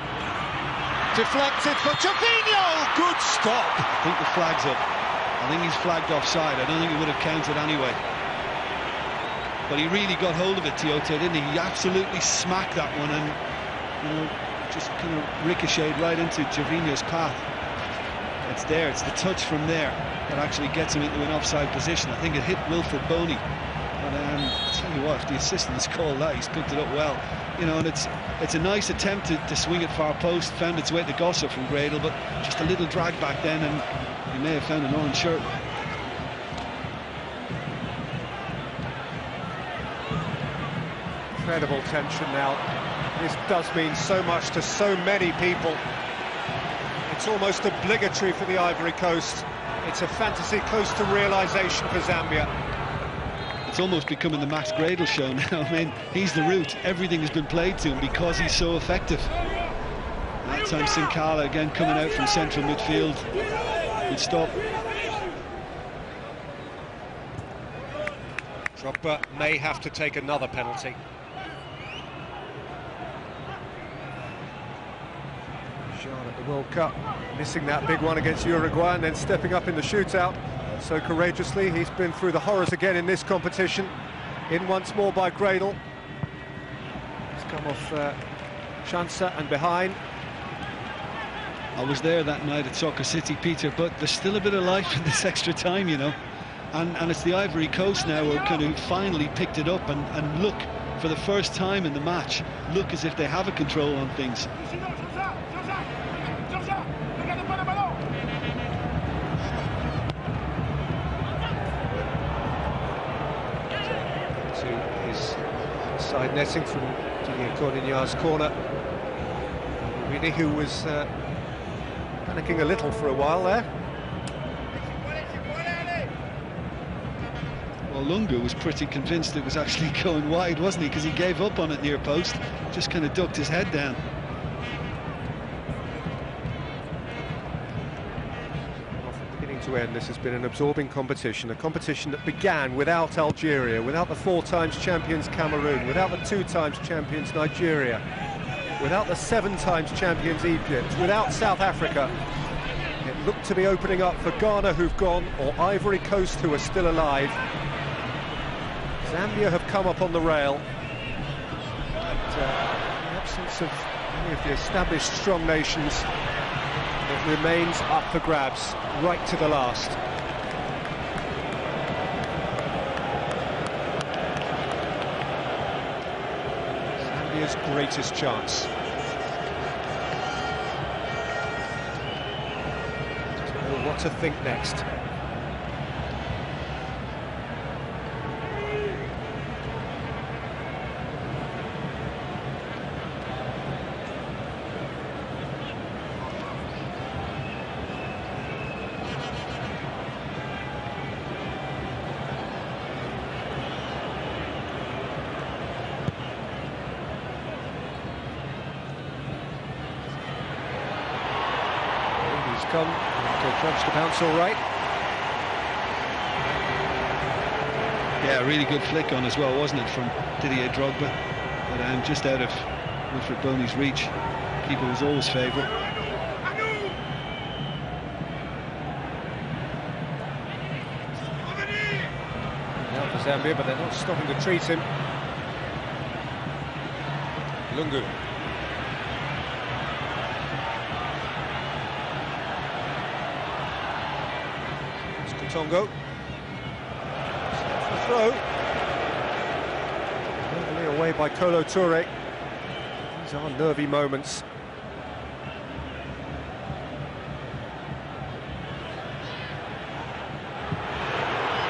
Deflected for Gervinho! Good stop! I think the flag's up. I think he's flagged offside. I don't think he would have counted anyway. But he really got hold of it, Tiote, didn't he? He absolutely smacked that one and, you know, just kind of ricocheted right into Gervinho's path. It's there, it's the touch from there that actually gets him into an offside position. I think it hit Wilfred Boney. But I'll tell you what, if the assistant's called that, he's picked it up well. You know, and it's a nice attempt to swing it far post, found its way to Gosso from Gradle, but just a little drag back then, and he may have found an orange shirt. Incredible tension now. This does mean so much to so many people. It's almost obligatory for the Ivory Coast. It's a fantasy close to realisation for Zambia. It's almost becoming the Max Gradle show now. I mean, he's the root. Everything has been played to him because he's so effective. That time Sinkala again coming out from central midfield. Good stop. Drogba may have to take another penalty. Jean at the World Cup, missing that big one against Uruguay and then stepping up in the shootout. so courageously. He's been through the horrors again in this competition. In once more by Gradle. He's come off Chancer and behind. I was there that night at Soccer City, Peter, but there's still a bit of life in this extra time, you know. And it's the Ivory Coast now who kind of finally picked it up and look, for the first time in the match, look as if they have a control on things. To his side netting from Didier Cornignar's corner. Really, who was panicking a little for a while there. Well, Lungu was pretty convinced it was actually going wide, wasn't he? Because he gave up on it near post, just kind of ducked his head down. From beginning to end, this has been an absorbing competition, a competition that began without Algeria, without the 4 times champions Cameroon, without the 2 times champions Nigeria, without the 7 times champions Egypt, without South Africa. It looked to be opening up for Ghana, who've gone, or Ivory Coast, who are still alive. Zambia have come up on the rail. But, in the absence of any of the established strong nations, it remains up for grabs right to the last. Zambia's greatest chance. Don't know what to think next. Come, judge the bounce all right. Yeah, a really good flick on as well, wasn't it, from Didier Drogba? But just out of Wilfred Boney's reach. Keeper was always favourite. Now for Zambia, but they're not stopping to treat him. Lungu. Tongo. The throw. Nervily away by Kolo Toure. These are nervy moments.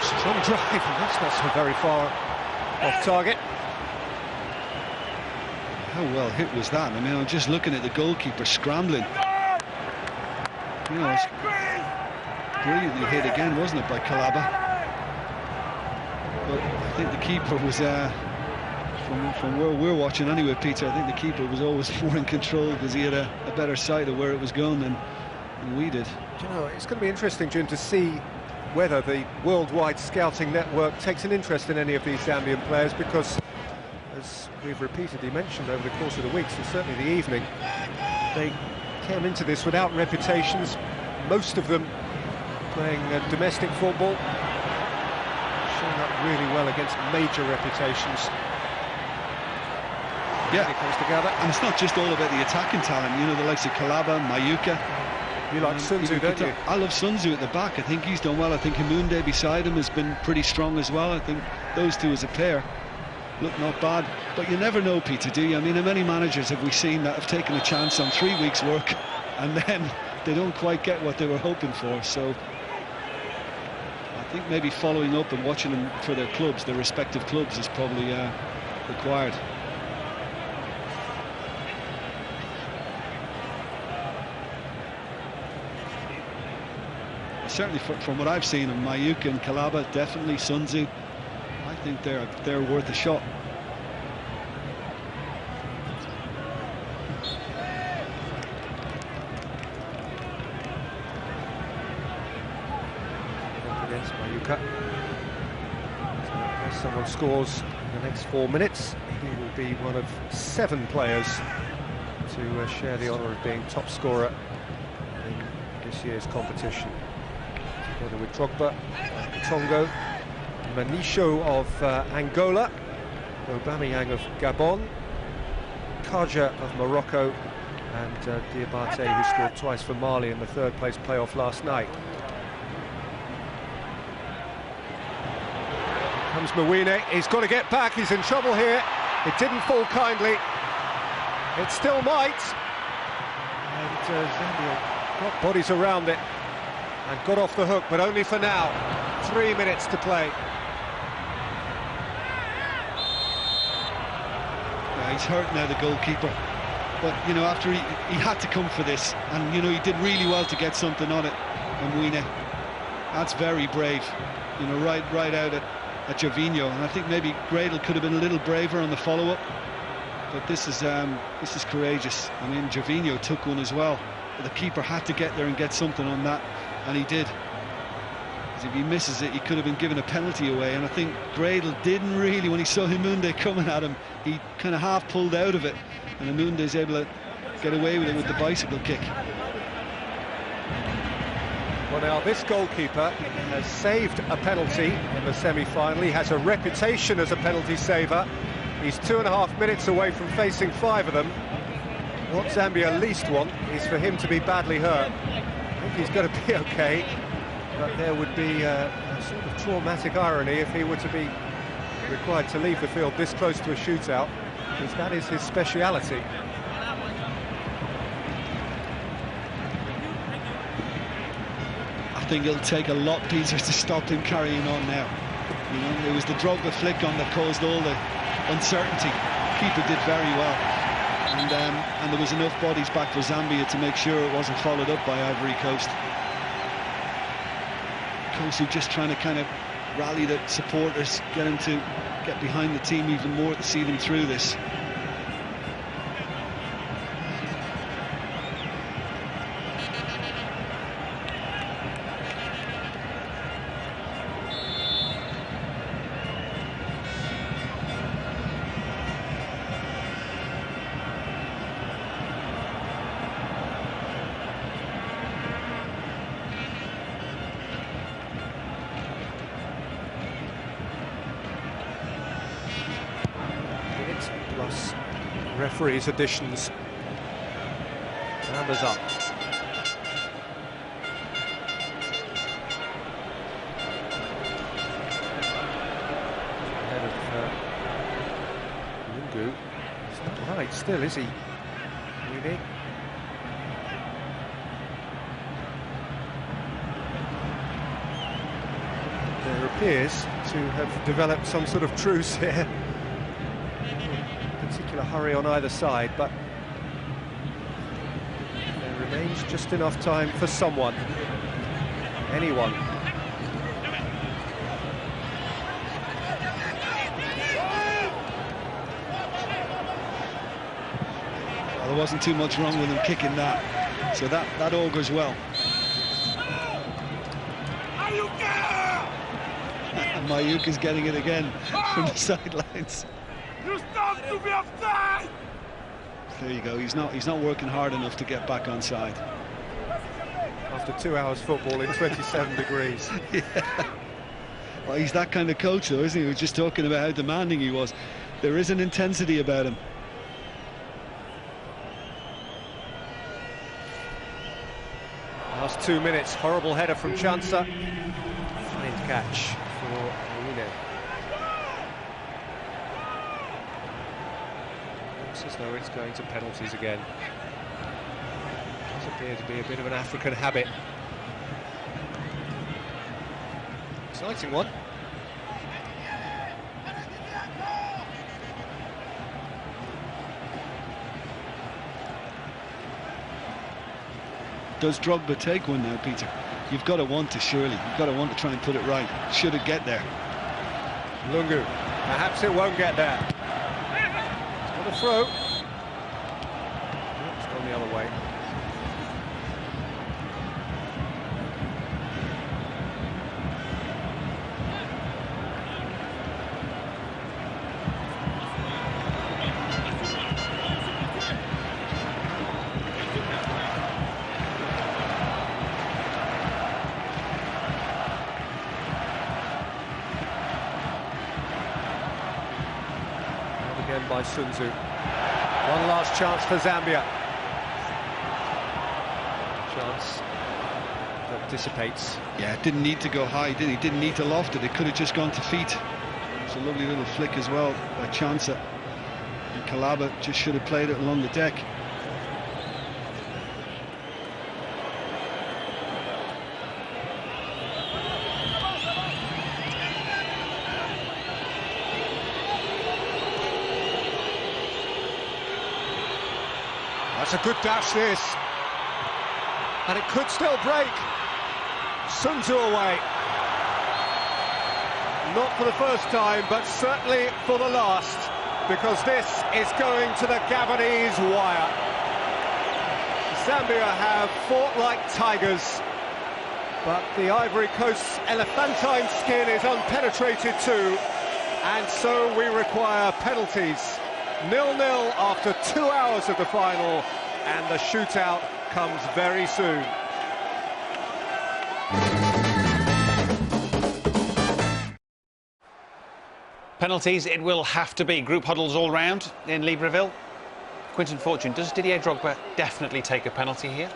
Strong drive, and that's not so very far off target. How well hit was that? I mean, I'm just looking at the goalkeeper scrambling. You know, it's brilliantly hit again, wasn't it, by Kalaba? But I think the keeper was, from where we're watching anyway, Peter, I think the keeper was always more in control because he had a better sight of where it was going than we did. Do you know, it's going to be interesting, Jim, to see whether the worldwide scouting network takes an interest in any of these Zambian players, because, as we've repeatedly mentioned over the course of the weeks, and certainly the evening, they came into this without reputations, most of them playing domestic football, showing up really well against major reputations. Yeah, it comes together. And it's not just all about the attacking talent, you know, the likes of Kalaba, Mayuka. You like Sun Tzu, don't you? I love Sun Tzu at the back. I think he's done well. I think Himunde beside him has been pretty strong as well. I think those two as a pair look not bad. But you never know, Peter, do you? I mean, how many managers have we seen that have taken a chance on 3 weeks' work and then they don't quite get what they were hoping for? So I think maybe following up and watching them for their clubs, their respective clubs, is probably required. Certainly from what I've seen of Mayuka and Kalaba, definitely Sun Tzu, I think they're worth a shot. Against Mayuka. So if someone scores in the next 4 minutes, he will be one of 7 players to share the honour of being top scorer in this year's competition. together with Drogba, Tongo, Manisho of Angola, Aubameyang of Gabon, Kaja of Morocco, and Diabate, who scored twice for Mali in the third-place playoff last night. Comes Mwine, he's got to get back, he's in trouble here. It didn't fall kindly. It still might. And Zambia got bodies around it and got off the hook, but only for now. 3 minutes to play. Yeah, he's hurt now, the goalkeeper. But, you know, after he had to come for this, and, you know, he did really well to get something on it. And Mwine, that's very brave. You know, right out at Gervinho, and I think maybe Gradle could have been a little braver on the follow-up, but this is courageous. I mean, Gervinho took one as well, but the keeper had to get there and get something on that, and he did. Because if he misses it, he could have been given a penalty away, and I think Gradle didn't really, when he saw Himunde coming at him, he kind of half pulled out of it, and Himunde is able to get away with it with the bicycle kick. Well, now, this goalkeeper has saved a penalty in the semi-final. He has a reputation as a penalty saver. He's 2.5 minutes away from facing 5 of them. What Zambia least want is for him to be badly hurt. I think he's going to be okay, but there would be a sort of traumatic irony if he were to be required to leave the field this close to a shootout, because that is his speciality. I think it'll take a lot, Peter, to stop him carrying on now. You know, it was the Drogba flick on that caused all the uncertainty. Keeper did very well, and there was enough bodies back for Zambia to make sure it wasn't followed up by Ivory Coast. Kosu just trying to kind of rally the supporters, get them to get behind the team even more to see them through this. Plus referees' additions. Numbers up. Ahead of Lungu. He's not right still, is he? Really? There appears to have developed some sort of truce here. Particular hurry on either side, but there remains just enough time for someone, anyone. Well, there wasn't too much wrong with him kicking that, so that augurs well. And Mayuk is getting it again from the sidelines. You stop to be offside! There you go. He's not working hard enough to get back on side. After 2 hours football in 27 degrees. Yeah. Well, he's that kind of coach, though, isn't he? We were just talking about how demanding he was. There is an intensity about him. Last 2 minutes, horrible header from Chansa. Fine catch for Mwine. Looks as though it's going to penalties again. Does appear to be a bit of an African habit. Exciting one. Does Drogba take one now, Peter? You've got to want to, surely. You've got to want to try and put it right. Should it get there? Lungu. Perhaps it won't get there. It's got a throw. It's gone the other way. again by Sun Tzu. One last chance for Zambia. Chance that dissipates. Yeah, didn't need to go high, did he? Didn't need to loft it. It could have just gone to feet. It's a lovely little flick as well by Chansa. And Kalaba just should have played it along the deck. That's a good dash, this. And it could still break. Sun Tzu away. Not for the first time, but certainly for the last, because this is going to the Gabonese wire. Zambia have fought like tigers, but the Ivory Coast's elephantine skin is unpenetrated too, and so we require penalties. 0-0 after 2 hours of the final, and the shootout comes very soon. Penalties it will have to be. Group huddles all round in Libreville. Quinton Fortune, does Didier Drogba definitely take a penalty here?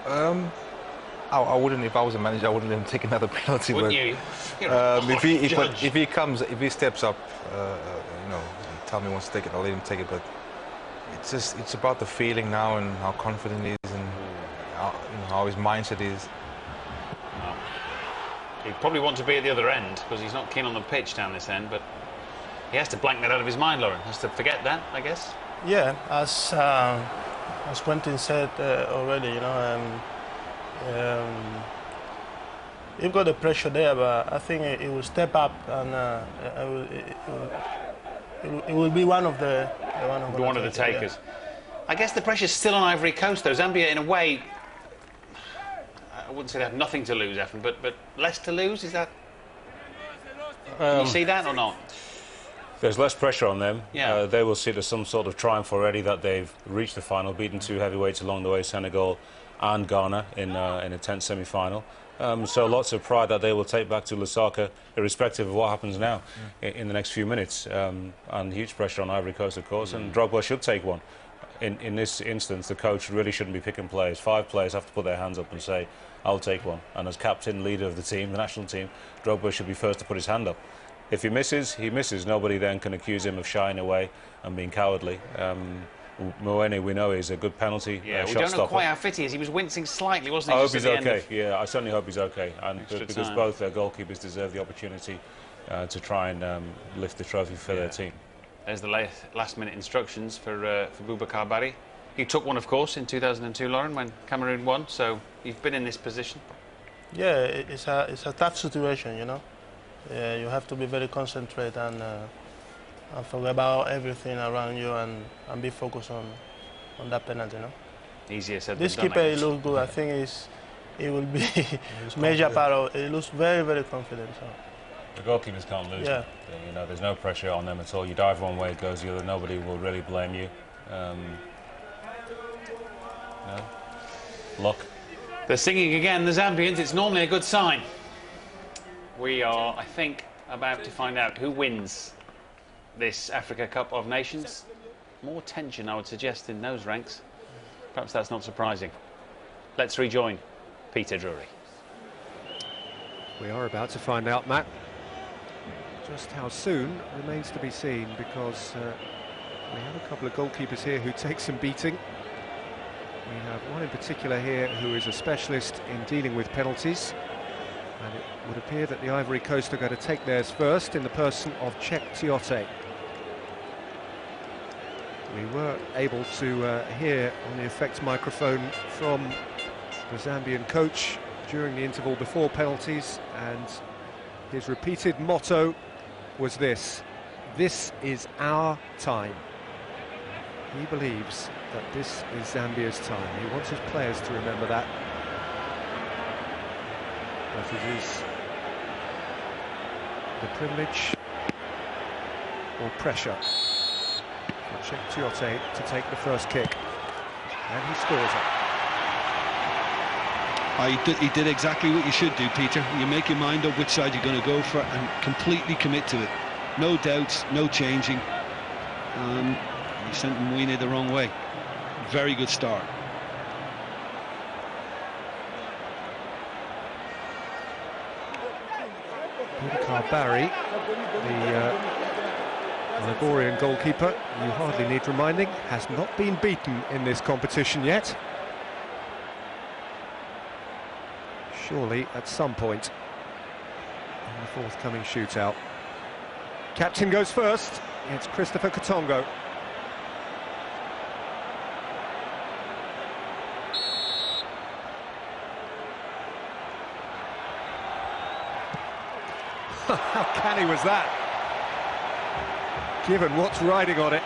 I wouldn't, if I was a manager, I wouldn't let him take another penalty. Wouldn't but, you? If he steps up, you know, tell me he wants to take it, I'll let him take it. But it's about the feeling now and how confident he is and how his mindset is. Well, he'd probably want to be at the other end because he's not keen on the pitch down this end, but he has to blank that out of his mind, Lauren. Has to forget that, I guess. Yeah, as Quentin said already, you know, you've got the pressure there, but I think it will step up and it will be one of the takers. Yeah. I guess the pressure's still on Ivory Coast, though. Zambia, in a way, I wouldn't say they have nothing to lose, Efren, but less to lose. Is that? Can you see that or not? There's less pressure on them. Yeah. They will see it as some sort of triumph already that they've reached the final, beaten 2 heavyweights along the way, Senegal and Ghana in a 10th semi-final. So lots of pride that they will take back to Lusaka, irrespective of what happens now in the next few minutes. And huge pressure on Ivory Coast, of course, and Drogba should take one. In this instance, the coach really shouldn't be picking players. 5 players have to put their hands up and say, I'll take one. And as captain, leader of the team, the national team, Drogba should be first to put his hand up. If he misses, he misses. Nobody then can accuse him of shying away and being cowardly. Moene, we know, is a good penalty yeah, shot we don't know stopper. quite how fit he is. He was wincing slightly, wasn't he? I hope he's okay. Of... Yeah, I certainly hope he's okay. And because both their goalkeepers deserve the opportunity to try and lift the trophy for their team. There's the last-minute instructions for Boubacar Barry. He took one, of course, in 2002, Lauren, when Cameroon won. So you've been in this position. Yeah, it's a tough situation, you know. You have to be very concentrated and forget about everything around you and be focused on that penalty, you know. Easier said than this done. This keeper, he looks good. I think it will be major part of. He looks very, very confident. So. The goalkeepers can't lose. Yeah. You know, there's no pressure on them at all. You dive one way, it goes the other. Nobody will really blame you. No. Luck. They're singing again, the Zambians. It's normally a good sign. We are, I think, about to find out who wins this Africa Cup of Nations. More tension, I would suggest, in those ranks. Perhaps that's not surprising. Let's rejoin Peter Drury. We are about to find out, Matt. Just how soon remains to be seen, because we have a couple of goalkeepers here who take some beating. We have one in particular here who is a specialist in dealing with penalties. And it would appear that the Ivory Coast are going to take theirs first in the person of Cheick Tiote. We were able to hear on the effects microphone from the Zambian coach during the interval before penalties, and his repeated motto was this: this is our time. He believes that this is Zambia's time. He wants his players to remember that. But it is the privilege or pressure for Cheick Tiote to take the first kick, and he scores it. He did exactly what you should do, Peter. You make your mind up which side you're going to go for and completely commit to it. No doubts, no changing. He sent Mwine the wrong way. Very good start. Barry, the Ivorian goalkeeper, you hardly need reminding, has not been beaten in this competition yet. Surely at some point in the forthcoming shootout. Captain goes first. It's Christopher Katongo. How canny was that? Given what's riding on it.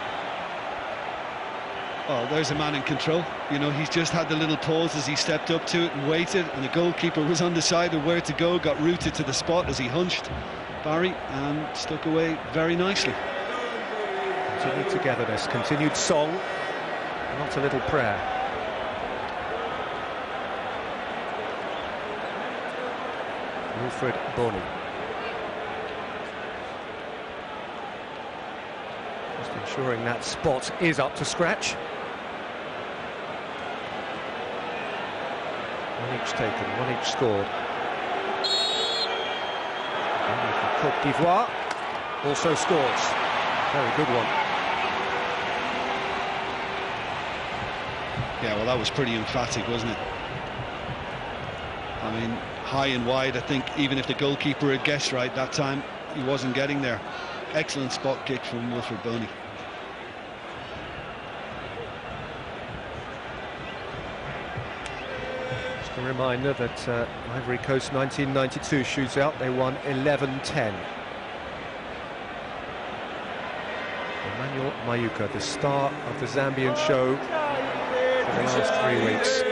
Oh, there's a man in control. You know, he's just had the little pause as he stepped up to it and waited, and the goalkeeper was undecided where to go, got rooted to the spot as he hunched Barry and stuck away very nicely. Continued togetherness, continued song, not a little prayer. Wilfred Boni. Just ensuring that spot is up to scratch. One each taken, one each scored. And Côte d'Ivoire also scores. Very good one. Yeah, well, that was pretty emphatic, wasn't it? I mean, high and wide. I think even if the goalkeeper had guessed right that time, he wasn't getting there. Excellent spot kick from Wilfred Boni. Just a reminder that Ivory Coast 1992 shootout, they won 11-10. Emmanuel Mayuka, the star of the Zambian show for the last 3 weeks.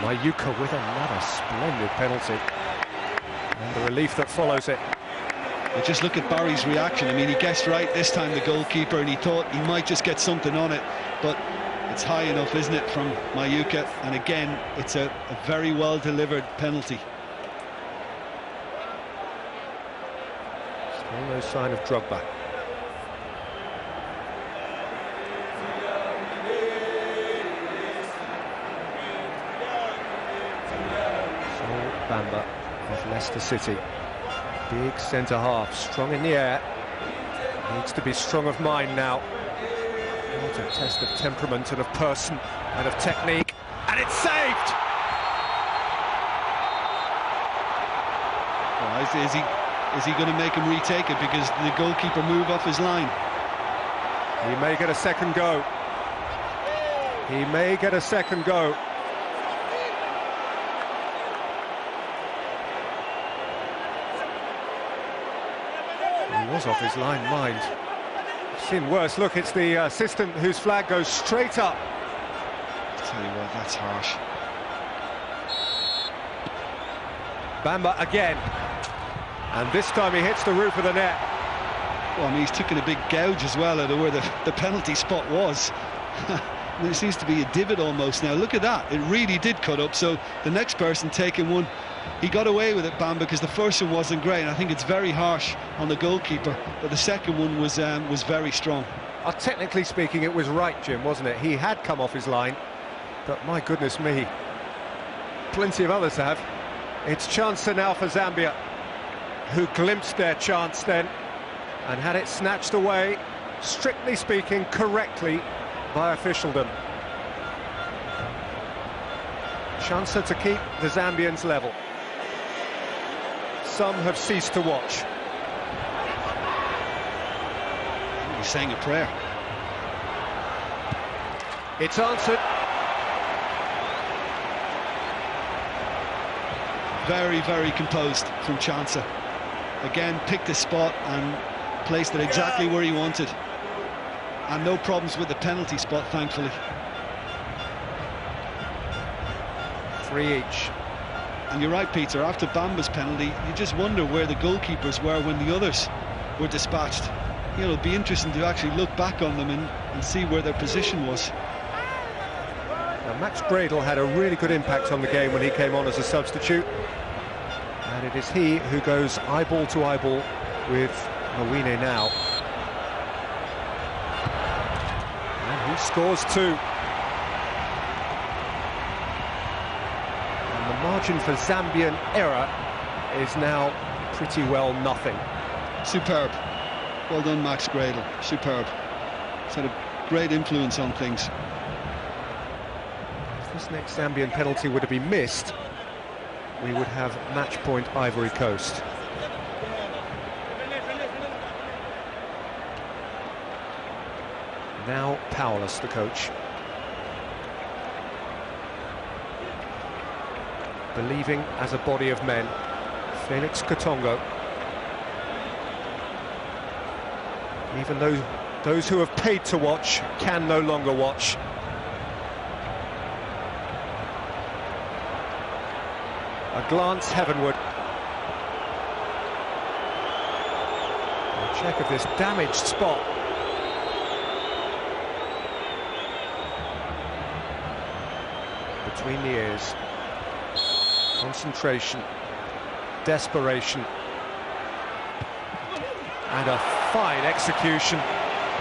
Mayuka with another splendid penalty. And the relief that follows it. Well, just look at Barry's reaction. I mean, he guessed right this time, the goalkeeper, and he thought he might just get something on it. But it's high enough, isn't it, from Mayuka? And again, it's a very well-delivered penalty. Still no sign of Drogba. Bamba of Leicester City. Big centre half, strong in the air. Needs to be strong of mind now. What a test of temperament and of person and of technique. And it's saved! Well, is he going to make him retake it because the goalkeeper moved off his line? He may get a second go. He may get a second go. He was off his line, mind. I've seen worse. Look, it's the assistant whose flag goes straight up. I'll tell you what, that's harsh. Bamba again. And this time he hits the roof of the net. Well, I mean, he's taken a big gouge as well at where the penalty spot was. There seems to be a divot almost now. Look at that. It really did cut up. So the next person taking one, he got away with it, Bamba, because the first one wasn't great. And I think it's very harsh on the goalkeeper, but the second one was very strong. Technically speaking, it was right, Jim, wasn't it? He had come off his line, but my goodness me, plenty of others have. It's chance now for Zambia, who glimpsed their chance then and had it snatched away, strictly speaking, correctly by officialdom. Chance to keep the Zambians level. Some have ceased to watch. He's saying a prayer. It's answered. Very, very composed from Chancer. Again, picked a spot and placed it exactly where he wanted. And no problems with the penalty spot, thankfully. 3 each. And you're right, Peter, after Bamba's penalty, you just wonder where the goalkeepers were when the others were dispatched. You know, it'll be interesting to actually look back on them and see where their position was. Now, Max Bradel had a really good impact on the game when he came on as a substitute. And it is he who goes eyeball to eyeball with Mawine now. And he scores 2. And the margin for Zambian error is now pretty well nothing. Superb. Well done, Max Gradle. Superb. It's had a great influence on things. If this next Zambian penalty were to be missed, we would have match point Ivory Coast. Now powerless, the coach. Believing as a body of men. Felix Katongo. Even though those who have paid to watch can no longer watch. A glance heavenward. A check of this damaged spot. Between the ears. Concentration. Desperation. And a fine execution.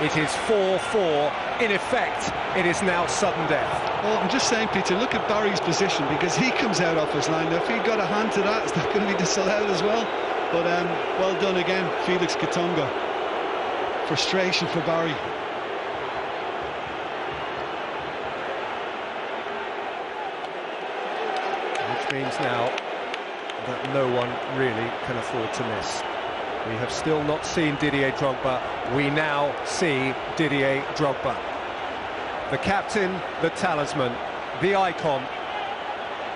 It is 4-4. In effect, it is now sudden death. Well, I'm just saying, Peter, look at Barry's position, because he comes out off his line. If he got a hand to that, it's not going to be disallowed as well. But well done again, Felix Katongo. Frustration for Barry. Which means now that no one really can afford to miss. We have still not seen Didier Drogba. We now see Didier Drogba. The captain, the talisman, the icon,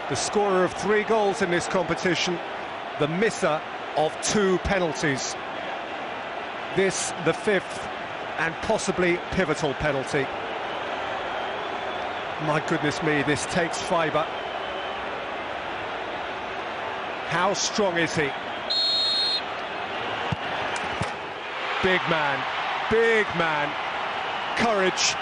the scorer of 3 goals in this competition, the misser of 2 penalties. This, the 5th and possibly pivotal penalty. My goodness me, this takes fibre. How strong is he? Big man, courage.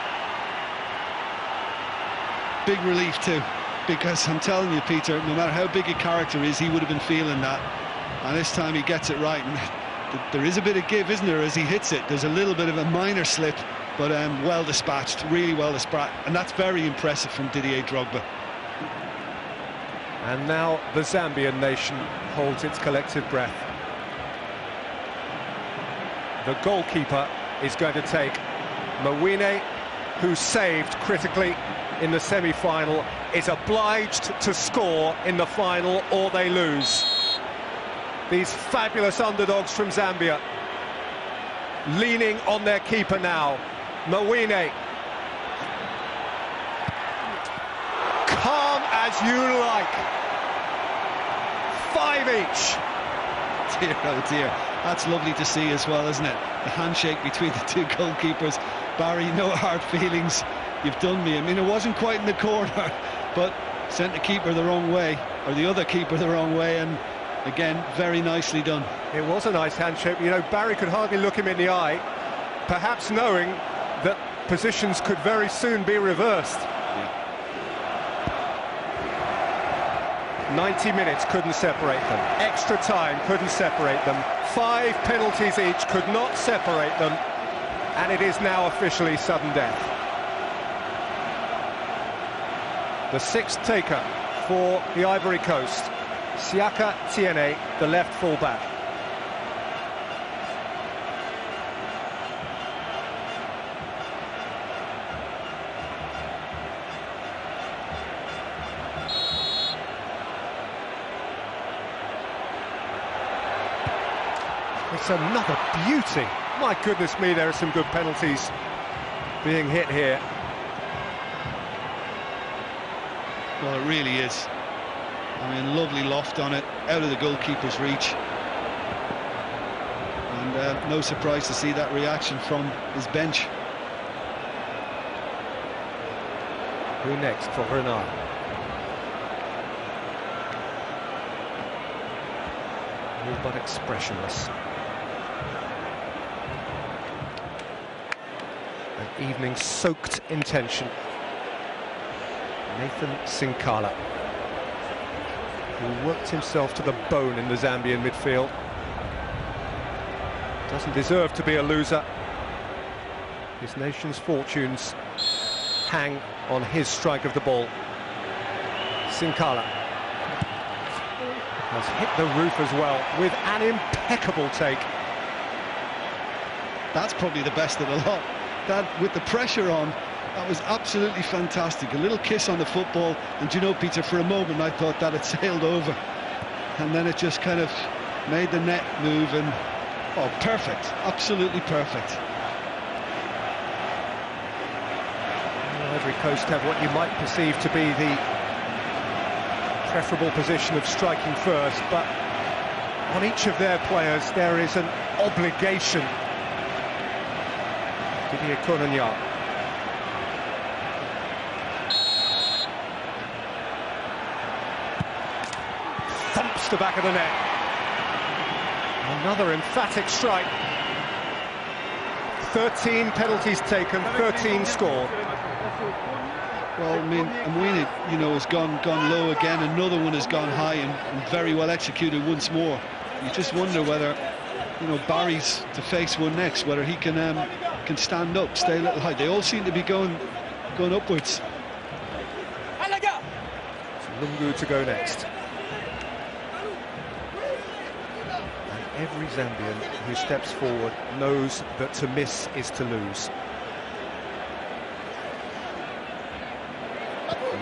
Big relief too, because I'm telling you, Peter, no matter how big a character is, he would have been feeling that. And this time he gets it right. And there is a bit of give, isn't there, as he hits it? There's a little bit of a minor slip, but well dispatched, really well dispatched. And that's very impressive from Didier Drogba. And now the Zambian nation holds its collective breath. The goalkeeper is going to take Mawine, who saved critically in the semi-final, is obliged to score in the final or they lose. These fabulous underdogs from Zambia leaning on their keeper now. Mawine. Calm as you like. 5 each. Dear, oh dear. That's lovely to see as well, isn't it? The handshake between the 2 goalkeepers. Barry, no hard feelings. You've done me. I mean, it wasn't quite in the corner, but sent the keeper the wrong way, or the other keeper the wrong way, and again, very nicely done. It was a nice handshake. You know, Barry could hardly look him in the eye, perhaps knowing that positions could very soon be reversed. Yeah. 90 minutes couldn't separate them. Extra time couldn't separate them. 5 penalties each could not separate them. And it is now officially sudden death. The 6th taker for the Ivory Coast. Siaka Tiene, the left full-back. It's another beauty. My goodness me, there are some good penalties being hit here. Well, it really is. I mean, lovely loft on it, out of the goalkeeper's reach. And no surprise to see that reaction from his bench. Who next for Renard? All but expressionless. An evening soaked in tension. Nathan Sinkala. who worked himself to the bone in the Zambian midfield. Doesn't deserve to be a loser. His nation's fortunes hang on his strike of the ball. Sinkala has hit the roof as well with an impeccable take. That's probably the best of the lot. That, with the pressure on, that was absolutely fantastic. A little kiss on the football, and you know, Peter, for a moment I thought that had sailed over, and then it just kind of made the net move, and oh, perfect, absolutely perfect. Ivory Coast have what you might perceive to be the preferable position of striking first, but on each of their players there is an obligation. Didier Kononja. Thumps the back of the net. Another emphatic strike. 13 penalties taken, 13 scored. Well, I mean, Mwine, you know, has gone low again. Another one has gone high and very well executed once more. You just wonder whether, you know, Barry's to face one next, whether he can stand up, stay a little high. They all seem to be going upwards. Lungu to go next. And every Zambian who steps forward knows that to miss is to lose.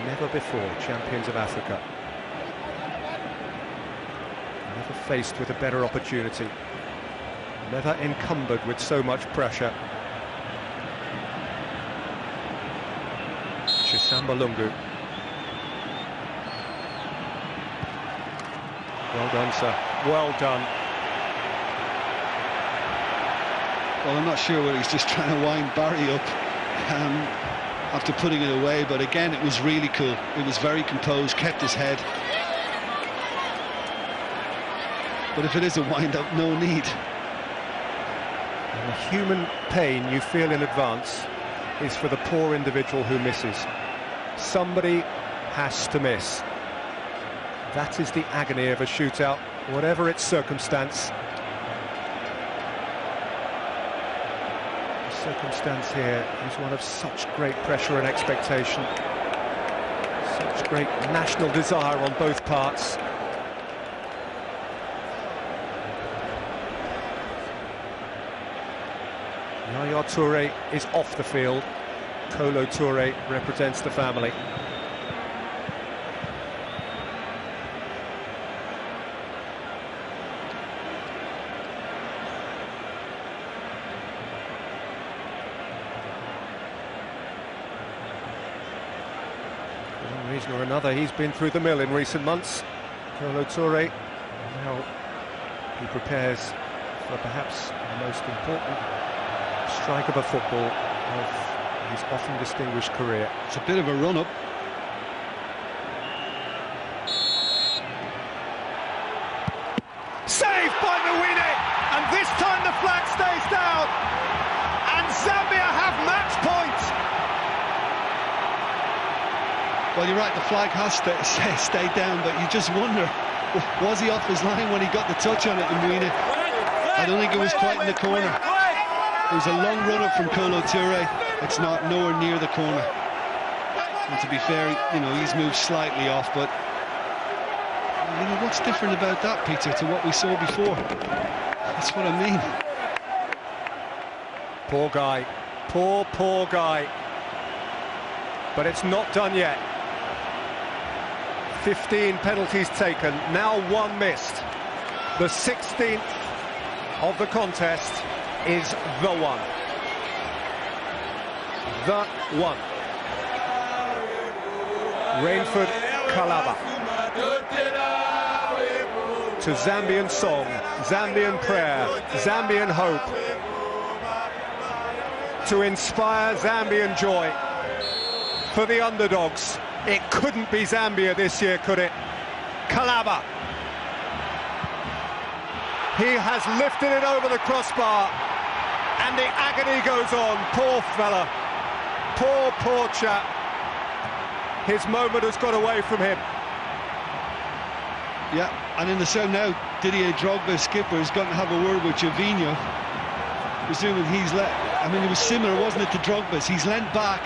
Never before champions of Africa. Never faced with a better opportunity. Never encumbered with so much pressure. Chisamba Lungu. Well done, sir. Well done. Well, I'm not sure whether he's just trying to wind Barry up after putting it away, but again, it was really cool. It was very composed, kept his head. But if it is a wind-up, no need. And the human pain you feel in advance is for the poor individual who misses. Somebody has to miss. That is the agony of a shootout, whatever its circumstance. The circumstance here is one of such great pressure and expectation. Such great national desire on both parts. Yaya Toure is off the field. Kolo Toure represents the family. For one reason or another, he's been through the mill in recent months. Kolo Toure, now he prepares for perhaps the most important strike of a football of his often distinguished career. It's a bit of a run-up. Saved by Mwine, and this time the flag stays down, and Zambia have match point. Well, you're right, the flag has stayed down, but you just wonder, was he off his line when he got the touch on it, Mwine? I don't think it was quite in the corner. It was a long run-up from Kolo Toure. It's not nowhere near the corner. And to be fair, you know, he's moved slightly off, but you know, what's different about that, Peter, to what we saw before? That's what I mean. Poor guy. Poor guy. But it's not done yet. 15 penalties taken, now one missed. The 16th of the contest is the one. The one. Rainford Kalaba. To Zambian song, Zambian prayer, Zambian hope. To inspire Zambian joy. For the underdogs, it couldn't be Zambia this year, could it? Kalaba. He has lifted it over the crossbar, and the agony goes on. Poor fella. Poor chap. His moment has got away from him. Yeah, and in the south now, Didier Drogba, skipper, is going to have a word with Gervinho. Presuming he's I mean, it was similar, wasn't it, to Drogba's? He's leant back.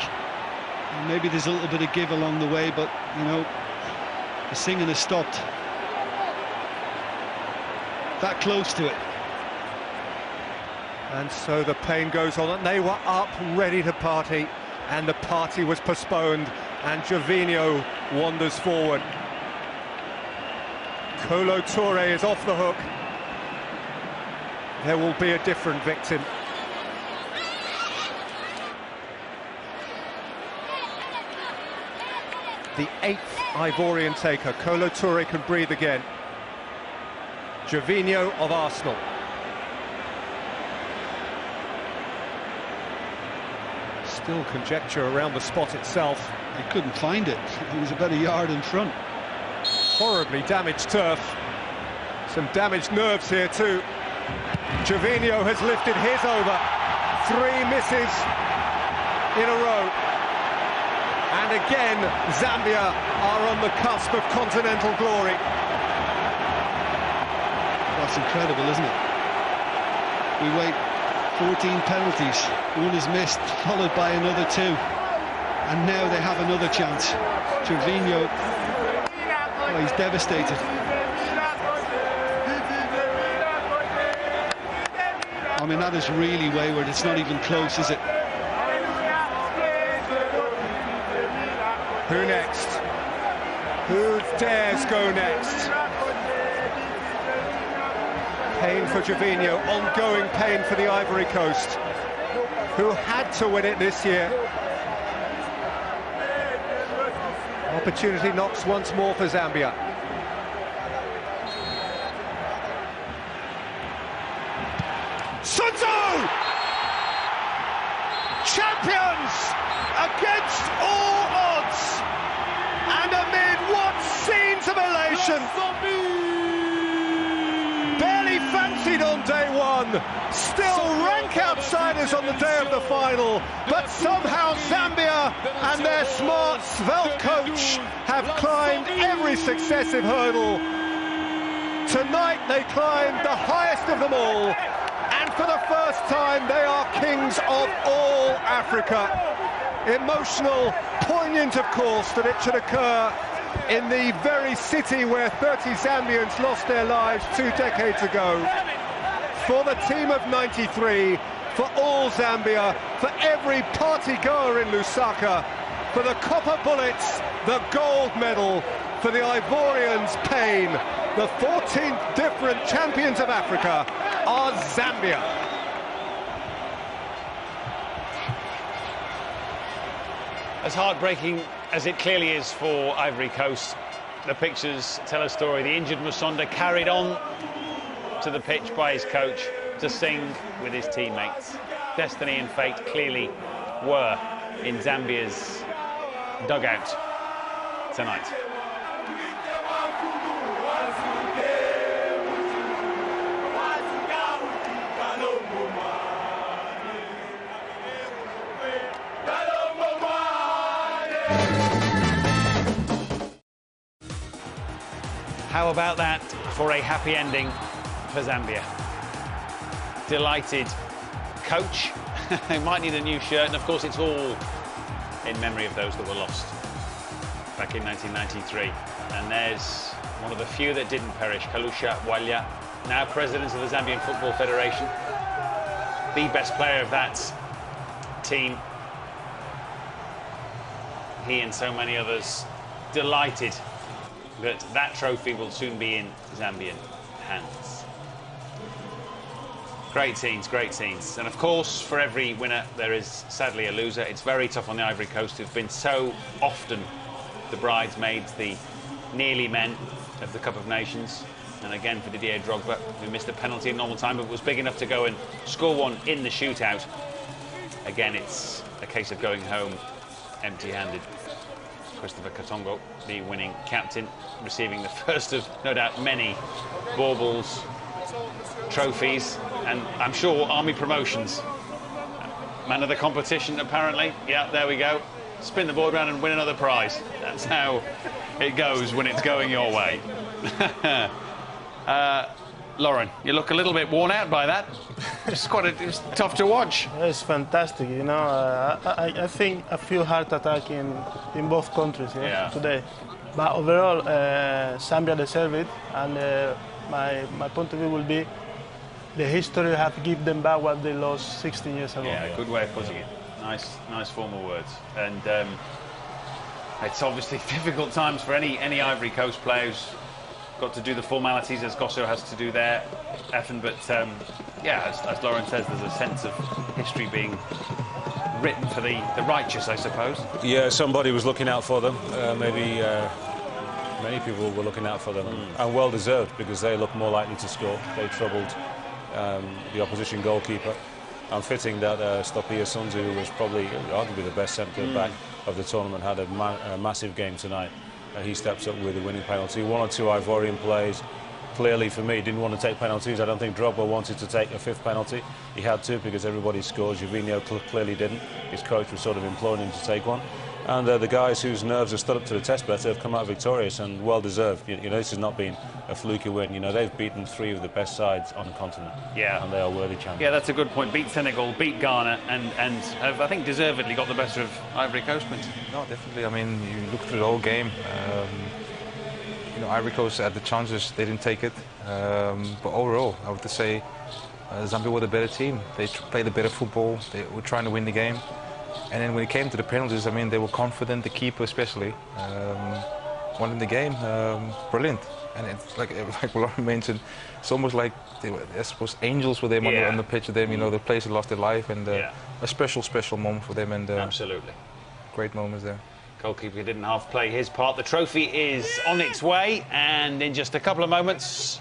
And maybe there's a little bit of give along the way, but, you know, the singing has stopped. That close to it. And so the pain goes on, and they were up, ready to party, and the party was postponed, and Gervinho wanders forward. Kolo Touré is off the hook. There will be a different victim. The 8th Ivorian taker. Kolo Touré can breathe again. Gervinho of Arsenal. Still conjecture around the spot itself. He couldn't find it. He was about a yard in front. Horribly damaged turf. Some damaged nerves here too. Gervinho has lifted his over. 3 misses in a row. And again, Zambia are on the cusp of continental glory. That's incredible, isn't it? We wait 14 penalties. One is missed, followed by another 2. And now they have another chance. Gervinho, oh, he's devastated. I mean, that is really wayward. It's not even close, is it? Who next? Who dares go next? Pain for Gervinho, ongoing pain for the Ivory Coast, who had to win it this year. Opportunity knocks once more for Zambia. Sunzo! Champions against all odds, and amid what scenes of elation. Barely fancied on day one, still rank outsiders on the day of the final, but somehow Zambia and their smart, svelte coach have climbed every successive hurdle. Tonight they climbed the highest of them all, and for the first time they are kings of all Africa. Emotional, poignant of course that it should occur in the very city where 30 Zambians lost their lives 2 decades ago. For the team of 93, for all Zambia, for every party goer in Lusaka, for the copper bullets, the gold medal, for the Ivorians' pain. The 14th different champions of Africa are Zambia. As heartbreaking as it clearly is for Ivory Coast, the pictures tell a story. The injured Musonda carried on to the pitch by his coach to sing with his teammates. Destiny and fate clearly were in Zambia's dugout tonight. How about that for a happy ending for Zambia? Delighted coach, who might need a new shirt, and of course it's all in memory of those that were lost back in 1993. And there's one of the few that didn't perish, Kalusha Walya, now president of the Zambian Football Federation, the best player of that team. He and so many others delighted that that trophy will soon be in Zambian hands. Great scenes, great scenes. And of course, for every winner, there is sadly a loser. It's very tough on the Ivory Coast, who've been so often the bridesmaids, the nearly men of the Cup of Nations. And again for Didier Drogba, who missed a penalty in normal time, but was big enough to go and score one in the shootout. Again, it's a case of going home empty-handed. Christopher Katongo, the winning captain, receiving the first of, no doubt, many baubles, trophies, and I'm sure army promotions. Man of the competition, apparently. Yeah, there we go. spin the board around and win another prize. That's how it goes when it's going your way. Lauren, you look a little bit worn out by that. It's tough to watch. It's fantastic, you know. I think a few heart attacks in both countries today. But overall, Zambia deserved it, and my point of view will be the history have given them back what they lost 16 years ago. Yeah, good way of putting it. Nice formal words. And it's obviously difficult times for any Ivory Coast players. Got to do the formalities as Gosso has to do there, Effen. But yeah, as Lauren says, there's a sense of history being written for the righteous, I suppose. Yeah, somebody was looking out for them. Maybe many people were looking out for them, and well deserved, because they looked more likely to score. They troubled the opposition goalkeeper. And fitting that Stopia Sunzu, who was probably arguably the best centre back of the tournament, had a massive game tonight. He steps up with the winning penalty. 1 or 2 Ivorian plays. Clearly, for me, didn't want to take penalties. I don't think Drogba wanted to take a 5th penalty. He had to, because everybody scores. Gervinho clearly didn't. His coach was sort of imploring him to take one. And the guys whose nerves have stood up to the test better have come out victorious, and well deserved. You know, this has not been a fluky win. You know, they've beaten 3 of the best sides on the continent. Yeah. And they are worthy champions. Yeah, that's a good point. Beat Senegal, beat Ghana, and have, I think, deservedly got the better of Ivory Coast. No, definitely. I mean, you look through the whole game. You know, Ivory Coast had the chances, they didn't take it. But overall, I would say Zambia were the better team. They played the better football. They were trying to win the game. And then when it came to the penalties, I mean, they were confident, the keeper especially, won the game. Brilliant. And it's like Lauren mentioned, it's almost like I suppose angels were them on the pitch of them. You know, the players had lost their life, and a special moment for them. And absolutely, great moments there. Goalkeeper didn't half play his part. The trophy is on its way, and in just a couple of moments,